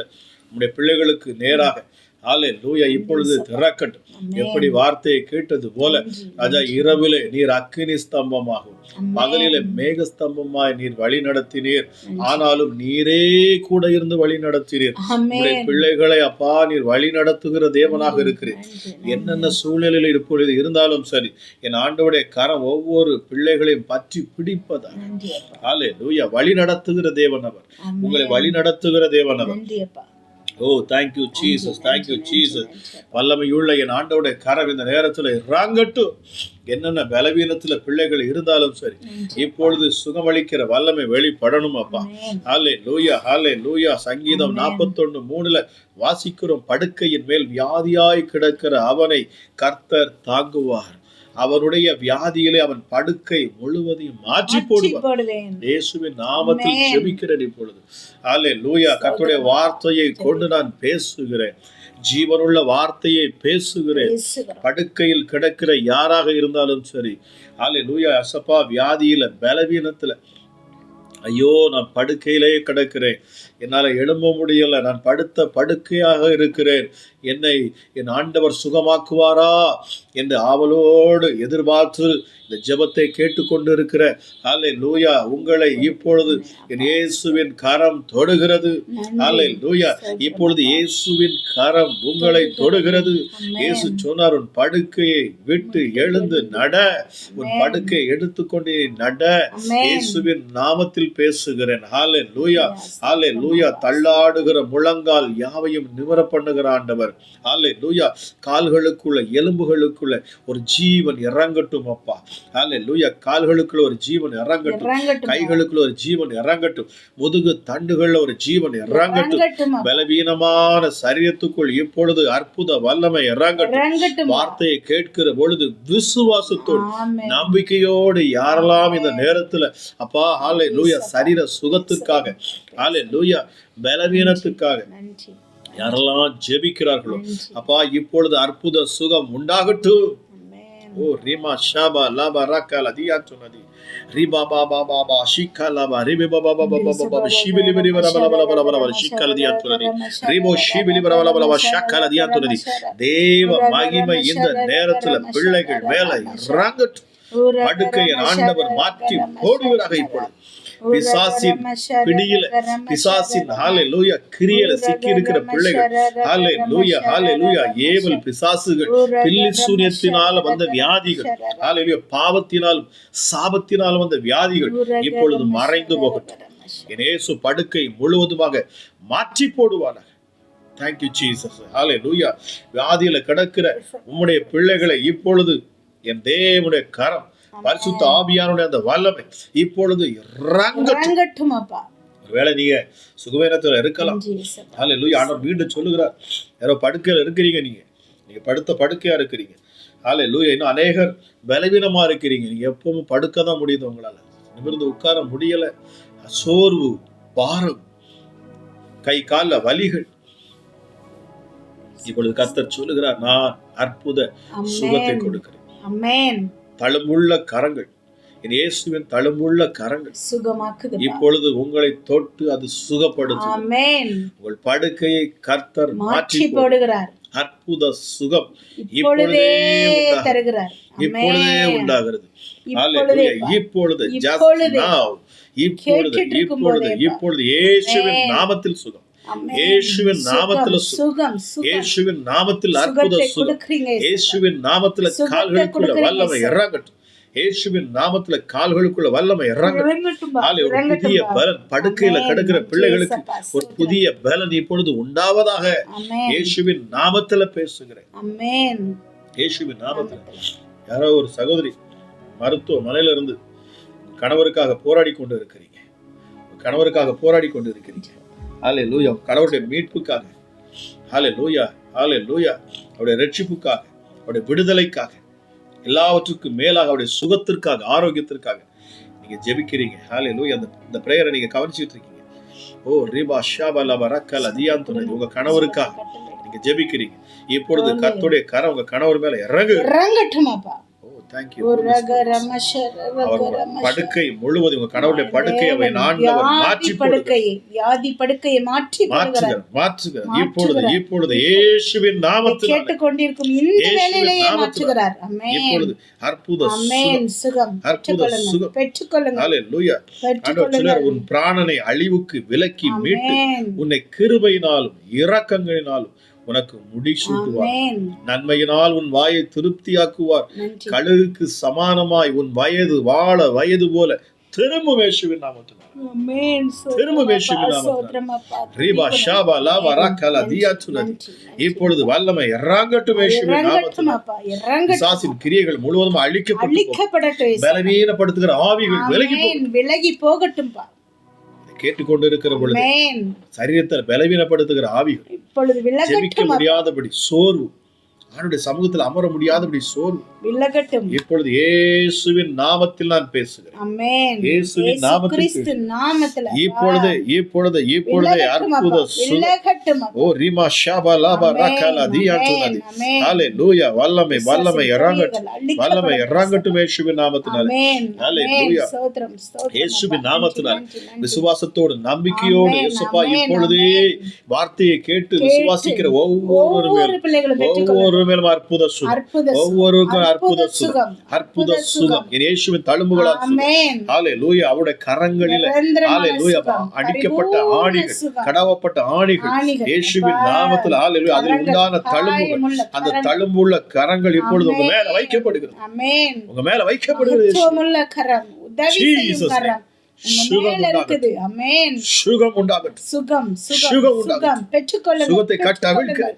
உடைய பிள்ளைகளுக்கு நேராக ஹல்லேலூயா இப்பொழுது திறக்கட்டும். எப்படி வார்த்தையை கேட்டது போல ராஜா, இரவிலே நீர் அக்கினி ஸ்தம்பமாகும், பகலிலே மேக ஸ்தம்பமாய் நீர் வழி நடத்தினீர். ஆனாலும் நீரே கூட இருந்து வழி நடத்தினீர். உடைய பிள்ளைகளை அப்பா நீர் வழி நடத்துகிற தேவனாக இருக்கிறீர். என்னென்ன சூழ்நிலையில் இப்பொழுது இருந்தாலும் சரி, என் ஆண்டவருடைய கரம் ஒவ்வொரு பிள்ளைகளையும் பற்றி பிடிப்பதாக ஹல்லேலூயா வழி நடத்துகிற தேவன் அவர். உங்களை வழி நடத்துகிற தேவன் அவர். ஓ தேங்க்யூ ஜீசஸ், தேங்க்யூ ஜீசஸ். வல்லமையுள்ள என் ஆண்டவருடைய கரம் இந்த நேரத்தில் இறங்கட்டும். என்னென்ன பலவீனத்துல பிள்ளைகள் இருந்தாலும் சரி, இப்பொழுது சுகமளிக்கிற வல்லமை வெளிப்படணும் அப்பா. ஹாலே லூயா, ஹாலே லூயா. சங்கீதம் 41:3 வாசிக்கிறோம், படுக்கையின் மேல் வியாதியாய் கிடக்கிற அவனை கர்த்தர் தாங்குவார். அவனுடைய வியாதியிலே அவன் படுக்கை முழுவதையும் மாற்றி போடுவான். இயேசுவின் நாமத்தில் ஜெபிக்கிறேன் இப்பொழுது. ஹல்லேலூயா. கர்த்தருடைய வார்த்தையை கொண்டு நான் பேசுகிறேன், ஜீவனுள்ள வார்த்தையை பேசுகிறேன். படுக்கையில் கிடக்கிற யாராக இருந்தாலும் சரி, ஹல்லேலூயா. அசப்பா, வியாதியில பலவீனத்துல, ஐயோ நான் படுக்கையிலே கிடக்கிறேன், என்னால் எழும்ப முடியல, நான் படுத்த படுக்கையாக இருக்கிறேன், என்னை என் ஆண்டவர் சுகமாக்குவாரா என்று ஆவலோடு எதிர்பார்த்து இந்த ஜெபத்தை கேட்டுக்கொண்டு இருக்கிற ஹல்லேலூயா, உங்களை இப்பொழுது என் இயேசுவின் கரம் தொடுகிறது. ஹல்லேலூயா. இப்பொழுது இயேசுவின் கரம் உங்களை தொடுகிறது. இயேசு சொன்னார், உன் படுக்கையை விட்டு எழுந்து நட, உன் படுக்கையை எடுத்துக்கொண்டு நட. இயேசுவின் நாமத்தில் பேசுகிறேன். ஹல்லேலூயா, ஹல்லேலூயா. தள்ளாடுகிற முழங்கால் யாவையும் நிமிர பண்ணுகிற ஆண்டவர். ஹல்லேலூயா. கால்களுக்குள்ள எலும்புகளுக்குள்ள ஒரு ஜீவன் இறங்கட்டும் அப்பா. ஹல்லேலூயா. கால்களுக்குள்ள ஒரு ஜீவன் இறங்கட்டும், கைகளுக்குள்ள ஒரு ஜீவன் இறங்கட்டும், முதுகு தண்டுகள்ல ஒரு ஜீவன் இறங்கட்டும். பலவீனமான சரீரத்துக்குள் இப்பொழுது அற்புத வல்லமை இறங்கட்டும். வார்த்தையை கேட்கிற பொழுது விசுவாசத்தோடு நம்பிக்கையோடு யாரெல்லாம் இந்த நேரத்துல அப்பா ஹல்லேலூயா சரீர சுகத்துக்காக, ஹல்லேலூயா பலவீனத்துக்காக யாரெல்லாம் ஜெபிக்கிறார்களோ அப்பா, இப்பொழுது அற்புத சுகம் உண்டாகட்டும். ஓ ரீமா ஷாபா லாபா ராக்கா லதியா சொன்னதி ரிபா பாபா பாபா ஷிகா லாபா ரிபி பாபா பாபா பாபா ஷிபிலி பரி வர வர வர வர வர வர ஷிகா லதியா சொன்னதி ரிபோ ஷிபிலி வர வர வர ஷாக்கா லதியா சொன்னதி. தேவ மகிமை இந்த நேரத்துல பிள்ளைகள் மேல இறங்கட்டும். படுக்கையை ஆண்டவர் மாற்றி போடுவதாக. இப்பொழுது பிசாசின் பிடியில, பிசாசின் ஹல்லேலூயா கிரியையில சிக்கி இருக்கிற பிள்ளைகள், ஹல்லேலூயா, ஹல்லேலூயா, ஏவல் பிசாசுகள், பில்லி சூனியத்தினால வந்த வியாதிகள், ஹல்லேலூயா, பாவத்தினாலும் சாபத்தினாலும் வந்த வியாதிகள் இப்பொழுது மறைந்து போகட்டும். இயேசு படுக்கை முழுவதுமாக மாற்றி போடுவானாக. Thank you Jesus. ஹல்லேலூயா. வியாதியில கிடக்கிற உம்முடைய பிள்ளைகளை இப்பொழுது என் தேவனுடைய கரம், பரிசுத்த ஆவியானுடைய அந்த வல்லமை இப்பொழுது இறங்கட்டும் அப்பா. ஒருவேளை நீங்க சுகவீனத்துல இருக்கலாம். ஹல்லேலூயா. ஆண்டவர் மீண்டும் சொல்லுகிறார், யாரோ படுக்கையில இருக்கிறீங்க, நீங்க படுத்த படுக்கையா இருக்கிறீங்க. ஹல்லேலூயா. இன்னும் அநேகர் பலவீனமா இருக்கிறீங்க, நீங்க எப்பவும் படுக்க தான் முடியுது, உங்களால நிமிர்ந்து உட்கார முடியல. சோர்வு, பாரம், கை கால வலிகள். இப்பொழுது கர்த்தர் சொல்லுகிறார், நான் அற்புத சுகத்தை கொடுக்கிறேன். தழும்புள்ள கரங்கள், இயேசுவின் தழும்புள்ள கரங்கள் சுகமாக்குது. இப்பொழுது உங்களை தொட்டு அது சுகப்படுத்தும். உங்கள் படுக்கையை கர்த்தர் மாற்றி போடுகிறார். அற்புத சுகம் இப்பொழுதே தருகிறார், இப்பொழுதே உண்டாகிறது. இப்பொழுது இப்பொழுது இயேசுவின் நாமத்தில் சுகம், இயேசுவின் நாமத்தில் சுகம், இயேசுவின் நாமத்தில் அற்புத சுகம், இயேசுவின் நாமத்தில் கால்களுக்குள்ள வல்லமை இறங்கட்டும், இயேசுவின் நாமத்துல கால்களுக்குள்ள வல்லமை இறங்கட்டும். ஒரு புதிய பலன் படுக்கையில கிடக்கிற பிள்ளைகளுக்கு ஒரு புதிய பலன் இப்பொழுது உண்டாவதாக. இயேசுவின் நாமத்துல பேசுகிறேன், இயேசுவின் நாமத்துல. யாரோ ஒரு சகோதரி மருத்துவமனையில இருந்து கணவருக்காக போராடி கொண்டு இருக்கிறீங்க, கணவருக்காக போராடி கொண்டு இருக்கிறீங்க. ஹல்லேலூயா. கடவுளுடைய மீட்புக்காக, ஹல்லேலூயா, ஹல்லேலூயா, அவருடைய ரட்சிப்புக்காக, அவருடைய விடுதலைக்காக, எல்லாவற்றுக்கும் மேலாக அவருடைய சுகத்திற்காக, ஆரோக்கியத்திற்காக நீங்க ஜெபிக்கிறீங்க. ஹல்லேலூயா. அந்த பிரேயரை நீங்க கவனிச்சுட்டு இருக்கீங்க. ஓ ரிபா ஷாபா லபா ரக்கல் அதியான் துணை, உங்க கணவருக்காக நீங்க ஜெபிக்கிறீங்க. இப்பொழுது கர்த்தருடைய கரம் உங்க கணவர் மேல இறங்கட்டும் அப்பா. படுக்கை முழுவதும் உங்க கடவுளுடைய படுக்கையை ஆண்டவர் மாற்றி படுக்கையை, வியாதி படுக்கையை மாற்றி மாற்றுகிறார். இப்பொழுது இயேசுவின் நாமத்தில் கேட்டுக்கொண்டிருக்கும் இந்த வேளையிலேயே மாற்றுகிறார். இப்பொழுது அற்புத சுகம், அற்புத சுகம் பெற்றுக்கொள்ளுங்கள். ஹல்லேலூயா. ஆண்டவர் சொல்றார், உன் பிராணனை அழிவுக்கு விலக்கி மீட்டு உன்னை கிருபையினாலும் இரக்கங்களினாலும் உனக்கு முடிசூட்டுவார். நன்மையினால் உன் வாயை திருப்தியாக்குவார். கழுகுக்கு சமானமாய் உன் வயது வாழ வயது போல திரும்பும் இயேசுவின் நாமத்தினால. ஆமென். திரும்பும் இயேசுவின் நாமத்தினால. ஸ்தோத்திரம் அப்பா. ரீபா ஷாபா லாபா ராக்கலா தியாத்துனதி. இப்பொழுது வல்லமை இறங்கட்டும் இயேசுவின் இறங்கட்டும் நாமத்தினால. அப்பா, இறங்கட்டும். பிசாசின் கிரியைகள் முழுவதும் அழிக்கப்பட்டு அழிக்கப்படட்டும் இயேசு. பலவீனப்படுத்துகிற ஆவிகள் விலகி ஆமென். விலகி போகட்டும்பா. கேட்டுக்கொண்டிருக்கிற பொழுது ஆமென். சரீரத்தில் பலவீனப்படுத்துகிற ஆவிகள் இப்பொழுது ஜெபிக்க விலகட்டும் அப்பா. முடியாதபடி சோர்வு, அவனுடைய சமூகத்தில் அமர முடியாதபடி சோர்வு விலகட்டும். இப்பொழுது இயேசுவின் நாமத்தில் நான் பேசுகிறேன். ஆமென். இயேசுவின் இயேசு நாமத்தில் கிறிஸ்து நாமத்தில இப்பொழுது இப்பொழுது இப்பொழுது விலகட்டும் அற்புத அப்பா. விலகட்டும் அப்பா. ஓ ரீமா ஷாபா லாபா ராக்கலா தியாத்துனதி. ஆமென். ஹalleluya. வல்லமை வல்லமை இறங்கட்டும். அழிக்கப்படட்டும். வல்லமை இறங்கட்டும் இயேசுவின் நாமத்தினால. ஆமென். ஹalleluya. ஸ்தோத்திரம், ஸ்தோத்திரம் இயேசுவின் அப்பா. நாமத்தினால நன்றி, நன்றி. விசுவாசத்தோடு நம்பிக்கையோடு ஆமென், இயேசுப்பா ஆமென், இப்பொழுதே வார்த்தையை கேட்டு விசுவாசிக்கிற ஒவ்வொரு ஒவ்வொரு பிள்ளைகளும் பெற்றுக்கொள்ள ஒவ்வொரு மேலும் அற்புத சுகம், அற்புத சுகம். ஒவ்வொருவருக்கும் அற்புத அற்புத சுகம், சுகம். அற்புத சுகம் என் இயேசுவின் தழும்புகளால் சுகம். ஆமென். ஹalleluya. அவருடைய கரங்களிலே நிரந்தரமான ஹalleluya சுகம். அடிக்கப்பட்ட பரிபூர்ண ஆணிகள், சுகம். கடவப்பட்ட ஆணிகள் ஆணிகள். இயேசுவின் அப்பா. நாமத்தில் ஹalleluya. அதில் கரங்கள், உண்டான தழும்புகள், காயமுள்ள அந்த கரங்கள். தழும்புள்ள கரங்கள் இப்பொழுது உங்க மேல ஆமென். வைக்கப்படுகிறது. ஆமென். உங்க மேல வைக்கப்படுகிறது. மகத்துவமுள்ள கரம், உதவி செய்யும் Jesus கரம் உங்க சுகம் மேல இருக்குது. ஆமென். சுகம் உண்டாகட்டும். சுகம், சுகம் சுகம், உண்டாகட்டும். சுகம். பெற்றுக்கொள்ளுங்கள். சுகத்தை கட்டவிழ்க்க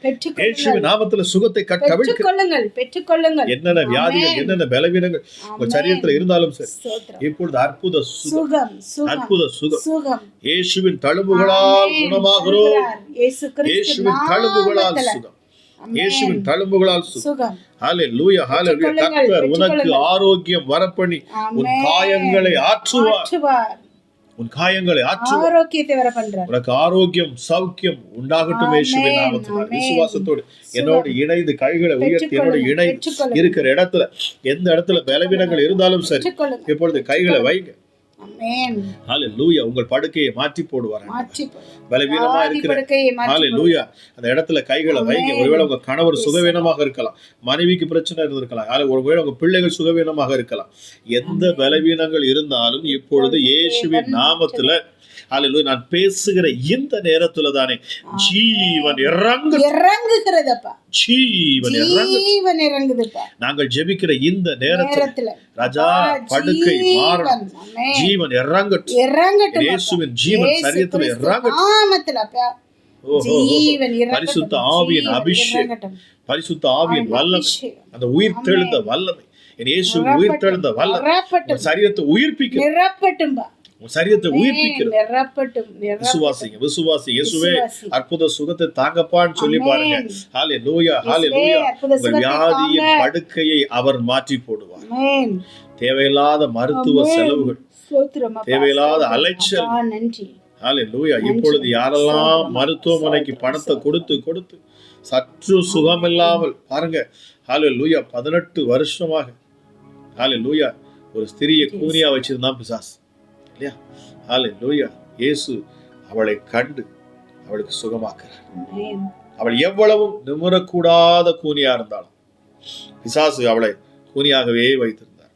பெற்றுக்கொள்ளுங்கள். இயேசுவின் நாமத்துல சுகத்தை கட்டவிழ்க்க. பெற்றுக்கொள்ளுங்கள். பெற்றுக்கொள்ளுங்கள். என்னென்ன வியாதிகள், என்னென்ன பலவீனங்கள் உங்க சரீரத்துல இருந்தாலும் சரி, ஸ்தோத்திரம். இப்பொழுது அற்புத சுகம், சுகம், சுகம், அற்புத சுகம் சுகம். இயேசுவின் தழும்புகளால் ஆமென். குணமாகிறோம். வருகிறார். இயேசு கிறிஸ்து இயேசுவின் தழும்புகளால் நாமத்தில. சுகம், ஆமென். இயேசுவின் தழும்புகளால் சுகம். சுகம். ஹalleluya. ஹalleluya. பெற்றுக்கொள்ளுங்கள், கர்த்தர் உனக்கு பெற்றுக்கொள்ளுங்கள். ஆரோக்கியம் வரப்பண்ணி உன் ஆமென். காயங்களை ஆற்றுவார். ஆற்றுவார். உன் காயங்களை ஆற்றுவார். ஆரோக்கியத்தை வர பண்றார். உனக்கு ஆரோக்கியம் சௌக்கியம் உண்டாகட்டும் இயேசுவின் ஆமென், நாமத்தினால். ஆமென். விசுவாசத்தோடு என்னோடு இணைந்து கைகளை உயர்த்தி என்னோடு இணைந்து பெற்றுக்கொள்ளுங்கள். இருக்கிற இடத்துல எந்த இடத்துல பலவீனங்கள் இருந்தாலும் சரி, பெற்றுக்கொள்ளுங்கள். இப்பொழுது கைகளை வைங்க. ஆமென். ஹalleluya. உங்கள் படுக்கையை மாற்றி போடுவார். மாற்றி பலவீனமா வியாதி இருக்கிற படுக்கையை மாற்றி ஹalleluya. அந்த இடத்துல கைகளை வைங்க. ஆமென். ஒருவேளை உங்க கணவர் சுகவீனமாக இருக்கலாம், மனைவிக்கு பிரச்சனை இருந்திருக்கலாம், ஒருவேளை உங்க பிள்ளைகள் சுகவீனமாக இருக்கலாம். எந்த பலவீனங்கள் இருந்தாலும் இப்பொழுது இயேசுவின் நாமத்துல ஹalleluya நான் பேசுகிற இந்த நேரத்துல தானே ஜீவன் இறங்குகிறதப்பா. ஜீவன் இறங்கு. ஜீவன் இறங்குதுப்பா. நாங்கள் ஜெபிக்கிற இந்த நேரத்துல நேரத்துல ராஜா படுக்கை மாறணும். ஆமென். ஜீவன் இறங்கட்டும். இறங்கட்டும். இயேசுவின் ஜீவன் இயேசு சரீரத்துல கிறிஸ்து இறங்கட்டும். நாமத்திலப்பா. ஜீவன் இறங்கட்டும். பரிசுத்த ஆவியின் ஜீவன் அபிஷேகம், இறங்கட்டும். பரிசுத்த ஆவியின் வல்லமை, அபிஷேகம். அந்த உயிர் தெழுந்த வல்லமை, என் இயேசு உயிர் தெழுந்த வல்லமை நிரப்பட்டும். உன் சரீரத்தை உயிர்ப்பிக்க, நிரப்பட்டும்பா. உன் சரீரத்தை உயிர்ப்பிக்கிறது. நிரப்பட்டும். விசுவாசிங்க, விசுவாசி. இயேசுவே விசுவாசி. அற்புத சுகத்தை தாங்கப்பான்னு சொல்லி ஆமென். பாருங்க. ஹalleluya. ஹalleluya. அற்புத உங்கள் சுகத்தை வியாதியின் தாங்க. படுக்கையை அவர் மாற்றி போடுவார். ஆமென். தேவையில்லாத மருத்துவ ஆமென். செலவுகள், ஸ்தோத்திரம் அப்பா. தேவையில்லாத ஸ்தோத்திரம் அலைச்சல். அப்பா. நன்றி. ஹalleluya. இப்பொழுது யாரெல்லாம் மருத்துவமனைக்கு பணத்தை கொடுத்து சற்று சுகமில்லாமல் பாருங்க. ஹalleluya. 18 வருஷமாக ஹalleluya ஒரு ஸ்திரியை கூனியா வச்சிருந்தான் பிசாசு இல்லையா? ஹalleluya. இயேசு அவளை கண்டு அவளுக்கு சுகமாக்குறார். ஆமென். அவள் எவ்வளவு நிமிரக்கூடாத கூனியா இருந்தாலும் பிசாசு அவளை கூனியாகவே வைத்திருந்தார்.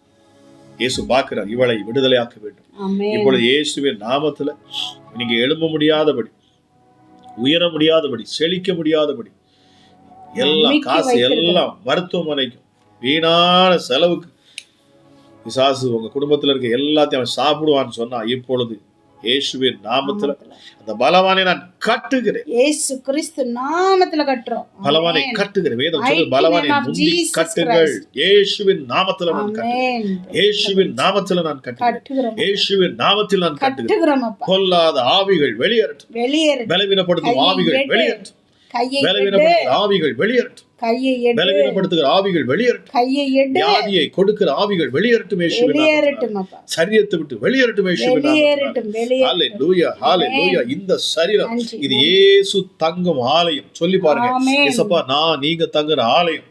இயேசு பார்க்கிறார், இவளை விடுதலையாக்க வேண்டும். ஆமென். இப்பொழுது இயேசுவின் நாமத்துல நீங்க எழும்ப முடியாதபடி, உயர முடியாதபடி, செழிக்க முடியாதபடி, எல்லாம் நம்பிக்கை காசு வைத்திருக்கிறோம். எல்லாம் மருத்துவமனைக்கும் வீணான செலவுக்கு பிசாசு உங்க குடும்பத்துல இருக்க எல்லாத்தையும் அவன் சாப்பிடுவான்னு சொன்னா, இப்பொழுது இயேசுவின் நாமத்துல அந்த பலவானை நான் கட்டுகிறேன். இயேசு கிறிஸ்து நாமத்துல கட்டுறோம். பலவானை ஆமென். கட்டுகிறேன். வேதம் Mighty சொல்லுது பலவானை name of முந்தி Jesus கட்டுங்கள். Christ. இயேசுவின் நாமத்துல நான் கட்டுகிறேன். ஆமென். இயேசுவின் நாமத்துல நான் கட்டுகிறேன். கட்டுகிறோம். இயேசுவின் நாமத்தில் நான் கட்டுகிறேன். கட்டுகிறோம் அப்பா. கொல்லாத ஆவிகள் வெளியேறட்டும். வெளியேறு. பலவீனப்படுத்தும் கையை ஆவிகள் எடு. வெளியேறட்டும். கையை எடு. பலவீனப்படுத்துகிற ஆவிகள் வெளியேறட்டும். கையை எடு. பலவீனப்படுத்துகிற ஆவிகள் வெளியேறட்டும். கையை எடு. வியாதியை கொடுக்கிற ஆவிகள் வெளியேறட்டும். இயேசுவின் வெளியேறட்டும் நாமத்தினாலே. அப்பா. சரீரத்தை விட்டு வெளியேறட்டும். இயேசுவின் நாமத்தினாலே. வெளியேறட்டும். வெளியேறட்டும். ஹalleluya. ஹalleluya. இந்த சரீரம் நன்றி, இது நன்றி. இயேசு தங்கும் ஆலயம். சொல்லி பாருங்க. ஆமென். இயேசப்பா நீங்க தங்குற ஆலயம்.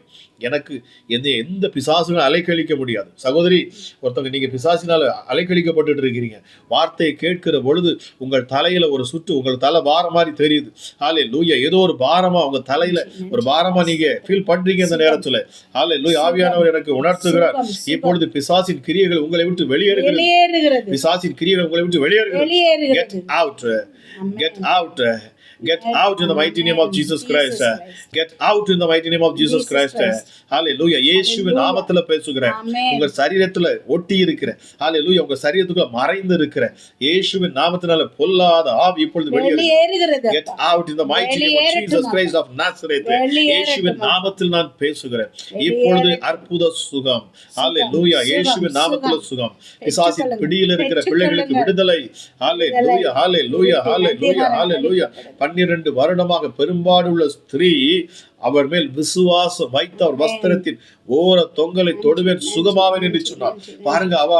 எனக்கு எந்த பிசாசுகளும் அலைக்கழிக்க முடியாது. சகோதரி, ஒருத்தவங்க நீங்க பிசாசினால அலைக்கழிக்கப்பட்டு இருக்கிறீங்க. வார்த்தையை கேட்கிற பொழுது உங்கள் தலையில ஒரு சுற்று, உங்கள் தலை பாரம் மாதிரி தெரியுது. ஹalleluya. ஏதோ ஒரு பாரமா உங்க தலையில ஒரு பாரமா நீங்க ஃபீல் பண்றீங்க இந்த நேரத்துல. ஹalleluya. ஆவியானவர் எனக்கு உணர்த்துகிறார். இப்பொழுது பிசாசின் கிரியைகள் உங்களை விட்டு வெளியேறுகிறது. பிசாசின் கிரியைகள் உங்களை விட்டு வெளியேறுகிறது. வெளியேறுகிறது. Get out. Get out. Get out in the mighty name of Jesus Christ. Get out in the mighty name of Jesus Christ. Hallelujah. இயேசுவின் நாமத்துல பேசுகிறேன். உங்க சரீரத்துல ஒட்டி இருக்கிற, ஹalleluya, உங்க சரீரத்துக்குள்ள மறைந்து இருக்கிற இயேசுவின் நாமத்தினால பொல்லாத ஆவி இப்பொழுது வெளியேறுகிறது. Get out in the mighty name of Jesus Christ of Nazareth. இயேசுவின் நாமத்தில் நான் பேசுகிறேன். இப்பொழுது அற்புத சுகம். ஹalleluya. இயேசுவின் நாமத்தில சுகம். பிசாசின் பிடியில் இருக்கிற பிள்ளைகளுக்கு விடுதலை. ஹalleluya, ஹalleluya, ஹalleluya, ஹalleluya. 12 வருடமாக பெரும்பாடுள்ள ஸ்திரீ அவர் மேல் விசுவாசம் வைத்த அவர் வஸ்திரத்தின் ஓர தொங்கலை தொடுவேன் சுகமாவேன் என்று சொன்னார். பாருங்க, அவ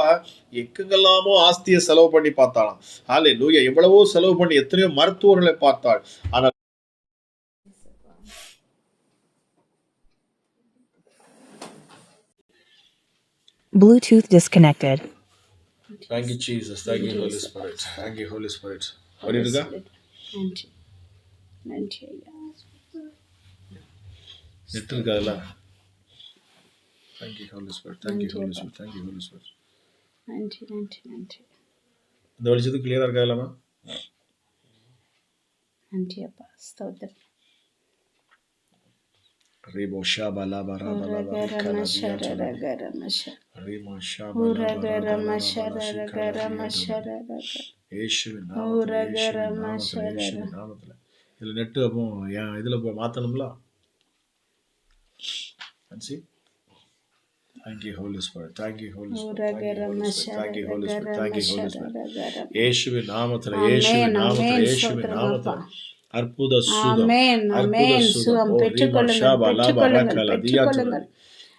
எங்கெல்லாமோ ஆஸ்தியை செலவு பண்ணி பார்த்தாளாம். ஹalleluya. எவ்வளவோ செலவு பண்ணி எத்தனையோ மருத்துவர்களை பார்த்தாள். ஆனால் Bluetooth disconnected. Thank you, Jesus. Thank you, Holy Spirit. Thank you, Holy Spirit. What did you do? நன்றி நன்றி ஐயா. நெட் இருக்காதுல்ல? Thank you, Holy Spirit. Thank you, Holy Spirit. Thank you, Holy Spirit. நன்றி நன்றி நன்றி இந்த வெளிச்சத்துக்கு கிளியரா இருக்கா இல்லாம? நன்றி அப்பா. ஸ்தோத்திரம். Rebo shaba la bara la la la ரகரம ஷரரகரம ஷர. Remo shaba la bara ரகரம ஷரரகரம ஷரரக. இயேசுவின் நாமத்திலே, இயேசுவின் நாமத்திலே, இயேசுவின் நாமத்திலே. இதுல நெட் அப்போ ஏன் இதுல போய் மாத்தணும்ல? See? Thank you, Holy Spirit. Thank you, Holy Spirit. Thank you, Holy Spirit. Thank you, Holy Spirit. இயேசுவின் நாமத்திலே, இயேசுவின் நாமத்திலே, இயேசுவின் நாமத்திலே அற்புத சுகம். ஆமென் ஆமென். சுகம் பெற்றுக்கொள்ளுங்கள் பெற்றுக்கொள்ளுங்கள்.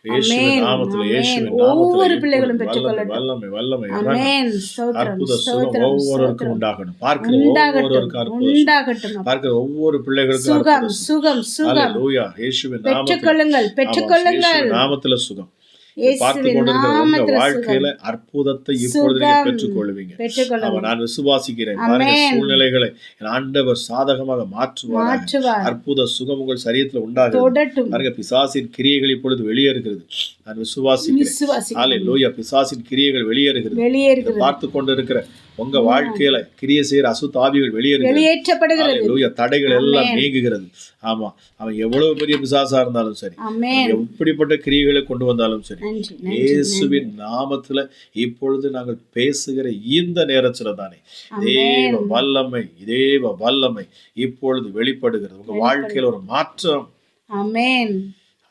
இயேசுவின் நாமத்திலே, இயேசுவின் ஒவ்வொரு பிள்ளைகளும் நாமத்திலே பெற்றுக்கொள்ளட்டும். வல்லமை வல்லமை ஆமென். ஸ்தோத்திரம் அற்புத சுகம் ஸ்தோத்திரம் ஒவ்வொருவருக்கும் உண்டாகணும். பார்க்கிற ஒவ்வொருவருக்கும் அற்புத சுகம். உண்டாகட்டும். பார்க்கிற ஒவ்வொரு பிள்ளைகளுக்கும் சுகம் அற்புத சுகம். சுகம் சுகம் ஹalleluya. இயேசுவின் நாமத்திலே பெற்றுக்கொள்ளுங்கள் பெற்றுக்கொள்ளுங்கள். இயேசுவின் நாமத்திலே சுகம். பார்த்து இயேசுவின் கொண்டிருக்கிற உங்க நாமத்திலே வாழ்க்கையில சுகம் அற்புதத்தை இப்பொழுது நீங்க சுகம் பெற்றுக்கொள்வீங்க. பெற்றுக்கொள்ளுங்கள். நான் விசுவாசிக்கிறேன். பாருங்க, ஆமென். சூழ்நிலைகளை என் ஆண்டவர் சாதகமாக மாற்றுவார். மாற்றுவார். அற்புத சுகம் உங்கள் சரீரத்தில் உண்டாகும். தொடட்டும். பாருங்க, பிசாசின் கிரியைகள் இப்பொழுது வெளியேறுகிறது. நான் விசுவாசிக்கிறேன். விசுவாசிக்கிறேன். ஹalleluya. பிசாசின் கிரியைகள் வெளியேறுகிறது. வெளியேறுகிறது. பார்த்து கொண்டிருக்கிற உங்க வாழ்க்கையில கிரியை செய்யற அசுத்த ஆவிகள் வெளியேறுகிறது. வெளியேற்றப்படுகிறது. ஹalleluya. தடைகள் எல்லாம் நீங்குகிறது. ஆமா, அவன் எவ்வளவு பெரிய பிசாசா இருந்தாலும் சரி, ஆமென். எப்படிப்பட்ட கிரியைகளை கொண்டு வந்தாலும் சரி, நன்றி நன்றி இயேசுவின் நாமத்துல இப்பொழுது நாங்கள் பேசுகிற இந்த நேரத்துல தானே தேவ வல்லமை தேவ வல்லமை இப்பொழுது வெளிப்படுகிறது. உங்க வாழ்க்கையில ஒரு மாற்றம். ஆமென்.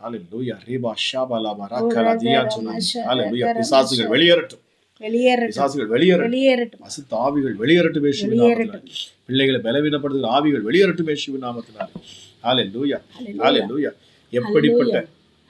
ஹalleluya. ரிபா ஷாபலா மரக்கலா தியான் சொன்னாங்க. ஹalleluya. பிசாசுகள் வெளியேறட்டும். வெளியேறட்டும். பிசாசுகள் வெளியேறட்டும். வெளியேறட்டும். அசுத்த ஆவிகள் வெளியேறட்டும் இயேசுவின் நாமத்தினாலே. பிள்ளைகளை பலவீனப்படுத்துகிற ஆவிகள் வெளியேறட்டும் இயேசுவின் நாமத்தினாலே. ஹalleluya. ஹalleluya. எப்படிப்பட்ட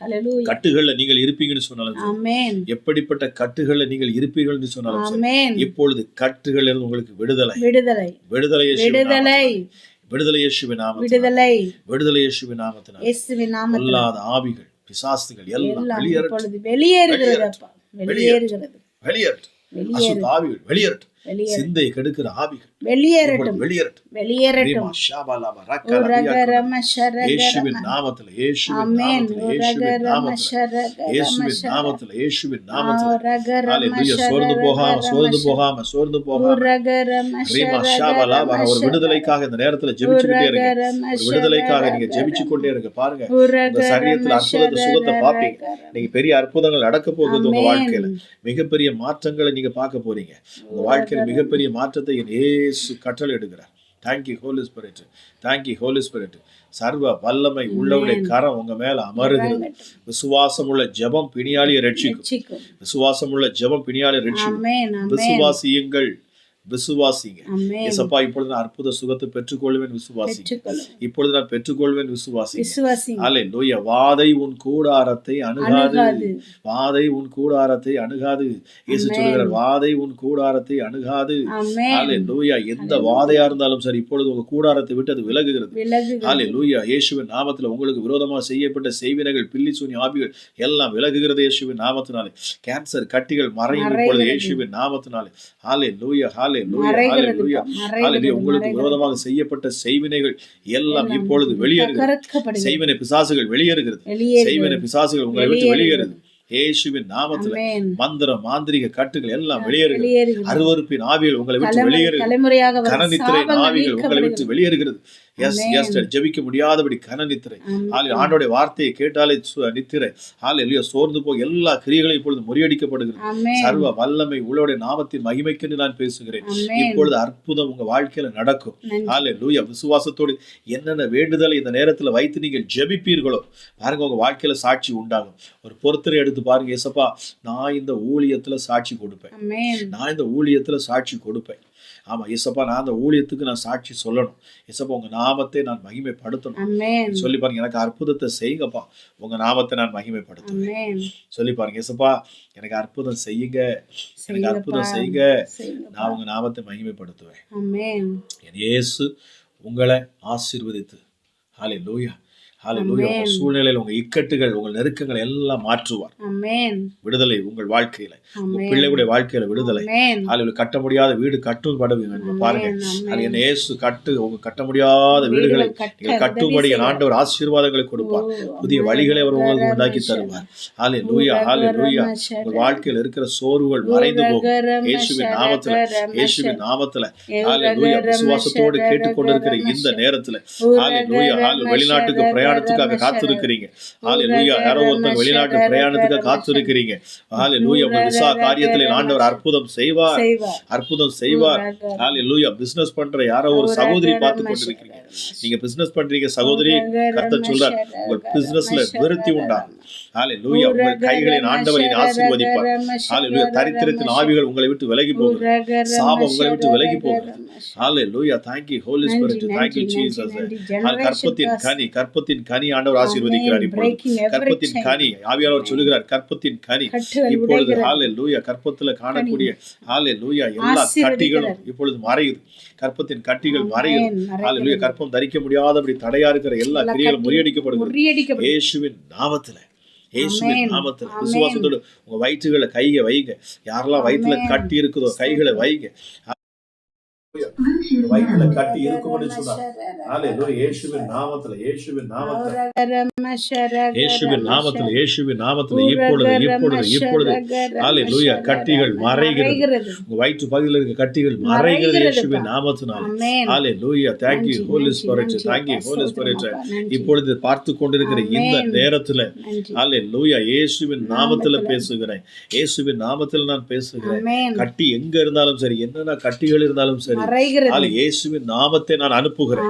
ஹalleluya. கட்டுகள்ல நீங்கள் இருப்பீங்கன்னு சொன்னாலும் சரி, ஆமென். எப்படிப்பட்ட கட்டுகள்ல நீங்கள் இருப்பீர்கள் என்று சொன்னாலும் சரி, ஆமென். இப்பொழுது கட்டுகள் இருந்து உங்களுக்கு விடுதலை. விடுதலை விடுதலை இயேசுவின் விடுதலை நாமத்தினாலே. விடுதலை இயேசுவின் நாமத்தினாலே. விடுதலை விடுதலை இயேசுவின் நாமத்தினாலே. இயேசுவின் நாமத்தில் பொல்லாத ஆவிகள் பிசாசுகள் எல்லாம் எல்லாம் வெளியேறட்டும். இப்பொழுது வெளியேறுகிறது அப்பா. வெளியேறுகிறது. வெளியேறட்டும். வெளியேறு. அசுத்த ஆவிகள் வெளியேறட்டும். வெளியேறு. சிந்தை கெடுக்கிற ஆவிகள் வெளியேறட்டும். வெளியேறட்டும். வெளியேறட்டும். ரீமா ஷாபலா ரக்கலா ரகரம ஷரகரம. இயேசுவின் நாமத்திலே, இயேசுவின் ஆமென். நாமத்திலே, இயேசுவின் ரகரம நாமத்திலே, ஷரகரம இயேசுவின் ஷர. நாமத்திலே, இயேசுவின் நாமத்திலே. ரகரம ஹalleluya. சோர்ந்து போகாம சோர்ந்து போகாம சோர்ந்து போகாம ரகரம ரீமா ஷாபலா ஷரகரம ஒரு விடுதலைக்காக இந்த நேரத்துல ஜெபிச்சுக்கிட்டே இருங்க. ஒரு விடுதலைக்காக நீங்க ஜெபிச்சு கொண்டே இருங்க. பாருங்க, உங்க சரீரத்துல அற்புத சுகத்தை பாப்பீங்க. நீங்க பெரிய அற்புதங்கள் நடக்க போகுது உங்க வாழ்க்கையில. மிகப்பெரிய மாற்றங்களை நீங்க பார்க்க போறீங்க. உங்க வாழ்க்கையில மிகப்பெரிய மாற்றத்தை என் இயேசு கட்டளை எடுக்கிறார். Thank you, Holy Spirit. Thank you, Holy Spirit. சர்வ வல்லமை உள்ளவருடைய கரம் உங்க மேல அமருகிறது. விசுவாசம் உள்ள ஜெபம் பிணியாளியை ரட்சிக்கும். விசுவாசம் உள்ள ஜெபம் பிணியாளியை ரட்சிக்கும். ஆமென். ஆமென். விசுவாசியுங்கள், விசுவாசிங்க. ஆமென். இயேசப்பா, இப்பொழுது நான் அற்புத சுகத்தை பெற்றுக்கொள்வேன் விசுவாசிங்க. பெற்றுக்கொள்ளும். இப்பொழுது நான் பெற்றுக்கொள்வேன் விசுவாசிங்க. விசுவாசிங்க. ஹalleluya. வாதை உன் கூடாரத்தை அணுகாது. அணுகாது. வாதை உன் கூடாரத்தை அணுகாது. இயேசு சொல்கிறார், வாதை உன் கூடாரத்தை அணுகாது. ஆமென். ஹalleluya. எந்த வாதையா இருந்தாலும் சரி, இப்பொழுது உங்க கூடாரத்தை விட்டு அது விலகுகிறது. விலகுகிறது. ஹalleluya. இயேசுவின் நாமத்துல உங்களுக்கு விரோதமாக செய்யப்பட்ட செய்வினைகள், பில்லி சூனி ஆவிகள் எல்லாம் விலகுகிறது இயேசுவின் நாமத்தினாலே. கேன்சர் கட்டிகள் மறையும் இப்பொழுது இயேசுவின் நாமத்தினாலே. ஹalleluya. ஹalleluya. ஹalleluya. ஹalleluya. உங்களுக்கு விரோதமாக செய்யப்பட்ட செய்வினைகள் எல்லாம் இப்பொழுது வெளியேறுகிறது. செய்வினை பிசாசுகள் வெளியேறுகிறது. செய்வினை பிசாசுகள் உங்களை விட்டு வெளியேறுது இயேசுவின் நாமத்துல. ஆமென். மந்திர மாந்திரிக கட்டுகள் எல்லாம் வெளியேறுகிறது. வெளியேறுகிறது. அருவருப்பின் ஆவிகள் உங்களை விட்டு வெளியேறுகிறது. தலைமுறையாக வரும் கனநித்திரையின் சாபங்கள் ஆவிகள் உங்களை விட்டு நீக்கப்படுகிறது. வெளியேறுகிறது எஸ் எஸ் ஜெபிக்க முடியாதபடி கன நித்திரை, ஆண்டோடைய வார்த்தையை கேட்டாலே நித்திரை, சோர்ந்து போய் எல்லா கிரியைகளும் இப்பொழுது முறியடிக்கப்படுகிறது. சர்வ வல்லமை உள்ளோடைய நாமத்தின் மகிமைக்கு நான் பேசுகிறேன். இப்பொழுது அற்புதம் உங்க வாழ்க்கையில நடக்கும். ஹல்லேலூயா. விசுவாசத்தோடு என்னென்ன வேண்டுதலை இந்த நேரத்துல வைத்து நீங்கள் ஜெபிப்பீர்களோ பாருங்க, உங்க வாழ்க்கையில சாட்சி உண்டாகும். ஒரு பொறுத்தரை எடுத்து பாருங்க, ஏசப்பா நான் இந்த ஊழியத்துல சாட்சி கொடுப்பேன், நான் இந்த ஊழியத்துல சாட்சி கொடுப்பேன். ஆமா ஏசப்பா, நான் அந்த ஊழியத்துக்கு நான் சாட்சி சொல்லணும். ஏசப்பா உங்க நாமத்தை நான் மகிமைப்படுத்தணும் சொல்லி பாருங்க. எனக்கு அற்புதத்தை செய்யுங்கப்பா, உங்க நாமத்தை நான் மகிமைப்படுத்துவேன் சொல்லி பாருங்க. ஏசப்பா எனக்கு அற்புதம் செய்யுங்க, எனக்கு அற்புதம் செய்யுங்க, நான் உங்க நாமத்தை மகிமைப்படுத்துவேன். என் இயேசு உங்களை ஆசீர்வதித்து ஹல்லேலூயா ஹல்லேலூயா உங்க சூழ்நிலையில உங்க இக்கட்டுகள் உங்கள் நெருக்கங்கள் எல்லாம் மாற்றுவார். விடுதலை உங்கள் வாழ்க்கையில, உங்க பிள்ளைகளுடைய வாழ்க்கையில விடுதலை. ஹல்லேலூயா. கட்ட முடியாத வீடு கட்டும்படுவீங்க பாருங்க. என் இயேசு உங்க கட்ட முடியாத வீடுகளை நீங்கள் கட்டும்படி என் ஆண்டவர் ஆசீர்வாதங்களை கொடுப்பார். புதிய வழிகளை அவர் உங்களுக்கு உண்டாக்கி தருவார். ஹல்லேலூயா ஹல்லேலூயா. உங்கள் வாழ்க்கையில் இருக்கிற சோர்வுகள் மறைந்து போகும் இயேசுவின் நாமத்துல, இயேசுவின் நாமத்துல. ஹல்லேலூயா. விசுவாசத்தோடு கேட்டுக்கொண்டிருக்கிற இந்த நேரத்துல ஹல்லேலூயா ஹல்லேலூயா. வெளிநாட்டுக்கு பிரயாணத்துக்காக காத்திருக்கிறீங்க. ஹல்லேலூயா. யாரோ ஒருத்தர் வெளிநாட்டு பிரயாணத்துக்காக காத்திருக்கிறீங்க. ஹல்லேலூயா. உங்க விசா காரியத்திலே ஆண்டவர் அற்புதம் செய்வார், அற்புதம் செய்வார். ஹல்லேலூயா. பிசினஸ் பண்ற யாரோ ஒரு சகோதரி பார்த்து கொண்டிருக்கிறீங்க. நீங்க பிசினஸ் பண்றீங்க சகோதரி, கர்த்தர் சொல்றார் உங்க பிசினஸ்ல விருத்தி உண்டாகும். ஹல்லேலூயா. உங்கள் கைகளின் ஆண்டவர் ஆசீர்வதிப்பார். ஹல்லேலூயா. தரித்திரத்தின் ஆவிகள் உங்களை விட்டு விலகி போகிறது, சாபம் உங்களை விட்டு விலகி போகிறது. ஹல்லேலூயா. Thank you Holy Spirit, thank you Jesus. கற்பத்தின் கனி, கற்பத்தின் கனி ஆண்டவர் ஆசீர்வதிக்கிறார். இப்பொழுது கற்பத்தின் கனி ஆவியானவர் சொல்லுகிறார், கற்பத்தின் கனி இப்பொழுது ஹல்லேலூயா கற்பத்துல காணக்கூடிய ஹல்லேலூயா எல்லா கட்டிகளும் இப்பொழுது மறையுது. கற்பத்தின் கட்டிகள் மறையுது. ஹல்லேலூயா. கற்பம் தரிக்க முடியாதபடி தடையா இருக்கிற எல்லா கிரியைகளும் முறியடிக்கப்படுகிறது இயேசுவின் நாமத்துல, இயேசுவின் நாமத்துல. விசுவாசத்தோடு உங்க வயிற்றுகளை கையை வைங்க. யாரெல்லாம் வயிற்றுல கட்டி இருக்குதோ கைகளை வைங்க. வயிற்றுல கட்டி இருக்கும்னு சொன்னார். ஹல்லேலூயா. இயேசுவின் நாமத்துல, இயேசுவின் நாமத்துல, இயேசுவின் நாமத்துல, இயேசுவின் நாமத்துல இப்பொழுது இப்பொழுது இப்பொழுது ஹல்லேலூயா கட்டிகள் மறைகிறது. உங்க வயிற்று பகுதியில் இருக்க கட்டிகள் மறைகிறது இயேசுவின் நாமத்தினால. ஹல்லேலூயா. Thank you Holy Spirit, thank you Holy Spirit. இப்பொழுது பார்த்து கொண்டிருக்கிற இந்த நேரத்துல ஹல்லேலூயா இயேசுவின் நாமத்துல பேசுகிறேன், இயேசுவின் நாமத்துல நான் பேசுகிறேன். கட்டி எங்க இருந்தாலும் சரி, என்னென்ன கட்டிகள் இருந்தாலும் சரி, இயேசுவின் நாமத்தை நான் அனுப்புகிறேன்.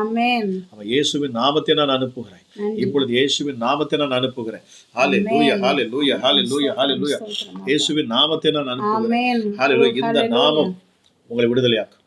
இயேசுவின் நாமத்தை நான் அனுப்புகிறேன். இப்பொழுது இயேசுவின் நாமத்தை நான் அனுப்புகிறேன். ஹல்லேலூயா ஹல்லேலூயா ஹல்லேலூயா ஹல்லேலூயா. இயேசுவின் நாமத்தை நான் அனுப்புகிறேன். ஹல்லேலூயா. இந்த நாமம் உங்களை விடுதலையாக்கும்.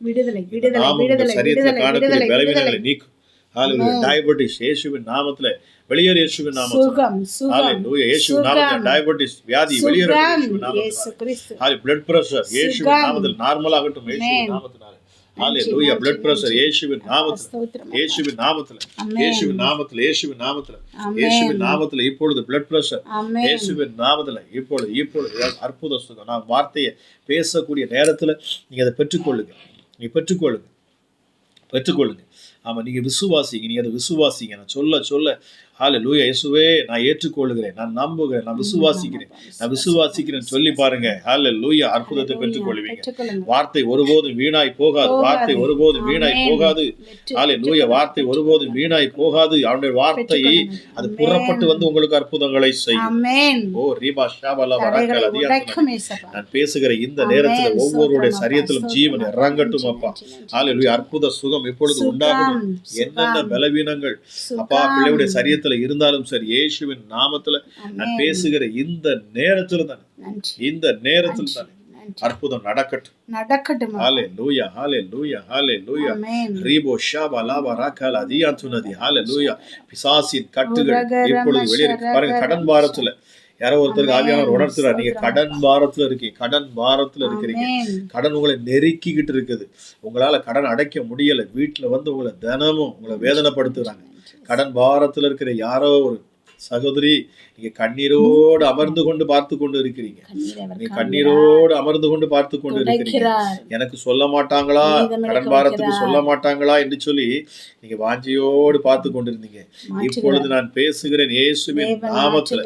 நாமம் உங்கள் சரீரத்தில் காணக்கூடிய பலவீனங்களை நீக்கும். ஹல்லேலூயா. டயபெட்டிஸ் இயேசுவின் நாமத்துல வெளியேறு, இயேசுவின் நாமத்துல. ஹல்லேலூயா. இயேசுவின் நாமத்துல டயபெட்டிஸ் வியாதி வெளியேறு இயேசுவின் நாமத்துல. பிளட் பிரஷர் இயேசுவின் நாமத்தில் நார்மல் ஆகட்டும் இயேசுவின் நாமத்தினால. ஹல்லேலூயா. பிளட் பிரஷர் இயேசுவின் நாமத்துல, இயேசுவின் நாமத்துல, இயேசுவின் நாமத்துல, இயேசுவின் நாமத்துல, இயேசுவின் நாமத்துல இப்பொழுது பிளட் பிரஷர் இயேசுவின் நாமத்துல இப்பொழுது இப்பொழுது அற்புத சுகம். நான் வார்த்தையை பேசக்கூடிய நேரத்துல நீங்க அதை பெற்றுக்கொள்ளுங்க, நீங்க பெற்றுக்கொள்ளுங்க, பெற்றுக்கொள்ளுங்க. ஆமா, நீங்க விசுவாசிங்க, நீங்க அதை விசுவாசிங்க. நான் சொல்ல சொல்ல ஹல்லேலூயா இயேசுவே நான் ஏற்றுக்கொள்கிறேன், நான் நம்புகிறேன், நான் விசுவாசிக்கிறேன், நான் விசுவாசிக்கிறேன் சொல்லி பாருங்க. ஹல்லேலூயா. அற்புதத்தை பெற்றுக்கொள்வீங்க. வார்த்தை ஒருபோதும் வீணாய் போகாது, வார்த்தை ஒருபோதும் வீணாய் போகாது. ஹல்லேலூயா. வார்த்தை ஒருபோதும் வீணாய் போகாது. அவருடைய வார்த்தை அது புறப்பட்டு வந்து உங்களுக்கு அற்புதங்களை செய்யும். ஓ ரீபா ஷாபலா வரக்கல நான் பேசுகிற இந்த நேரத்துல ஒவ்வொருடைய சரீரத்திலும் ஜீவன் இறங்கட்டும் அப்பா. ஹல்லேலூயா. அற்புத சுகம் இப்பொழுது உண்டாகும். என்னென்ன பலவீனங்கள் அப்பா பிள்ளையுடைய சரீரத்தில் இருந்தாலும் சரி, இயேசுவின் நாமத்துல நான் பேசுகிற இந்த நேரத்துல தான், இந்த நேரத்தில் தான் அற்புதம் நடக்கட்டும். Hallelujah hallelujah hallelujah. ரீபோ ஷாபா லாபா ராகல அதியாத்துனதி. ஹல்லேலூயா. பிசாசின் கட்டுகள் இப்பொழுது வெளியே பாருங்க. கடன் பாரத்துல யாரோ ஒருத்தருக்கு ஆவியானவர் உணர்த்துறார், நீங்க கடன் பாரத்துல இருக்கீங்க, கடன் பாரத்துல இருக்கிறீங்க, கடன் உங்களை நெருக்கிக்கிட்டு இருக்குது, உங்களால கடன் அடைக்க முடியல, வீட்டுல வந்து உங்களை தினமும் உங்களை வேதனைப்படுத்துறாங்க. கடன் பாரத்துல இருக்கிற யாரோ ஒரு சகோதரி, நீங்க கண்ணீரோடு அமர்ந்து கொண்டு பார்த்து கொண்டு இருக்கிறீங்க, நீங்க கண்ணீரோடு அமர்ந்து கொண்டு பார்த்து கொண்டு இருக்கிறீங்க. எனக்கு சொல்ல மாட்டாங்களா, கடன் பாரத்துக்கு சொல்ல மாட்டாங்களா என்று சொல்லி நீங்க வாஞ்சியோடு பார்த்து கொண்டிருந்தீங்க. இப்பொழுது நான் பேசுகிறேன் இயேசுவின் நாமத்துல,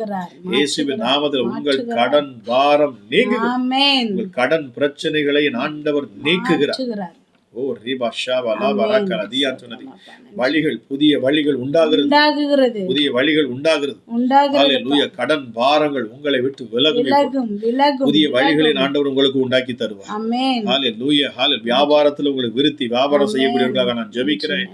இயேசுவின் நாமத்துல உங்கள் கடன் பாரம் நீங்குகிறது. உங்கள் கடன் பிரச்சனைகளை ஆண்டவர் நீக்குகிறார். ஓ ரீபா ஷாபா லாபா ஆமென். ராக்கா லதியான்னு சொன்னது. ஸ்தோத்திரம் அப்பா. வழிகள், புதிய வழிகள் உண்டாகிறது, உண்டாகுகிறது புதிய வழிகள் உண்டாகிறது. உண்டாகிறது ஹalleluya. கடன் பாரங்கள் உங்களை விட்டு விலகும். விலகும் விலகும் புதிய வழிகளை விலகும். ஆண்டவர் உங்களுக்கு உண்டாக்கி தருவார். ஆமென். ஹalleluya. ஹalleluya. வியாபாரத்துல உங்களுக்கு விருத்தி, வியாபாரம் செய்யக்கூடியவர்களாக நான் ஜெபிக்கிறேன்.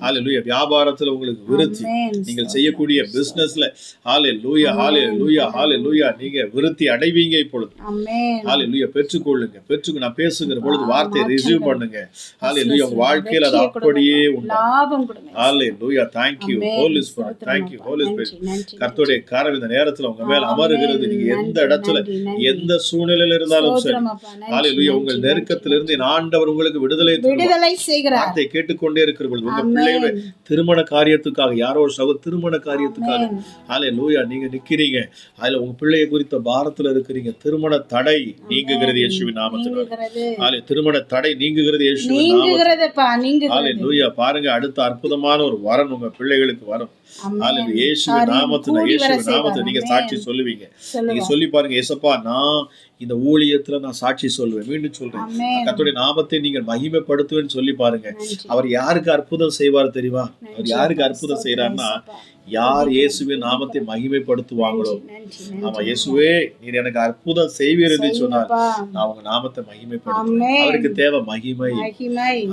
ஹalleluya. வியாபாரத்துல உங்களுக்கு விருத்தி, ஆமென். நீங்கள் செய்யக்கூடிய பிசினஸ்ல ஹalleluya ஹalleluya ஹalleluya நீங்க விருத்தி அடைவீங்க இப்பொழுது. ஆமென். ஹalleluya. பெற்றுக்கொள்ளுங்க. நான் பேசுகிற பொழுது வார்த்தையை ரிசீவ் பண்ணுங்க. ஹalleluya. உங்க வாழ்க்கையில அது அப்படியே உண்டு. லாபம் கொடுங்க. ஹalleluya. thank you holy spirit, thank you holy spirit. கர்த்தருடைய கரம் இந்த நேரத்துல உங்க மேல அமருகிறது. நீங்க எந்த இடத்துல எந்த சூழ்நிலையில இருந்தாலும் சரி ஹalleluya உங்கள் நெருக்கத்திலிருந்து என் ஆண்டவர் உங்களுக்கு விடுதலை செய்கிறார். வார்த்தையை கேட்டுக்கொண்டே இருக்கிற பொழுது உங்க பிள்ளைகளை திருமண காரியத்துக்காக யாரோ ஒரு திருமண காரியத்துக்காக ஹalleluya நீங்க நிக்கிறீங்க. அதுல உங்க பிள்ளையை குறித்த பாரத்துல இருக்கிறீங்க. திருமண தடை நீங்குகிறது இயேசுவின் நாமத்தினால. திருமண தடை நீங்குகிறது இயேசுவின் நாமத்தினால. ஹalleluya. பாருங்க, அடுத்த அற்புதமான ஒரு வரன் உங்க பிள்ளைகளுக்கு வரும். ஹalleluya. இயேசுவின் நாமத்தினால நீங்க சாட்சி சொல்லுவீங்க. நீங்க சொல்லி பாருங்க, ஏசப்பா நான் இந்த ஊழியத்துல நான் சாட்சி சொல்லுவேன். மீண்டும் சொல்றேன், கர்த்தருடைய நாமத்தை நீங்கள் மகிமைப்படுத்துவேன்னு சொல்லி பாருங்க. அவர் யாருக்கு அற்புதம் செய்வார் தெரியுமா? அவர் யாருக்கு அற்புதம் செய்யறாருன்னா, யார் இயேசுவின் நாமத்தை மகிமைப்படுத்துவாங்களோ. ஆமா, இயேசுவே நீர் எனக்கு அற்புதம் செய்வீர் என்று சொன்னார், நான் உங்க நாமத்தை மகிமைப்படுத்துவேன். அவருக்கு தேவை மகிமை.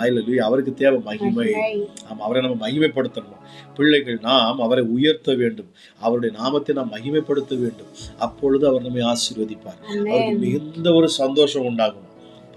ஹalleluya. அவருக்கு தேவை மகிமை. ஆமா, அவரை நம்ம மகிமைப்படுத்தணும். பிள்ளைகள் நாம் அவரை உயர்த்த வேண்டும். அவருடைய நாமத்தை நாம் மகிமைப்படுத்த வேண்டும். அப்பொழுது அவர் நம்மை ஆசீர்வதிப்பார். அவருக்கு மிகுந்த ஒரு சந்தோஷம் உண்டாகும்.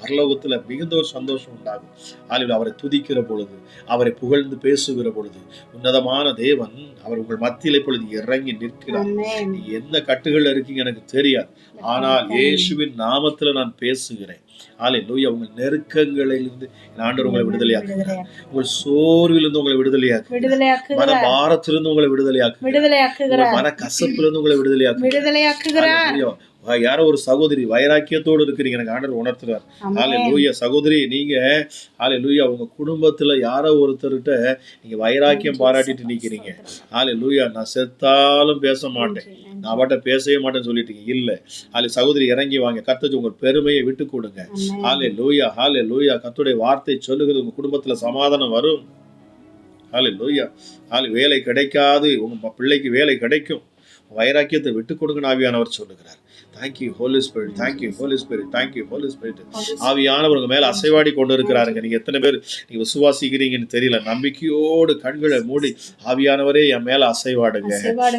பரலோகத்துல மிகுந்த ஒரு சந்தோஷம் உண்டாகும். ஹalleluya. அவரை துதிக்கிற பொழுது, அவரை புகழ்ந்து பேசுகிற பொழுது, உன்னதமான தேவன் அவர் உங்கள் மத்தியிலே பொழுது இறங்கி நிற்கிறார். நீங்க எந்த கட்டுகள் இருக்கீங்க எனக்கு தெரியாது, ஆனால் இயேசுவின் நாமத்துல நான் பேசுகிறேன். ஹalleluya. உங்கள் நெருக்கங்களிலிருந்து ஆண்டவர் உங்களை விடுதலையாக்குகிறார். உங்கள் சோர்விலிருந்து உங்களை விடுதலையாக்குகிறார். மன பாரத்திலிருந்து உங்களை விடுதலையாக்குகிறார். மன கசப்பிலிருந்து உங்களை விடுதலையாக்குகிறார். யாரோ ஒரு சகோதரி வைராக்கியத்தோடு இருக்கிறீங்க, எனக்கு ஆண்டவர் உணர்த்துறார். ஹalleluya. சகோதரி நீங்க ஹalleluya உங்க குடும்பத்துல யாரோ ஒருத்தர்கிட்ட நீங்க வைராக்கியம் பாராட்டிட்டு நிக்கிறீங்க. ஹalleluya. நான் செத்தாலும் பேச மாட்டேன், நான் அவட்ட பேசவே மாட்டேன்னு சொல்லிட்டீங்க. இல்ல, சகோதரி இறங்கி வாங்க. கர்த்தர் உங்க பெருமையை விட்டு கொடுங்க. ஹalleluya ஹalleluya. கர்த்தருடைய வார்த்தை சொல்லுகிறது, உங்க குடும்பத்துல சமாதானம் வரும். ஹalleluya. வேலை கிடைக்காது, உங்க பிள்ளைக்கு வேலை கிடைக்கும். வைராக்கியத்தை விட்டு கொடுங்க ஆவியானவர் சொல்லுகிறார். Thank you Holy Spirit, thank you Holy Spirit, thank you Holy Spirit. ஆவியானவர் உங்க மேல அசைவாடி கொண்டு இருக்கிறாருங்க. நீங்க எத்தனை பேர் நீங்க விசுவாசிக்கிறீங்கன்னு தெரியல. நம்பிக்கையோடு கண்களை மூடி, ஆவியானவரே என் மேல அசைவாடுங்க,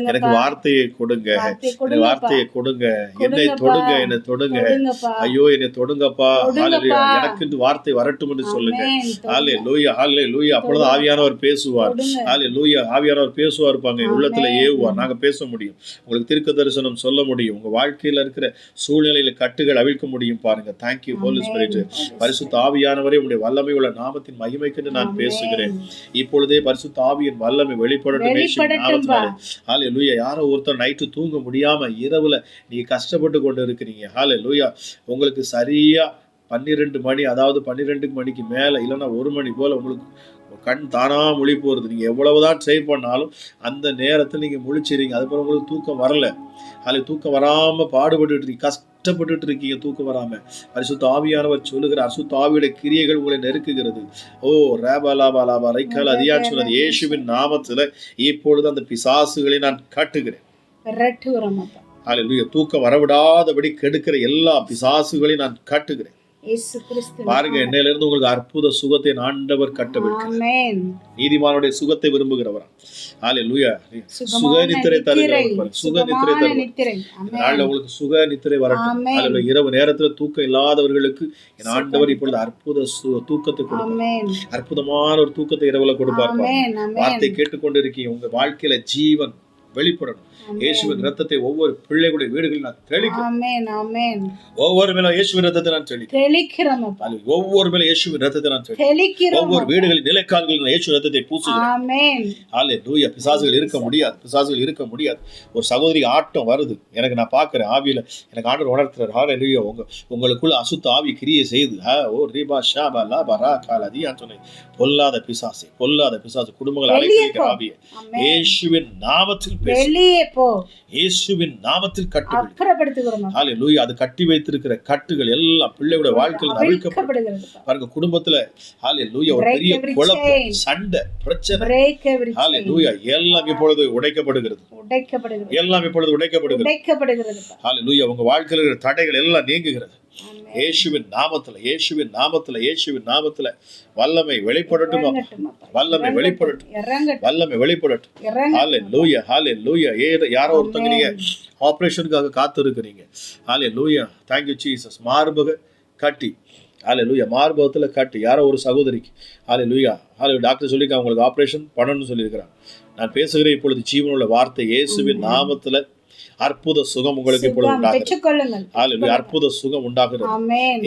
எனக்கு வார்த்தையை கொடுங்க, எனக்கு வார்த்தையை கொடுங்க, என்னை தொடுங்க, என்னை தொடுங்க, ஐயோ என்னை தொடுங்கப்பா. ஹalleluya. எனக்கு இந்த வார்த்தை வரட்டும் என்று சொல்லுங்க. ஹalleluya ஹalleluya. அப்பொழுது ஆவியானவர் பேசுவார். ஹalleluya. ஆவியானவர் பேசுவார் இருப்பாங்க, உள்ளத்துல ஏவுவார். நாங்க பேச முடியும், உங்களுக்கு தீர்க்க தரிசனம் சொல்ல முடியும், உங்க வாழ்க்கையில இருக்கிற சூழ்நிலையில கட்டுகள் அவிழ்க்க முடியும். பாருங்க. Thank you Holy Spirit. பரிசுத்த ஆவியானவரே உம்முடைய வல்லமை உள்ள நாமத்தின் மகிமைக்கு நான் பேசுகிறேன். இப்பொழுதே பரிசுத்த ஆவியின் வல்லமை வெளிப்படட்டும் இயேசுவின் நாமத்தினாலே. ஹalleluya. யாரோ ஒருத்தர் நைட்டு தூங்க முடியாம இரவுல நீங்க கஷ்டப்பட்டு கொண்டு இருக்கிறீங்க. ஹalleluya. உங்களுக்கு சரியா 12 மணி, அதாவது 12 மணிக்கு மேல இல்லைன்னா 1 மணி போல உங்களுக்கு கண் தானா முழி போறது. நீங்க எவ்வளவுதான் ட்ரை பண்ணாலும் அந்த நேரத்தில் நீங்க முழிச்சிருங்க. அதுக்கப்புறம் உங்களுக்கு தூக்கம் வரல. தூக்கம் வராம பாடுபட்டு இருக்கீங்க, கஷ்டப்பட்டு இருக்கீங்க, தூக்கம் வராம. பரிசுத்த ஆவியானவர் சொல்லுகிற அசுத்த ஆவியுடைய கிரியைகள் உங்களை நெருக்குகிறது. ஓ ரேபலாபாலாபா ரைக்கால் அதியான்னு சொன்னது இயேசுவின் நாமத்துல இப்பொழுது அந்த பிசாசுகளை நான் காட்டுகிறேன். ஹalleluya. தூக்கம் வரவிடாதபடி கெடுக்கிற எல்லா பிசாசுகளையும் நான் காட்டுகிறேன். பாருங்க, என்னையில இருந்து உங்களுக்கு அற்புத சுகத்தை ஆண்டவர் கட்டவிழ்க்கிறார். நீதிமானுடைய சுகத்தை விரும்புகிறவர். ஹalleluya. சுக நித்திரை தருகிறவர். சுக நித்திரை தருகிறவர். நாள்ல உங்களுக்கு சுக நித்திரை வரட்டும். ஹalleluya. இரவு நேரத்துல தூக்கம் இல்லாதவர்களுக்கு என் ஆண்டவர் இப்பொழுது அற்புத தூக்கத்தை கொடுப்பார். அற்புதமான ஒரு தூக்கத்தை இரவுல கொடுப்பார். வார்த்தை கேட்டுக்கொண்டு இருக்கீங்க, உங்க வாழ்க்கையில ஜீவன் வெளிப்படணும். இயேசுவின் இரத்தத்தை ஒவ்வொரு பிள்ளைகளுடைய வீடுகளில் நான் தெளிக்கிறேன். ஒவ்வொரு மேல இயேசுவின் இரத்தத்தை நான் தெளிக்கிறேன். ஒவ்வொரு மேல இயேசுவின் இரத்தத்தை நான் தெளிக்கிறேன். ஒவ்வொரு வீடுகளில் நிலைக்கால்களில் நான் இயேசுவின் இரத்தத்தை பூசுகிறேன். ஹalleluya. பிசாசுகள் இருக்க முடியாது, பிசாசுகள் இருக்க முடியாது. ஒரு சகோதரி ஆட்டம் வருது, எனக்கு நான் பார்க்கிறேன் ஆவியில, எனக்கு ஆண்டவர் உணர்த்துறார். ஹalleluya. உங்களுக்குள்ள அசுத்த ஆவி கிரியை செய்து ஓ ரீபா ஷாபா லாபா ராகாலதி சொன்னேன். பொல்லாத பிசாசு, பொல்லாத பிசாசு குடும்பங்களை அழைக்கிற ஆவியை இயேசுவின் நாமத்தில் பேசு. வெளியே போ. இயேசுவின் நாமத்தில் கட்டுகள். அப்புறப்படுத்துகிறோம் அப்பா. ஹalleluya. அது கட்டி வைத்திருக்கிற கட்டுகள் எல்லாம் பிள்ளையோட வாழ்க்கையில் அவிழ்க்கப்படுகிறது. பாருங்க, குடும்பத்துல ஹalleluya ஒரு பெரிய குழப்பம், சண்டை, பிரச்சனை, ஹalleluya எல்லாம் இப்பொழுது உடைக்கப்படுகிறது. எல்லாம் இப்பொழுது உடைக்கப்படுகிறது. ஹalleluya. உங்க வாழ்க்கையில் இருக்கிற தடைகள் எல்லாம் நீங்குகிறது. இயேசுவின் நாமத்துல, இயேசுவின் நாமத்துல, இயேசுவின் நாமத்துல வல்லமை வெளிப்படட்டும். வல்லமை வெளிப்படட்டும். வல்லமை வெளிப்படட்டும். ஹalleluya. ஹalleluya. யாரோ ஒருத்தங்க நீங்க ஆபரேஷனுக்காக காத்து இருக்கிறீங்க. ஹalleluya. thank you Jesus. மார்பக கட்டி, ஹalleluya, மார்பகத்துல கட்டி யாரோ ஒரு சகோதரிக்கு, ஹalleluya, ஹalleluya, டாக்டர் சொல்லிருக்காங்க உங்களுக்கு ஆபரேஷன் பண்ணணும்னு சொல்லியிருக்கிறாங்க. நான் பேசுகிறேன் இப்பொழுது ஜீவனுள்ள வார்த்தை, இயேசுவின் நாமத்துல அற்புத சுகம் உங்களுக்கு இப்பொழுது உண்டாகிறது. ஹalleluya. அற்புத சுகம் உண்டாகிறது.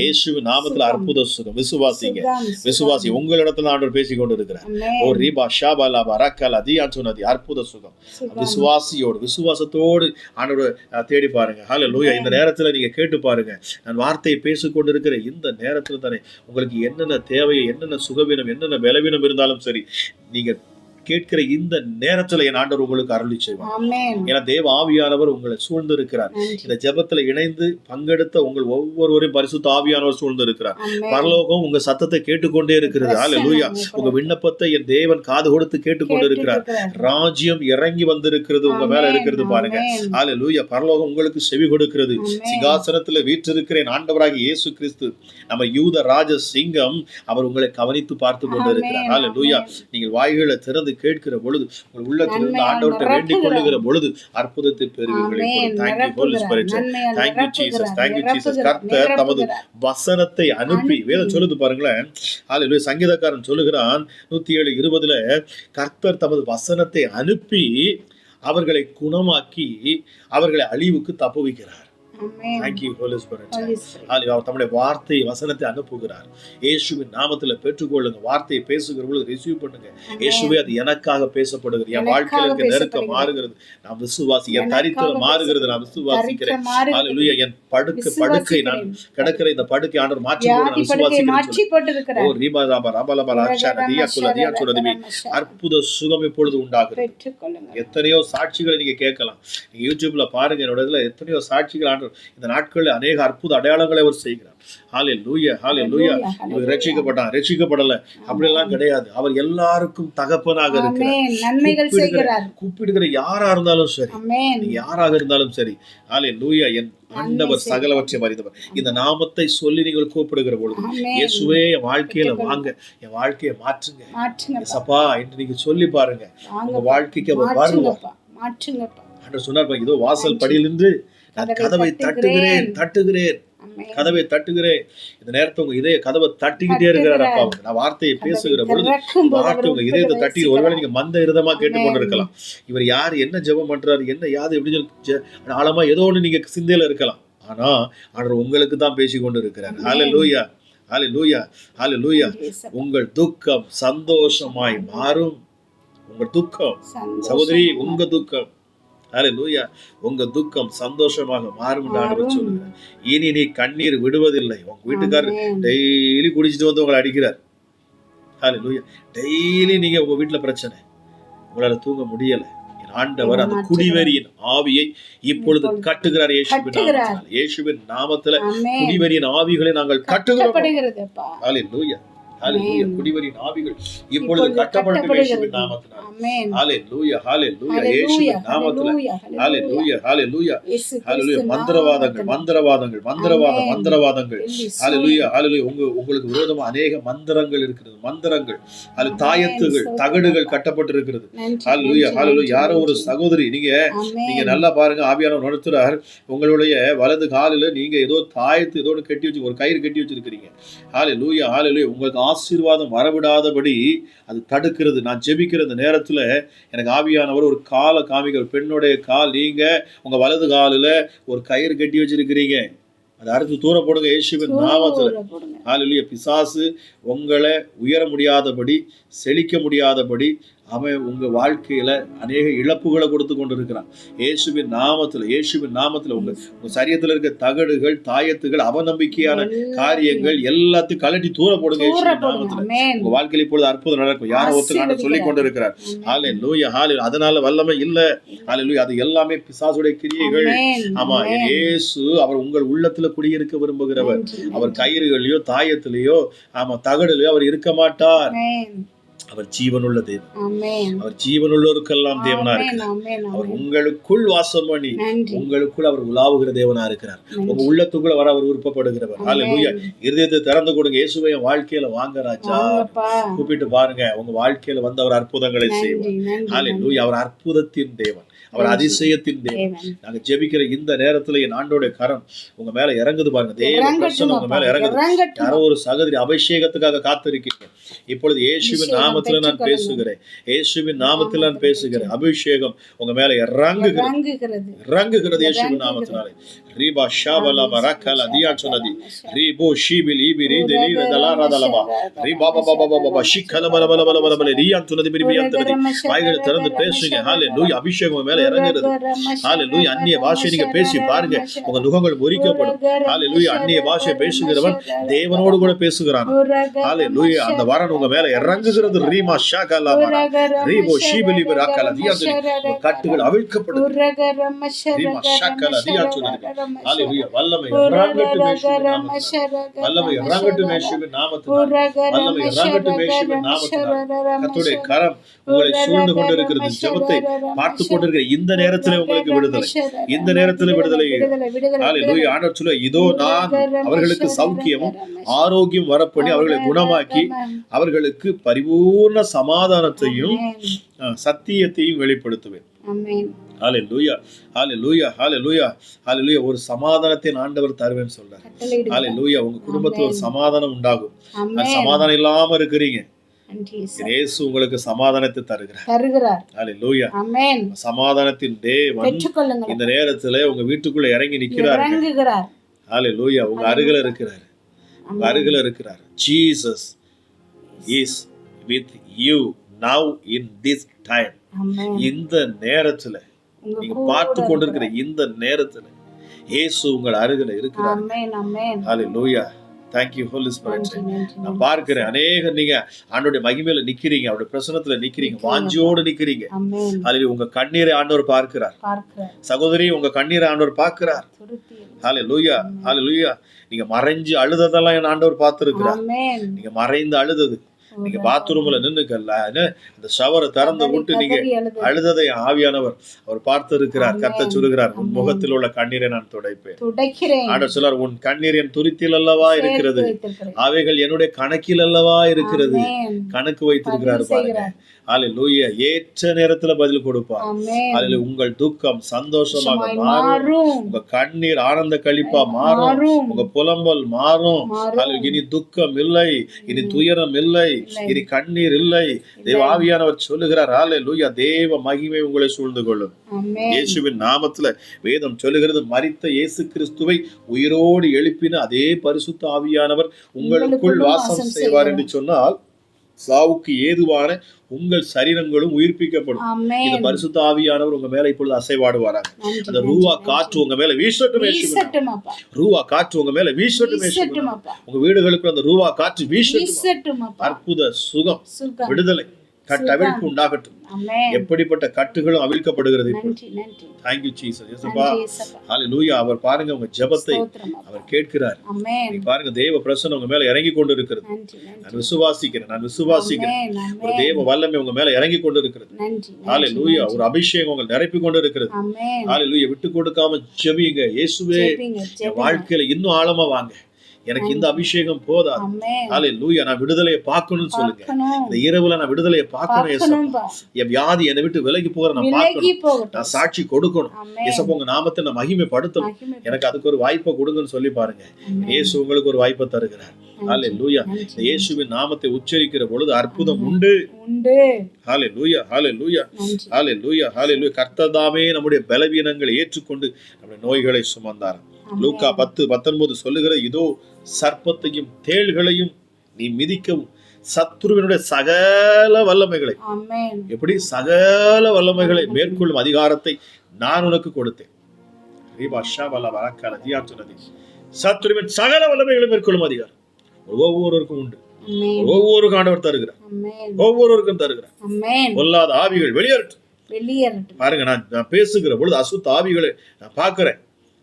இயேசுவின் நாமத்துல அற்புத சுகம். விசுவாசிங்க, விசுவாசி. உங்களிடத்துல ஆண்டவர் பேசிக் கொண்டு இருக்கிறார். ஓ ரீபா ஷாபாலா பரக்கலா தியான் சொன்னது அற்புத சுகம். விசுவாசியோடு, விசுவாசத்தோடு ஆண்டவர் தேடி பாருங்க. ஹalleluya. இந்த நேரத்துல நீங்க கேட்டு பாருங்க. நான் வார்த்தையை பேசிக் கொண்டு இருக்கிற இந்த நேரத்துல தானே உங்களுக்கு என்னென்ன தேவை, என்னென்ன சுகவீனம், என்னென்ன பலவீனம் இருந்தாலும் சரி, நீங்க கேட்கிற இந்த நேரத்துல என் ஆண்டவர் உங்களுக்கு அருளி செய்வார். ஏன்னா தேவ ஆவியானவர் உங்களை சூழ்ந்து இருக்கிறார். இந்த ஜெபத்துல இணைந்து பங்கெடுத்த உங்கள் ஒவ்வொருவரையும் பரிசுத்த ஆவியானவர் சூழ்ந்து இருக்கிறார். பரலோகம் உங்க சத்தத்தை கேட்டுக்கொண்டே இருக்கிறது. ஹalleluya. உங்க விண்ணப்பத்தை என் தேவன் காது கொடுத்து கேட்டுக்கொண்டு இருக்கிறார். ராஜ்யம் இறங்கி வந்திருக்கிறது, உங்க மேல இருக்கிறது பாருங்க. ஹalleluya. பரலோகம் உங்களுக்கு செவி கொடுக்கிறது. சிங்காசனத்துல வீற்றிருக்கிற என் ஆண்டவராகிய இயேசு கிறிஸ்து, நம்ம யூத ராஜ சிங்கம், அவர் உங்களை கவனித்து பார்த்து கொண்டு இருக்கிறார். ஹalleluya. நீங்கள் வாய்களை திறந்து கேட்கிற பொழுது, உங்கள் உள்ளத்திலிருந்து ஆண்டவர்கிட்ட வேண்டிக் கொள்ளுகிற பொழுது அற்புதத்தை பெறுவீர்கள். Thank you Holy Spirit. Thank you Jesus. Thank you Jesus. கர்த்தர் தமது வசனத்தை அனுப்பி, வேதம் சொல்லுது பாருங்களேன். ஹalleluya. சங்கீதக்காரன் சொல்லுகிறான் 107:20, கர்த்தர் தமது வசனத்தை அனுப்பி அவர்களை குணமாக்கி அவர்களை அழிவுக்கு தப்புவிக்கிறார். Thank you Holy Spirit. அவர் தம்முடைய வார்த்தை வசனத்தை அனுப்புகிறார். இயேசுவின் நாமத்துல பெற்றுக்கொள்ளுங்க. வார்த்தையை பேசுகிற பொழுது ரிசீவ் பண்ணுங்க. இயேசுவே அது எனக்காக பேசப்படுகிறது. என் வாழ்க்கையில இருக்க நெருக்கம் மாறுகிறது, நான் விசுவாசி. என் தரித்திரம் மாறுகிறது, நான் விசுவாசிக்கிறேன். ஹalleluya. என் படுக்கை நான் கிடக்கிற இந்த படுக்கை ஆண்டவர் மாற்றி போட்டு நான் விசுவாசிக்கிறேன். ஓ ரீபா ராபா ராபலபா ராச்சா தியா குல தியா சுரதிமி. அற்புத சுகம் இப்பொழுது உண்டாகுது. எத்தனையோ சாட்சிகளை நீங்க கேட்கலாம். நீங்க யூடியூப்ல பாருங்க. என்னோட இதுல எத்தனையோ சாட்சிகள் ஆண்டவர் இந்த நாட்களில் அநேக அற்புத அடையாளங்களை அவர் செய்கிறார். ஹalleluya. ஹalleluya. இவர் ரட்சிக்கப்பட்டான், ரட்சிக்கப்படல அப்படிலாம் கிடையாது. அவர் எல்லாருக்கும் தகப்பனாக இருக்கிறார். கூப்பிடுகிற யாரா இருந்தாலும் சரி, நீங்க யாராக இருந்தாலும் சரி, ஹalleluya, என் ஆண்டவர் சகலவற்றையும் அறிந்தவர். இந்த நாமத்தை சொல்லி நீங்கள் கூப்பிடுகிற பொழுது, இயேசுவே என் வாழ்க்கையில வாங்க, என் வாழ்க்கையை மாற்றுங்க சப்பா என்று நீங்க சொல்லி பாருங்க. உங்க வாழ்க்கைக்கு அவர் வருவார். ஆண்டவர் சொன்னார், இதோ வாசல் படியிலிருந்து நான் கதவை தட்டுகிறேன். கதவை தட்டுகிறேன். இந்த நேரத்தை உங்க இதய கதவை தட்டிக்கிட்டே இருக்கிறார் அப்பா. நான் வார்த்தையை பேசுகிற பொழுது வார்த்தை உங்க இதயத்தை தட்டி, ஒருவேளை நீங்க மந்த இருதமா கேட்டுக்கொண்டு இருக்கலாம். இவர் யாரு, என்ன ஜெபம் பண்றாரு, என்ன யாது எப்படி சொல்லி ஆழமா ஏதோ ஒண்ணு நீங்க சிந்தையில இருக்கலாம். ஆனா ஆண்டவர் உங்களுக்கு தான் பேசிக்கொண்டு இருக்கிறார். ஹalleluya. ஹalleluya. ஹalleluya. உங்கள் துக்கம் சந்தோஷமாய் மாறும். உங்கள் துக்கம் சகோதரி, உங்க துக்கம், ஹalleluya, உங்க துக்கம் சந்தோஷமாக மாறும் என்று ஆண்டவர் சொல்லுகிறார். இனி நீ கண்ணீர் விடுவதில்லை. உங்க வீட்டுக்காரர் டெய்லி குடிச்சிட்டு வந்து உங்களை அடிக்கிறார். ஹalleluya. டெய்லி நீங்க உங்க வீட்டுல பிரச்சனை, உங்களால தூங்க முடியல. என் ஆண்டவர் அந்த குடிவெறியின் ஆவியை இப்பொழுது கட்டுகிறார். இயேசுவின் நாமத்துல குடிவெறியின் ஆவிகளை நாங்கள் கட்டுகிறோம். ஹalleluya. ஹalleluya. குடிவெறியின் ஆவிகள் இப்பொழுது கட்டப்படட்டும் இயேசுவின் நாமத்தினால. ஹalleluya. ஹalleluya. இயேசுவின் நாமத்தில. ஹalleluya. ஹalleluya. ஹalleluya. மந்திரவாதங்கள். ஹalleluya. ஹalleluya. உங்களுக்கு விரோதமா அநேக மந்திரங்கள் இருக்கிறது. மந்திரங்கள், அது தாயத்துகள், தகடுகள் கட்டப்பட்டிருக்கிறது. ஹalleluya. ஹalleluya. யாரோ ஒரு சகோதரி, நீங்க நல்லா பாருங்க, ஆவியானவர் உணர்த்துறார். உங்களுடைய வலது காலில நீங்க ஏதோ தாயத்து ஏதோ கட்டி வச்சு, ஒரு கயிறு கட்டி வச்சிருக்கிறீங்க. ஹalleluya. ஹalleluya. உங்களுக்கு ஆசீர்வாதம் வரவிடாதபடி அது தடுக்கிறது. நான் ஜெபிக்கிற இந்த நேரத்துல எனக்கு ஆவியானவர் ஒரு காலை காமிக்கிற, பெண்ணுடைய கால், நீங்க உங்க வலது காலில ஒரு கயிறு கட்டி வச்சிருக்கிறீங்க, அதை அறுத்து தூர போடுங்க இயேசுவின் நாமத்துல. ஹalleluya. பிசாசு உங்களை உயர முடியாதபடி, செழிக்க முடியாதபடி, அவன் உங்க வாழ்க்கையில அநேக இழப்புகளை கொடுத்து கொண்டிருக்கிறான். இயேசுவின் நாமத்துல உங்க சரீரத்துல இருக்க தகடுகள், தாயத்துகள், அவநம்பிக்கையான காரியங்கள் எல்லாத்தையும் கலட்டி தூர போடுங்க. இயேசுவின் நாமத்துல உங்க வாழ்க்கையில இப்பொழுது அற்புதம் நடக்கும். யாரோ ஒருத்தர் சொல்லி கொண்டிருக்கிறார். ஹல்லேலூயா, ஹல்லேலூயா. அதனால வல்லமை இல்ல. ஹல்லேலூயா. அது எல்லாமே பிசாசுடைய கிரியைகள். ஆமா, இயேசு அவர் உங்கள் உள்ளத்துல குடியிருக்க விரும்புகிறவர். அவர் கயிறுகளையோ தாயத்திலேயோ ஆமா தகடுலையோ அவர் இருக்க மாட்டார். அவர் ஜீவனுள்ள தேவன். அவர் ஜீவனுள்ளோருக்கெல்லாம் தேவனா இருக்கிறார். அவர் உங்களுக்குள் வாசம் பண்ணி உங்களுக்குள் அவர் உலாவுகிற தேவனா இருக்கிறார். உங்க உள்ளத்துக்குள்ள வர அவர் விருப்பப்படுகிறவர். ஹல்லேலூயா. இருதயத்தை திறந்து கொடுங்க. இயேசுவை வாழ்க்கையில வாங்க ராஜா கூப்பிட்டு பாருங்க. உங்க வாழ்க்கையில வந்து அவர் அற்புதங்களை செய்வார். ஹல்லேலூயா. அவர் அற்புதத்தின் தேவன், அவர் அதிசயத்தின் தேவன். நாங்க ஜெபிக்கிற இந்த நேரத்துல என் ஆண்டோட கரம் உங்க மேல இறங்குது பாருங்க. தேவ பிரசன்னம் உங்க மேல இறங்குது. யாரோ ஒரு சகோதரி அபிஷேகத்துக்காக காத்திருக்கீங்க. இப்பொழுது இயேசுவின் நாமத்துல நான் பேசுகிறேன். இயேசுவின் நாமத்தில் நான் பேசுகிறேன். அபிஷேகம் உங்க மேல இறங்குகிறது இயேசுவின் நாமத்தினாலே. ரீபா ஷாபலா பரக்கல தியா சொன்னதி ரீபோ ஷீபில் ஈபி ரீதி நீர தலாரா தலபா ரீபா பாபா பாபா ஷிக்கல பல பல பல பல பல ரியா சொன்னதி பிரிபியா தனதி வாய்களை திறந்து பேசுங்க. ஹல்லேலூயா. அபிஷேகம் உங்க மேல இறங்குகிறது. ஹல்லேலூயா. அந்நிய பாஷை நீங்க பேசி பாருங்க. உங்க நுகங்கள் முறிக்கப்படும். ஹல்லேலூயா. அந்நிய பாஷை பேசுகிறவன் தேவனோடு கூட பேசுகிறான். ஹல்லேலூயா. அந்த வரன் உங்க மேல இறங்குகிறது. ரீமா ஷாகலா மரா ரீபோ ஷீபிலி பரக்கல தியா சொன்னதி கட்டுகள் அவிழ்க்கப்படுது. ரீமா ஷாகலா தியா சொன்னதி ஹல்லேலூயா. வல்லமை இறங்கட்டும் இயேசுவின் நாமத்தினாலே. வல்லமை இறங்கட்டும் இயேசுவின் நாமத்தினாலே. வல்லமை இறங்கட்டும் இயேசுவின் நாமத்தினாலே. கர்த்தருடைய கரம் உங்களை சூழ்ந்து கொண்டிருக்கிறது. ஜெபத்தை பார்த்து கொண்டிருக்கிற இந்த நேரத்திலே உங்களுக்கு விடுதலை. இந்த நேரத்திலே விடுதலை. ஹல்லேலூயா. ஆண்டவர் சொல்ல இதோ நான் அவர்களுக்கு சௌக்கியமும் ஆரோக்கியம் வரப்பண்ணி அவர்களை குணமாக்கி அவர்களுக்கு பரிபூர்ண சமாதானத்தையும் சத்தியத்தையும் வெளிப்படுத்துவேன். ஹல்லேலூயா, ஹல்லேலூயா, ஹல்லேலூயா, ஹல்லேலூயா. ஒரு சமாதானத்தை ஆண்டவர் தருவேன்னு சொல்றாரு. ஹல்லேலூயா. உங்க குடும்பத்துல ஒரு சமாதானம் உண்டாகும். சமாதானம் இல்லாம இருக்கிறீங்க, இயேசு உங்களுக்கு சமாதானத்தை தருகிறார். ஹல்லேலூயா. சமாதானத்தின் தேவன் இந்த நேரத்துல உங்க வீட்டுக்குள்ள இறங்கி நிக்கிறார். ஹல்லேலூயா. உங்க அருகில இருக்கிறார். உங்க அருகில இருக்கிறார். Jesus is with you now in this time. இந்த நேரத்துல நீங்க பார்த்து கொண்டிருக்கிற இந்த நேரத்துல இயேசு உங்கள் அருகில இருக்கிறார். ஹல்லேலூயா. Thank you Holy Spirit. நான் பார்க்கிறேன் அநேக நீங்க ஆண்டவருடைய மகிமையில நிக்கிறீங்க, அவருடைய பிரசன்னத்துல நிக்கிறீங்க, வாஞ்சியோடு நிக்கிறீங்க. ஹல்லேலூயா. உங்க கண்ணீரை ஆண்டவர் பார்க்கிறார். சகோதரி, உங்க கண்ணீரை ஆண்டவர் பார்க்கிறார். ஹல்லேலூயா, ஹல்லேலூயா. நீங்க மறைஞ்சு அழுததெல்லாம் என் ஆண்டவர் பார்த்திருக்கிறார். நீங்க மறைந்து அழுதது, நீங்க பாத்ரூம்ல நின்னுக்கல்ல அந்த ஷவரை திறந்து விட்டு நீங்க அழுததை ஆவியானவர் அவர் பார்த்து இருக்கிறார். கர்த்தர் சொல்லுகிறார், உன் முகத்தில் உள்ள கண்ணீரை நான் துடைப்பேன். ஆண்டவர் சொல்றார், உன் கண்ணீர் என் துருத்தியில் அல்லவா இருக்கிறது, அவைகள் என்னுடைய கணக்கில் அல்லவா இருக்கிறது. கணக்கு வைத்திருக்கிறார் பாருங்க. ஹல்லேலூயா. ஏற்ற நேரத்துல பதில் கொடுப்பார். ஹல்லேலூயா. உங்கள் துக்கம் சந்தோஷமாக மாறும். உங்க கண்ணீர் ஆனந்த களிப்பா மாறும். உங்க புலம்பல் மாறும். ஹல்லேலூயா. இனி துக்கம் இல்லை, இனி துயரம் இல்லை, இனி கண்ணீர் இல்லை. தேவ ஆவியானவர் சொல்லுகிறார். ஹல்லேலூயா. தேவ மகிமை உங்களை சூழ்ந்து கொள்ளும். இயேசுவின் நாமத்துல வேதம் சொல்லுகிறது, மரித்த இயேசு கிறிஸ்துவை உயிரோடு எழுப்பின அதே பரிசுத்த ஆவியானவர் உங்களுக்குள் வாசம் செய்வார் என்று சொன்னால் சாவுக்கு ஏதுவான உங்கள் சரீரங்களும் உயிர்ப்பிக்கப்படும். இந்த பரிசுத்த ஆவியானவர் உங்க மேல இப்பொழுது அசைவாடுவாராங்க. அந்த ரூவா காற்று உங்க மேல வீசட்டும். ரூவா காற்று உங்க மேல வீசட்டும். உங்க வீடுகளுக்கு அந்த ரூவா காற்று வீசட்டும். அற்புத சுகம், விடுதலை, கட்டவிழ்ப்பு உண்டாகட்டும். எப்படிப்பட்ட கட்டுகளும் அவிழ்க்கப்படுகிறது. Thank you Jesus. இயேசுப்பா. ஹல்லேலூயா. அவர் பாருங்க உங்க ஜெபத்தை அவர் கேட்கிறார். நீங்க பாருங்க தேவ பிரசன்னம் உங்க மேல இறங்கி கொண்டு இருக்கிறது. நான் விசுவாசிக்கிறேன். ஒரு தேவ வல்லமை உங்க மேல இறங்கி கொண்டு இருக்கிறது. ஹல்லேலூயா. ஒரு அபிஷேகம் உங்களை நிரப்பி கொண்டு இருக்கிறது. ஹல்லேலூயா. விட்டு கொடுக்காம ஜெபிங்க. இயேசுவே, என் வாழ்க்கையில இன்னும் ஆழமா வாங்க, எனக்கு இந்த அபிஷேகம் போதாது. ஹல்லேலூயா. நான் விடுதலையை பார்க்கணும்னு சொல்லுங்க. இந்த இரவுல நான் விடுதலையை பார்க்கணும். இயேசுப்பா, என் வியாதி என்னை விட்டு விலகி போற நான் பார்க்கணும். நான் சாட்சி கொடுக்கணும். இயேசுப்பா, உங்க நாமத்தை நான் மகிமைப்படுத்தணும். எனக்கு அதுக்கு ஒரு வாய்ப்பை கொடுங்கன்னு சொல்லி பாருங்க. இயேசு உங்களுக்கு ஒரு வாய்ப்பை தருகிறார். ஹல்லேலூயா. இயேசுவின் நாமத்தை உச்சரிக்கிற பொழுது அற்புதம் உண்டு. ஹல்லேலூயா, ஹல்லேலூயா, ஹல்லேலூயா, ஹல்லேலூயா. கர்த்தர் தாமே நம்முடைய பலவீனங்களை ஏற்றுக்கொண்டு நம்முடைய நோய்களை சுமந்தார். லூக்கா 10:19 சொல்லுகிற, இதோ சர்ப்பத்தையும் தேள்களையும் நீ மிதிக்கவும் சத்துருவினுடைய சகல வல்லமைகளை, ஆமென் எப்படி சகல வல்லமைகளை மேற்கொள்ளும் அதிகாரத்தை நான் உனக்கு கொடுத்தேன். சத்துருவின் சகல வல்லமைகளை மேற்கொள்ளும் அதிகாரம் ஒவ்வொருவருக்கும் உண்டு. ஆமென் ஒவ்வொருவருக்கும் ஆண்டவர் தருகிறார். ஆமென் ஒவ்வொருவருக்கும் தருகிறார். ஆமென் பொல்லாத ஆவிகள் வெளியேறட்டும். வெளியேறட்டும். பாருங்க, நான் பேசுகிற பொழுது அசுத்த ஆவிகளை நான் பார்க்கிறேன்.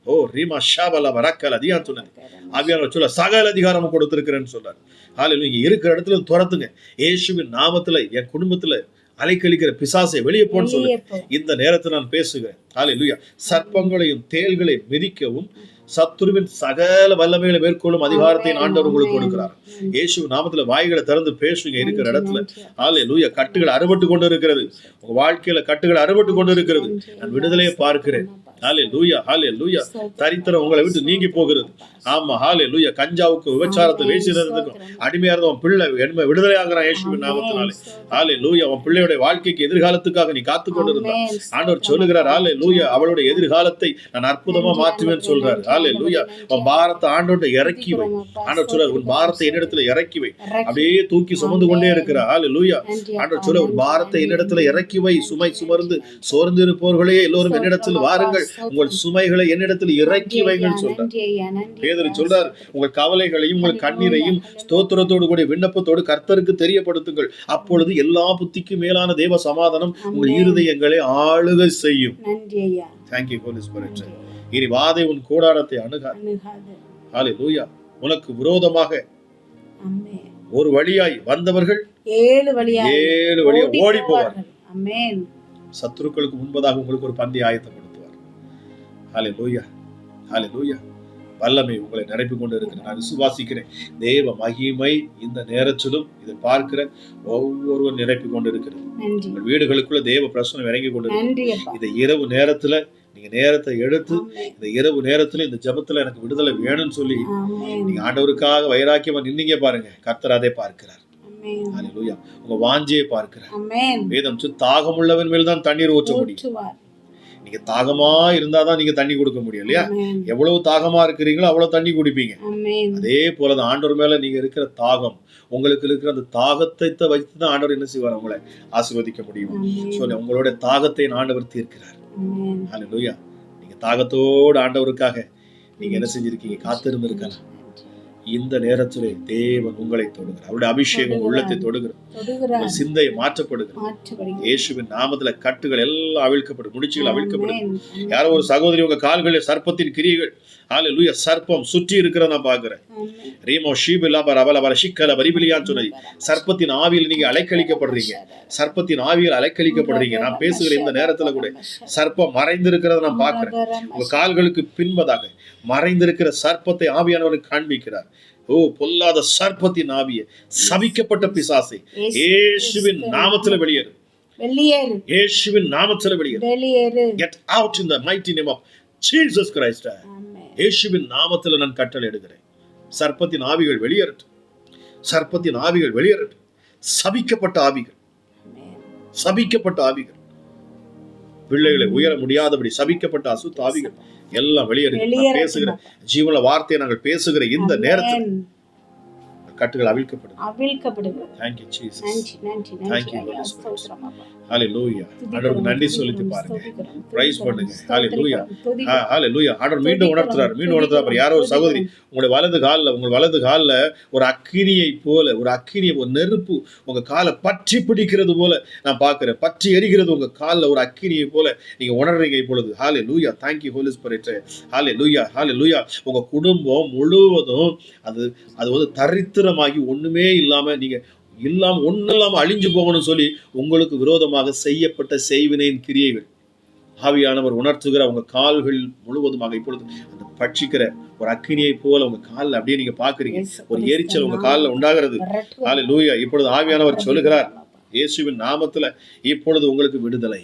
ஓ ரீமா ஷாபலா வரக்கல் அதிகாரம் சொன்னது. ஆவியானவர் சொல்ல சகல அதிகாரமும் கொடுத்திருக்கிறேன்னு சொல்றாரு. ஹalleluya. நீங்க இருக்கிற இடத்துல துரத்துங்க. இயேசுவின் நாமத்துல என் குடும்பத்துல அலைக்கழிக்கிற பிசாசை வெளியே போன்னு சொல்லு. இந்த நேரத்தில் நான் பேசுகிறேன். ஹalleluya. சர்ப்பங்களையும் தேள்களையும் மிதிக்கவும் சத்துருவின் சகல வல்லமைகளை மேற்கொள்ளும் அதிகாரத்தை ஆண்டவர் உங்களுக்கு கொடுக்கிறார். இயேசுவின் நாமத்துல வாய்களை திறந்து பேசுங்க. இருக்கிற இடத்துல ஹalleluya. கட்டுகள் அறுபட்டு கொண்டு இருக்கிறது. உங்க வாழ்க்கையில கட்டுகள் அறுபட்டு கொண்டு இருக்கிறது. நான் விடுதலையை பார்க்கிறேன். ஹalleluya ஹalleluya. தரித்திரம் உங்களை விட்டு நீங்கி போகிறது. ஆமா ஹalleluya. கஞ்சாவுக்கு விபச்சாரத்தை வேசிறதுக்கும் அடிமையா இருந்தவன் பிள்ளை என்ன விடுதலை ஆகிறான் இயேசுவின் நாமத்தினாலே. ஹalleluya. அவன் பிள்ளையுடைய வாழ்க்கைக்கு எதிர்காலத்துக்காக நீ காத்து கொண்டிருந்தான். ஆண்டவர் சொல்லுகிறார் ஹalleluya. அவளுடைய எதிர்காலத்தை நான் அற்புதமா மாற்றுவேன்னு சொல்றாரு. ஹalleluya. உன் பாரத்தை ஆண்டவர்கிட்ட இறக்கி வை. ஆண்டவர் சொல்றார் உன் பாரத்தை என்னிடத்துல இறக்கி வை. அப்படியே தூக்கி சுமந்து கொண்டே இருக்கிறார். ஹalleluya. ஆண்டவர் சொல்ல உன் பாரத்தை என்னிடத்துல இறக்கி வை. சுமை சுமர்ந்து சோர்ந்து இருப்பவர்களே எல்லோரும் என்னிடத்தில் வாருங்கள், உங்கள் சுமைகளை என்னிடத்தில் இறக்கி வைங்கள் சொல்றார். பேதுரு சொல்றார் உங்கள் கவலைகளையும் உங்கள் கண்ணீரையும் ஸ்தோத்திரத்தோடு கூட விண்ணப்பத்தோடு கர்த்தருக்கு தெரியப்படுத்துங்கள். அப்பொழுது எல்லா புத்திக்கும் மேலான தேவ சமாதானம் உங்கள் இருதயங்களை ஆளுகை செய்யும். Thank you Holy Spirit. இனி வாதை உன் கூடாரத்தை அணுகாது. ஹalleluya. உனக்கு விரோதமாக ஒரு வழியாய் வந்தவர்கள் 7 வழியா ஓடி போவார்கள். ஆமென். சத்துருக்களுக்கு முன்பதாக உங்களுக்கு ஒரு பந்தி ஆயத்தப்படுத்துவார். ஹalleluya ஹalleluya. வல்லமை உங்களை நிரப்பிக் கொண்டு இருக்கிறேன். நான் விசுவாசிக்கிறேன் தேவ மகிமை இந்த நேரத்திலும் இதை பார்க்கிற ஒவ்வொருவரும் நிரப்பிக் கொண்டு இருக்கிறது. உங்கள் வீடுகளுக்குள்ள தேவ பிரசனம் இறங்கி கொண்டு இந்த இரவு நேரத்துல நீங்க நேரத்தை எடுத்து இந்த இரவு நேரத்துல இந்த ஜெபத்துல எனக்கு விடுதலை வேணும்னு சொல்லி நீங்க ஆண்டவருக்காக வைராக்கியமா நின்னீங்க பாருங்க. கர்த்தர் அதை பார்க்கிறார். ஹalleluya. உங்க வாஞ்சையை பார்க்கிறார். வேதம் தாகம் உள்ளவன் மேல் தான் தண்ணீர் ஊற்ற முடியும். நீங்க தாகமா இருந்தாதான் நீங்க தண்ணி கொடுக்க முடியும் இல்லையா? எவ்வளவு தாகமா இருக்கிறீங்களோ அவ்வளவு தண்ணி குடிப்பீங்க. அதே போலதான் ஆண்டவர் மேல நீங்க இருக்கிற தாகம், உங்களுக்கு இருக்கிற அந்த தாகத்தை வைத்துதான் ஆண்டவர் என்ன செய்வார்? உங்களை ஆசீர்வதிக்க முடியும். உங்களுடைய தாகத்தை ஆண்டவர் தீர்க்கிறார். ஹalleluya. நீங்க தாகத்தோடு ஆண்டவருக்காக நீங்க என்ன செஞ்சிருக்கீங்க? காத்திருந்திருக்கலாம். இந்த நேரத்திலே தேவன் உங்களை தொடுகிறார். அவருடைய அபிஷேகம் உள்ளத்தை தொடுகிறார். சிந்தையை மாற்றப்படுகிறது. இயேசுவின் நாமத்துல கட்டுகள் எல்லாம் அவிழ்க்கப்படும், முடிச்சுகள் அவிழ்க்கப்படுது. யாரோ ஒரு சகோதரி உங்க கால்களில் சர்ப்பத்தின் கிரியைகள், ஹalleluya, சர்ப்பம் சுற்றி இருக்கிறத நான் பார்க்கிறேன். ரீமோ ஷீபிலா பரவல வர சிக்கல வரிபிலியான்னு சொன்னது. சர்ப்பத்தின் ஆவியில் நீங்க அலைக்கழிக்கப்படுறீங்க. சர்ப்பத்தின் ஆவியில் அலைக்கழிக்கப்படுறீங்க. நான் பேசுகிற இந்த நேரத்துல கூட சர்ப்பம் மறைந்திருக்கிறத நான் பார்க்கிறேன். உங்க கால்களுக்கு பின்பதாக மறைந்திருக்கிற சர்ப்பத்தை ஆவியானவருக்கு காண்பிக்கிறார். ஓ பொல்லாத சர்ப்பத்தின் ஆவியே, சபிக்கப்பட்ட பிசாசே, இயேசுவின் நாமத்துல வெளியேறு. இயேசுவின் நாமத்துல வெளியேறு. Get out in the mighty name of Jesus Christ. இயேசுவின் நாமத்துல நான் கட்டளை எடுக்கிறேன். சர்ப்பத்தின் ஆவிகள் வெளியேறட்டும். சர்ப்பத்தின் ஆவிகள் வெளியேறட்டும். சபிக்கப்பட்ட ஆவிகள், சபிக்கப்பட்ட ஆவிகள், பிள்ளைகளை உயர முடியாதபடி சபிக்கப்பட்ட அசுத்த ஆவிகள் எல்லாம் வெளியேறுகிறது. பேசுகிற ஜீவன வார்த்தையை நாங்கள் பேசுகிற இந்த நேரத்தில் கட்டுகள் அவிழ்க்கப்படுகிறது. Thank you Jesus. Thank you Holy Spirit. Hallelujah. ஆண்டவருக்கு நன்றி சொல்லிட்டு பாருங்க. பிரைஸ் பண்ணுங்க. Hallelujah. Hallelujah. ஆண்டவர் மீண்டும் உணர்த்துறார். யாரோ ஒரு சகோதரி உங்களுடைய வலது கால்ல ஒரு அக்கினியை போல, ஒரு நெருப்பு உங்க காலை பற்றி பிடிக்கிறது போல நான் பார்க்கிறேன். பற்றி எரிகிறது உங்க கால்ல ஒரு அக்கினியை போல நீங்க உணர்றீங்க இப்பொழுது. Hallelujah. Thank you Holy Spirit. Hallelujah. Hallelujah. உங்க குடும்பம் முழுவதும் அது தரித்திரமாகி ஒண்ணுமே இல்லாம நீங்க ஒண்ணு இல்லாம அழிஞ்சு போகணும்னு சொல்லி உங்களுக்கு விரோதமாக செய்யப்பட்ட செய்வினையின் கிரியைகள் ஆவியானவர் உணர்த்துகிற உங்க கால்கள் முழுவதுமாக இப்பொழுது அந்த பட்சிக்கிற ஒரு அக்கினியை போல உங்க காலில் அப்படியே நீங்க பாக்குறீங்க. ஒரு எரிச்சல் உங்க காலில் உண்டாகிறது. ஹalleluya. இப்பொழுது ஆவியானவர் சொல்லுகிறார், இயேசுவின் நாமத்துல இப்பொழுது உங்களுக்கு விடுதலை,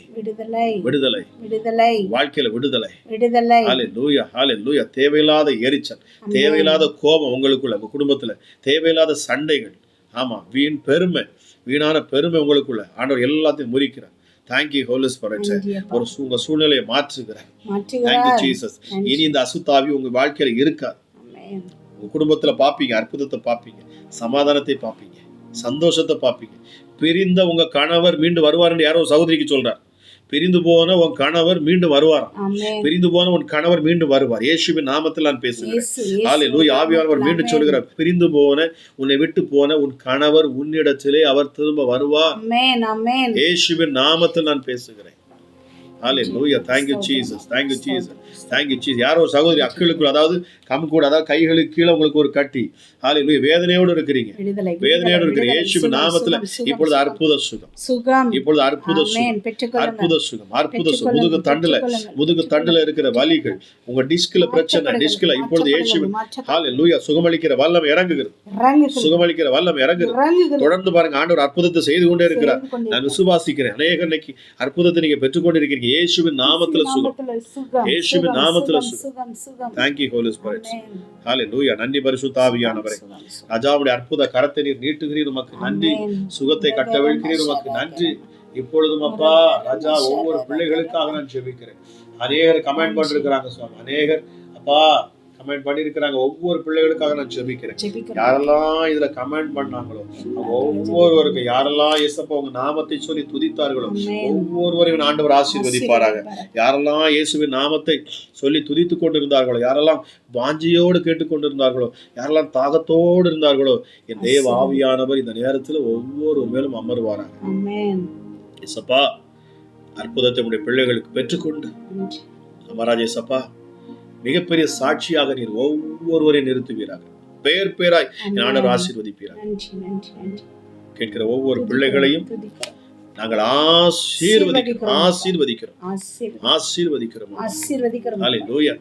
வாழ்க்கையில விடுதலை. ஹalleluya. ஹalleluya. தேவையில்லாத எரிச்சல், தேவையில்லாத கோபம் உங்களுக்குள்ள, உங்க குடும்பத்துல தேவையில்லாத சண்டைகள், ஆமா வீணான பெருமை உங்களுக்குள்ள ஆண்டவர் எல்லாத்தையும் முறிக்கிறார். Thank you Holy Spirit. ஒரு உங்க சூழ்நிலையை மாற்றுகிறார். Thank you Jesus. இனி இந்த அசுத்தாவி உங்க வாழ்க்கையில இருக்காது. உங்க குடும்பத்துல பாப்பீங்க, அற்புதத்தை பாப்பீங்க, சமாதானத்தை பாப்பீங்க. சந்தோஷத்தை பார்ப்பீங்க. பிரிந்த உங்க கணவர் மீண்டும் வருவார்னு யாரோ சகோதரிக்கு சொல்றார். பிரிந்து போன உன் கணவர் மீண்டும் வருவார். பிரிந்து போன உன் கணவர் மீண்டும் வருவார். இயேசுவின் நாமத்தில் நான் பேசுகிறேன். ஹல்லேலூயா. ஆவியானவர் மீண்டும் சொல்கிறார், பிரிந்து போன உன்னை விட்டு போன உன் கணவர் உன்னிடத்திலே அவர் திரும்ப வருவார். இயேசுவின் நாமத்தில் நான் பேசுகிறேன். ஹல்லேலூயா. Thank you Jesus. Thank you Jesus. Thank you Jesus. யாரோ சகோதரி அக்களுக்கு, அதாவது கம்கூட, அதாவது கைகளுக்கு கீழே உங்களுக்கு ஒரு கட்டி, ஹல்லேலூயா, வேதனையோடு இருக்கிறீங்க, வேதனையோடு இருக்கிறீங்க. இயேசுவின் நாமத்துல இப்பொழுது அற்புத சுகம், இப்பொழுது அற்புத சுகம், அற்புத சுகம், அற்புத சுகம். முதுகு தண்டுல இருக்கிற வலிகள், உங்க டிஸ்க்ல பிரச்சனை, டிஸ்க்ல இப்பொழுது இயேசுவின் ஹல்லேலூயா சுகமளிக்கிற வல்லம் இறங்குகிறது, சுகமளிக்கிற வல்லம் இறங்குகிறது. தொடர்ந்து பாருங்க, ஆண்டவர் அற்புதத்தை செய்து கொண்டே இருக்கிறார். நான் விசுவாசிக்கிறேன். அநேக இன்னைக்கு அற்புதத்தை நீங்க பெற்றுக்கொண்டிருக்கிறீங்க. இயேசுவின் நாமத்துல சுகம், இயேசுவின் நாமத்துல சுகம். Thank you Holy Spirit. ஹல்லேலூயா. நன்றி பரிசுத்த ஆவியானவரே. ராஜாவுடைய அற்புத கரத்தை நீர் நீட்டுகிறீர், உமக்கு நன்றி. சுகத்தை கட்டவிழ்கிறீர், உமக்கு நன்றி. இப்பொழுதும் அப்பா ராஜா, ஒவ்வொரு பிள்ளைகளுக்காக நான் ஜெபிக்கிறேன். அநேகர் கமெண்ட் பண்ணிருக்கிறாங்க சுவாமி, அநேகர் அப்பா கமெண்ட் பண்ணிருக்கிறாங்க. ஒவ்வொரு பிள்ளைகளுக்காக நான் ஜெபிக்கிறேன். யாரெல்லாம் இதுல கமெண்ட் பண்ணாங்களோ ஒவ்வொருவருக்கு, யாரெல்லாம் இயேசுப்பா உங்க நாமத்தை சொல்லி துதித்தார்களோ ஒவ்வொருவரையும் ஆண்டவர் ஆசீர்வதிப்பாராக. யாரெல்லாம் இயேசுவின் நாமத்தை சொல்லி துதித்து கொண்டிருந்தார்களோ, யாரெல்லாம் வாஞ்சியோடு கேட்டுக்கொண்டிருந்தார்களோ, யாரெல்லாம் தாகத்தோடு இருந்தார்களோ, என் தேவ ஆவியானவர் இந்த நேரத்துல ஒவ்வொரு மேலும் அமர்வாராக. இயேசுப்பா அற்புதத்தை உடைய பிள்ளைகளுக்கு பெற்றுக்கொண்டு அமராஜ் இயேசுப்பா மிகப்பெரிய சாட்சியாக நீர் ஒவ்வொருவரையும் நிறுத்துவீராக. பெயர் பெயராய் ஆண்டவர் ஆசீர்வதிப்பீராக. கேட்கிற ஒவ்வொரு பிள்ளைகளையும் நாங்கள் ஆசீர்வதிக்கிறோம். ஹல்லேலூயா.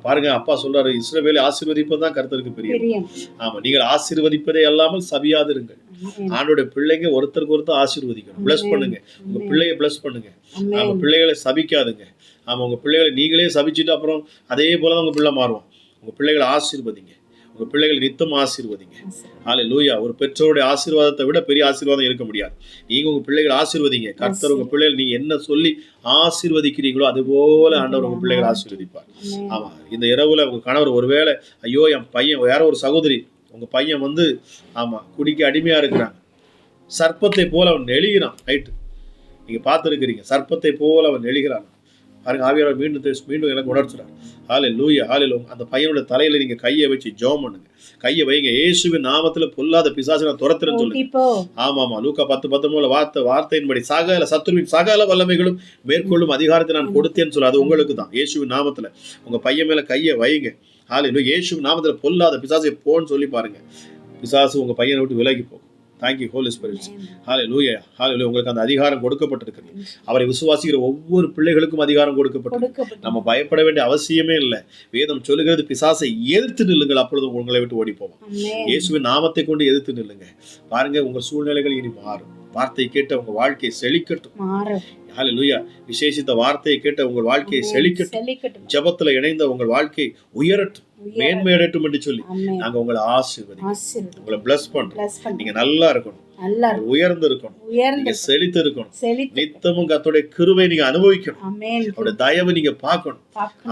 பாருங்க, அப்பா சொல்றாரு, இஸ்ரவேலை ஆசீர்வதிப்பதுதான் கர்த்தருக்கு பிரியம். ஆமா, நீங்கள் ஆசீர்வதிப்பதே அல்லாமல் சபியாதிருங்கள். ஆண்டோடைய பிள்ளைங்க ஒருத்தருக்கு ஒருத்தர் ஆசீர்வதிக்கணும். பிளஸ் பண்ணுங்க, உங்க பிள்ளைய பிளஸ் பண்ணுங்க. ஆமா, பிள்ளைகளை சபிக்காதுங்க. ஆமா, உங்க பிள்ளைகளை நீங்களே சபிச்சுட்டு அப்புறம் அதே போலதான் உங்க பிள்ளை மாறுவோம். உங்க பிள்ளைகளை ஆசீர்வதிங்க, உங்க பிள்ளைகளை நித்தம் ஆசீர்வதிங்க. ஹல்லேலூயா. ஒரு பெற்றோருடைய ஆசீர்வாதத்தை விட பெரிய ஆசீர்வாதம் இருக்க முடியாது. நீங்க உங்க பிள்ளைகளை ஆசீர்வதிங்க. கர்த்தர் உங்க பிள்ளைகள் நீங்க என்ன சொல்லி ஆசீர்வதிக்கிறீங்களோ அது போல ஆண்டவர் உங்க பிள்ளைகளை ஆசீர்வதிப்பார். ஆமா, இந்த இரவுல உங்க கணவர் ஒருவேளை, ஐயோ என் பையன், யாரோ ஒரு சகோதரி, உங்க பையன் ஆமா குடிக்க அடிமையா இருக்கிறாங்க, சர்ப்பத்தை போல அவன் நெளிகிறான். ரைட்டு, நீங்க பார்த்துருக்கிறீங்க, சர்ப்பத்தை போல அவன் நெளிகிறான். பாருங்க, ஆவியானவர் மீண்டும் எனக்கு உணர்த்துறார். ஹல்லேலூயா. ஹல்லேலூயா. அந்த பையனுடைய தலையில நீங்க கையை வச்சு ஜெபம் பண்ணுங்க, கையை வைங்க. இயேசுவின் நாமத்துல பொல்லாத பிசாசை நான் துரத்துறேன்னு சொல்லுங்க. ஆமா, லூக்கா 10:19 வார்த்தையின்படி சகல சத்துருவின் சகல வல்லமைகளும் மேற்கொள்ளும் அதிகாரத்தை நான் கொடுத்தேன்னு சொல்ல, அது உங்களுக்கு தான். இயேசுவின் நாமத்துல உங்க பையன் மேல கையை வைங்க. ஹல்லேலூயா. இயேசுவின் நாமத்துல பொல்லாத பிசாசை போன்னு சொல்லி பாருங்க, பிசாசு உங்க பையனை விட்டு விலகி போகும். Thank you Holy Spirit. ஹல்லேலூயா. ஹல்லேலூயா. உங்களுக்கு அந்த அதிகாரம் கொடுக்கப்பட்டிருக்கிறது. அவரை விசுவாசிக்கிற ஒவ்வொரு பிள்ளைகளுக்கும் அதிகாரம் கொடுக்கப்பட்டிருக்கு. நம்ம பயப்பட வேண்டிய அவசியமே இல்லை. வேதம் சொல்லுகிறது, பிசாசை எதிர்த்து நில்லுங்கள், அப்பொழுது உங்களை விட்டு ஓடி போவோம். இயேசுவின் நாமத்தை கொண்டு எதிர்த்து நில்லுங்க. பாருங்க, உங்க சூழ்நிலைகள் இனி மாறும். வார்த்தையை கேட்ட உங்க வாழ்க்கையை செழிக்கட்டும். ஹல்லேலூயா. விசேஷித்த வார்த்தையை கேட்ட உங்கள் வாழ்க்கையை செழிக்கட்டும். ஜெபத்துல இணைந்த உங்கள் வாழ்க்கை உயரட்டும், மேன்மையடட்டும் என்று சொல்லி நாங்க உங்களை ஆசீர்வதிக்கிறோம். உங்களை பிளஸ் பண்றோம். நீங்க நல்லா இருக்கணும், உயர்ந்து இருக்கணும், நீங்க செழித்து இருக்கணும். நித்தமும் கர்த்தருடைய கிருபையை நீங்க அனுபவிக்கணும். அவருடைய தயவை நீங்க பார்க்கணும்.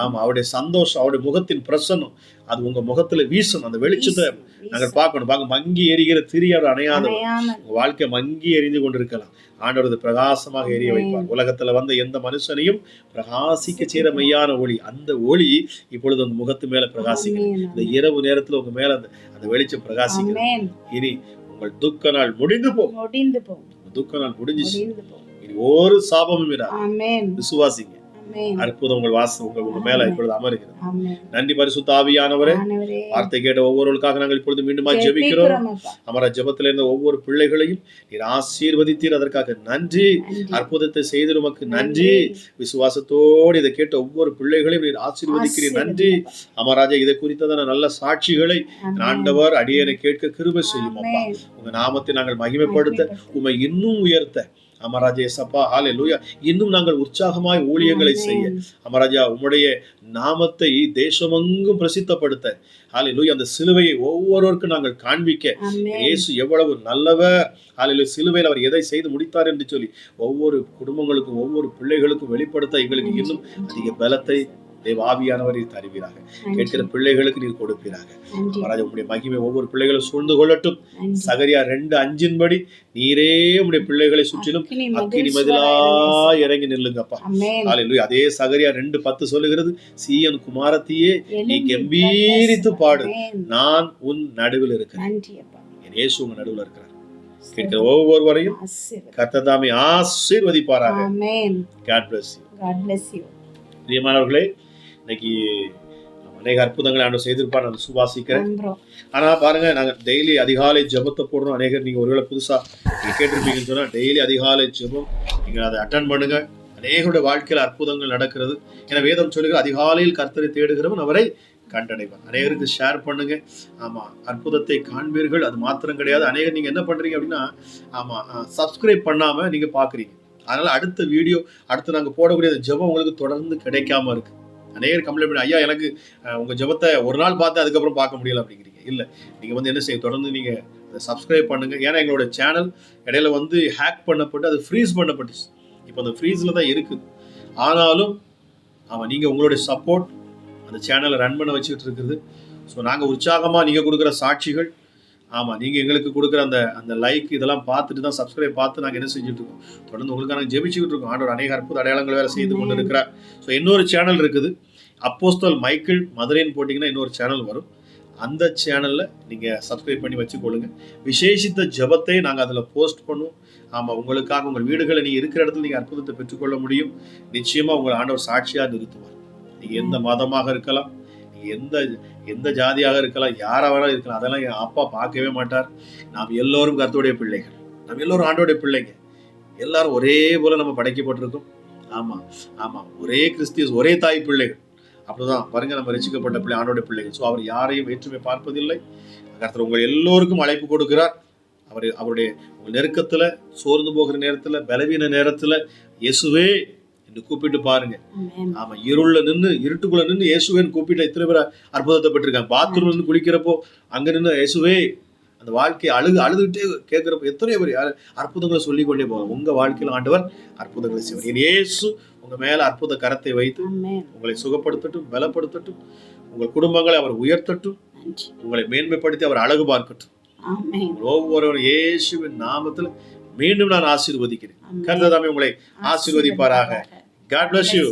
ஆமா, அவருடைய சந்தோஷம், அவருடைய முகத்தின் பிரசன்னம் அது உங்க முகத்துல வீசணும். அந்த வெளிச்சத்தை நாங்கள் பார்க்கணும். பாங்க, மங்கி எரிகிற திரியார் அணையாத உங்க வாழ்க்கை மங்கி எரிந்து கொண்டிருக்கலாம். ஆண்டவரது பிரகாசமாக எரிய வைப்பார். உலகத்துல வந்த எந்த மனுஷனையும் பிரகாசிக்க செய்யற மெய்யான ஒளி, அந்த ஒளி இப்பொழுது உங்க முகத்து மேல பிரகாசிக்கிறது. இந்த இரவு நேரத்துல உங்க மேல அந்த வெளிச்சம் பிரகாசிக்கிறது. இனி உங்கள் துக்க நாள் முடிந்து போகும். துக்க நாள் முடிஞ்சிச்சு. இனி ஒரு சாபமும் இராது. விசுவாசிங்க. அற்புதம் உங்க மேல இப்பொழுது அமருகிறது. நன்றி பரிசுத்த ஆவியானவரே. வார்த்தை கேட்ட ஒவ்வொருவருக்காக நாங்கள் இப்பொழுது மீண்டும் ஜெபிக்கிறோம். அமர ஜெபத்தில் இருந்த ஒவ்வொரு பிள்ளைகளையும் நீர் ஆசீர்வதித்தீர், அதற்காக நன்றி. அற்புதத்தை செய்து உமக்கு நன்றி. விசுவாசத்தோடு இதை கேட்ட ஒவ்வொரு பிள்ளைகளையும் நீர் ஆசீர்வதிக்கிறீர், நன்றி. அமராஜா, இதை குறித்ததான நல்ல சாட்சிகளை ஆண்டவர் அடியேனை கேட்க கிருபை செய்யும். அப்பா, உங்க நாமத்தை நாங்கள் மகிமைப்படுத்த, உம்மை இன்னும் உயர்த்த அமராஜா ஏசப்பா, ஹல்லேலூயா, இன்னும் நாங்கள் உற்சாகமாய் ஊழியங்களை செய்ய அமராஜா உம்முடைய நாமத்தை தேசமெங்கும் பிரசித்தப்படுத்த, ஹல்லேலூயா, அந்த சிலுவையை ஒவ்வொருவருக்கும் நாங்கள் காண்பிக்க, இயேசு எவ்வளவு நல்லவர், ஹல்லேலூயா, சிலுவையில் அவர் எதை செய்து முடித்தார் என்று சொல்லி ஒவ்வொரு குடும்பங்களுக்கும் ஒவ்வொரு பிள்ளைகளுக்கும் வெளிப்படுத்த எங்களுக்கு இன்னும் அதிக பலத்தை தேவ ஆவியானவர் நீர் தருவீராக. கேட்கிற பிள்ளைகளுக்கு நீர் கொடுப்பீராக. ராஜா உங்களுடைய மகிமை ஒவ்வொரு பிள்ளைகளும் சூழ்ந்து கொள்ளட்டும். சகரியா 2:5 நீரே உங்களுடைய பிள்ளைகளை சுற்றிலும் அக்கினி மதிலா இறங்கி நில்லுங்கப்பா. ஹல்லேலூயா. அதே சகரியா 2:10 சொல்லுகிறது, சீயோன் குமாரத்தியே நீ கம்பீரித்து பாடு, நான் உன் நடுவில் இருக்கிறேன். என் இயேசு உங்க நடுவில் இருக்கிறார். கேட்கிற ஒவ்வொருவரையும் கர்த்தர் தாமே ஆசீர்வதிப்பாராக. God bless you. பிரியமானவர்களே, இன்னைக்கு அநேக அற்புதங்களை ஆண்டவர் செய்திருப்பார், நான் சுவாசிக்கிறேன். ஆனா பாருங்க, நாங்க டெய்லி அதிகாலை ஜெபத்தை போடுறோம். அநேகர் நீங்க ஒருவேளை புதுசா நீங்க கேட்டிருப்பீங்கன்னு சொன்னா, டெய்லி அதிகாலை ஜெபம் நீங்க அதை அட்டன் பண்ணுங்க. அநேகருடைய வாழ்க்கையில் அற்புதங்கள் நடக்கிறது. ஏன்னா வேதம் சொல்லுகிற அதிகாலையில் கர்த்தரை தேடுகிறவன் அவரை கண்டடைவான். அநேகருக்கு ஷேர் பண்ணுங்க. ஆமா, அற்புதத்தை காண்பீர்கள். அது மாத்திரம் கிடையாது, அநேகர் நீங்க என்ன பண்றீங்க அப்படின்னா, ஆமா, சப்ஸ்கிரைப் பண்ணாம நீங்க பாக்குறீங்க. அதனால அடுத்த வீடியோ, அடுத்து நாங்க போடக்கூடிய ஜெபம் உங்களுக்கு தொடர்ந்து கிடைக்காம இருக்கு. அநேகர் கம்ப்ளைண்ட் பண்ணி, ஐயா எனக்கு உங்க ஜெபத்தை ஒரு நாள் பார்த்து அதுக்கப்புறம் பார்க்க முடியல அப்படிங்கிறீங்க. இல்ல, நீங்க என்ன செய்ய, தொடர்ந்து நீங்க அதை சப்ஸ்கிரைப் பண்ணுங்க. ஏன்னா எங்களோட சேனல் இடையில ஹேக் பண்ணப்பட்டு அது ஃப்ரீஸ் பண்ணப்பட்டுச்சு. இப்போ அந்த ஃப்ரீஸ்ல தான் இருக்குது. ஆனாலும் ஆமா, நீங்க உங்களுடைய சப்போர்ட் அந்த சேனலை ரன் பண்ண வச்சுட்டு இருக்குது. ஸோ நாங்கள் உற்சாகமாக நீங்கள் கொடுக்குற சாட்சிகள், ஆமாம், நீங்கள் எங்களுக்கு கொடுக்குற அந்த லைக் இதெல்லாம் பார்த்துட்டு தான், சப்ஸ்கிரைப் பார்த்து நாங்கள் என்ன செஞ்சுட்டு இருக்கோம், தொடர்ந்து உங்களுக்கு நாங்கள் ஜெபிச்சுக்கிட்டு இருக்கோம். ஆண்டவர் அநேக அற்புத அடையாளங்கள் வேறு செய்து கொண்டு இருக்கிறார். ஸோ இன்னொரு சேனல் இருக்குது, அப்போஸ்தலர் மைக்கேல் மதுரைன்னு போட்டிங்கன்னா இன்னொரு சேனல் வரும். அந்த சேனலில் நீங்கள் சப்ஸ்கிரைப் பண்ணி வச்சுக்கொள்ளுங்க. விசேஷித்த ஜெபத்தை நாங்கள் அதில் போஸ்ட் பண்ணுவோம். ஆமாம், உங்களுக்காக உங்கள் வீடுகளில் நீங்கள் இருக்கிற இடத்துல நீங்கள் அற்புதத்தை பெற்றுக்கொள்ள முடியும். நிச்சயமாக உங்களை ஆண்டவர் சாட்சியாக நிறுத்துவார். நீங்கள் எந்த மதமாக இருக்கலாம், நீங்கள் எந்த ஜாதியாக இருக்கலாம், யாராக இருக்கலாம், அதெல்லாம் என் அப்பா பார்க்கவே மாட்டார். நாம் எல்லோரும் கர்த்தருடைய பிள்ளைகள், நாம் எல்லோரும் ஆண்டோடைய பிள்ளைங்க. எல்லாரும் ஒரே போல நம்ம படைக்கப்பட்டிருக்கோம். ஆமாம் ஆமாம், ஒரே கிறிஸ்தியஸ், ஒரே தாய் பிள்ளைகள். அப்படிதான் பாருங்க, நம்ம ரசிக்கப்பட்ட பிள்ளை, ஆண்டோடைய பிள்ளைகள். ஸோ அவர் யாரையும் வேற்றுமை பார்ப்பதில்லை. கர்த்தர் உங்கள் எல்லோருக்கும் அழைப்பு கொடுக்கிறார். அவருடைய உங்கள் நெருக்கத்தில், சோர்ந்து போகிற நேரத்தில், பலவீன நேரத்தில் இயேசுவே என்று கூப்பிட்டு பாருங்க. ஆமா, இருட்டுக்குள்ள நின்று இயேசுவேன்னு கூப்பிட்டு எத்தனை பேர் அற்புதத்தை பெற்றிருக்காங்க. பாத்ரூம்ல இருந்து குளிக்கிறப்போ அங்க நின்று இயேசுவே, அந்த வாழ்க்கையை அழுதுகிட்டே கேட்கிறப்போ எத்தனை பேர் அற்புதங்களை சொல்லிக் கொண்டே போவாங்க. உங்க வாழ்க்கையில் ஆண்டவர் அற்புதங்களை செய்வார். என் இயேசு உங்க மேல அற்புத கரத்தை வைத்து உங்களை சுகப்படுத்தட்டும், பலப்படுத்தட்டும், உங்கள் குடும்பங்களை அவர் உயர்த்தட்டும், உங்களை மேன்மைப்படுத்தி அவர் அழகு பார்க்கட்டும். ஒவ்வொரு இயேசுவின் நாமத்தில் மீண்டும் நான் ஆசீர்வதிக்கிறேன். கர்த்தர் தாமே உங்களை ஆசீர்வதிப்பாராக. God bless you.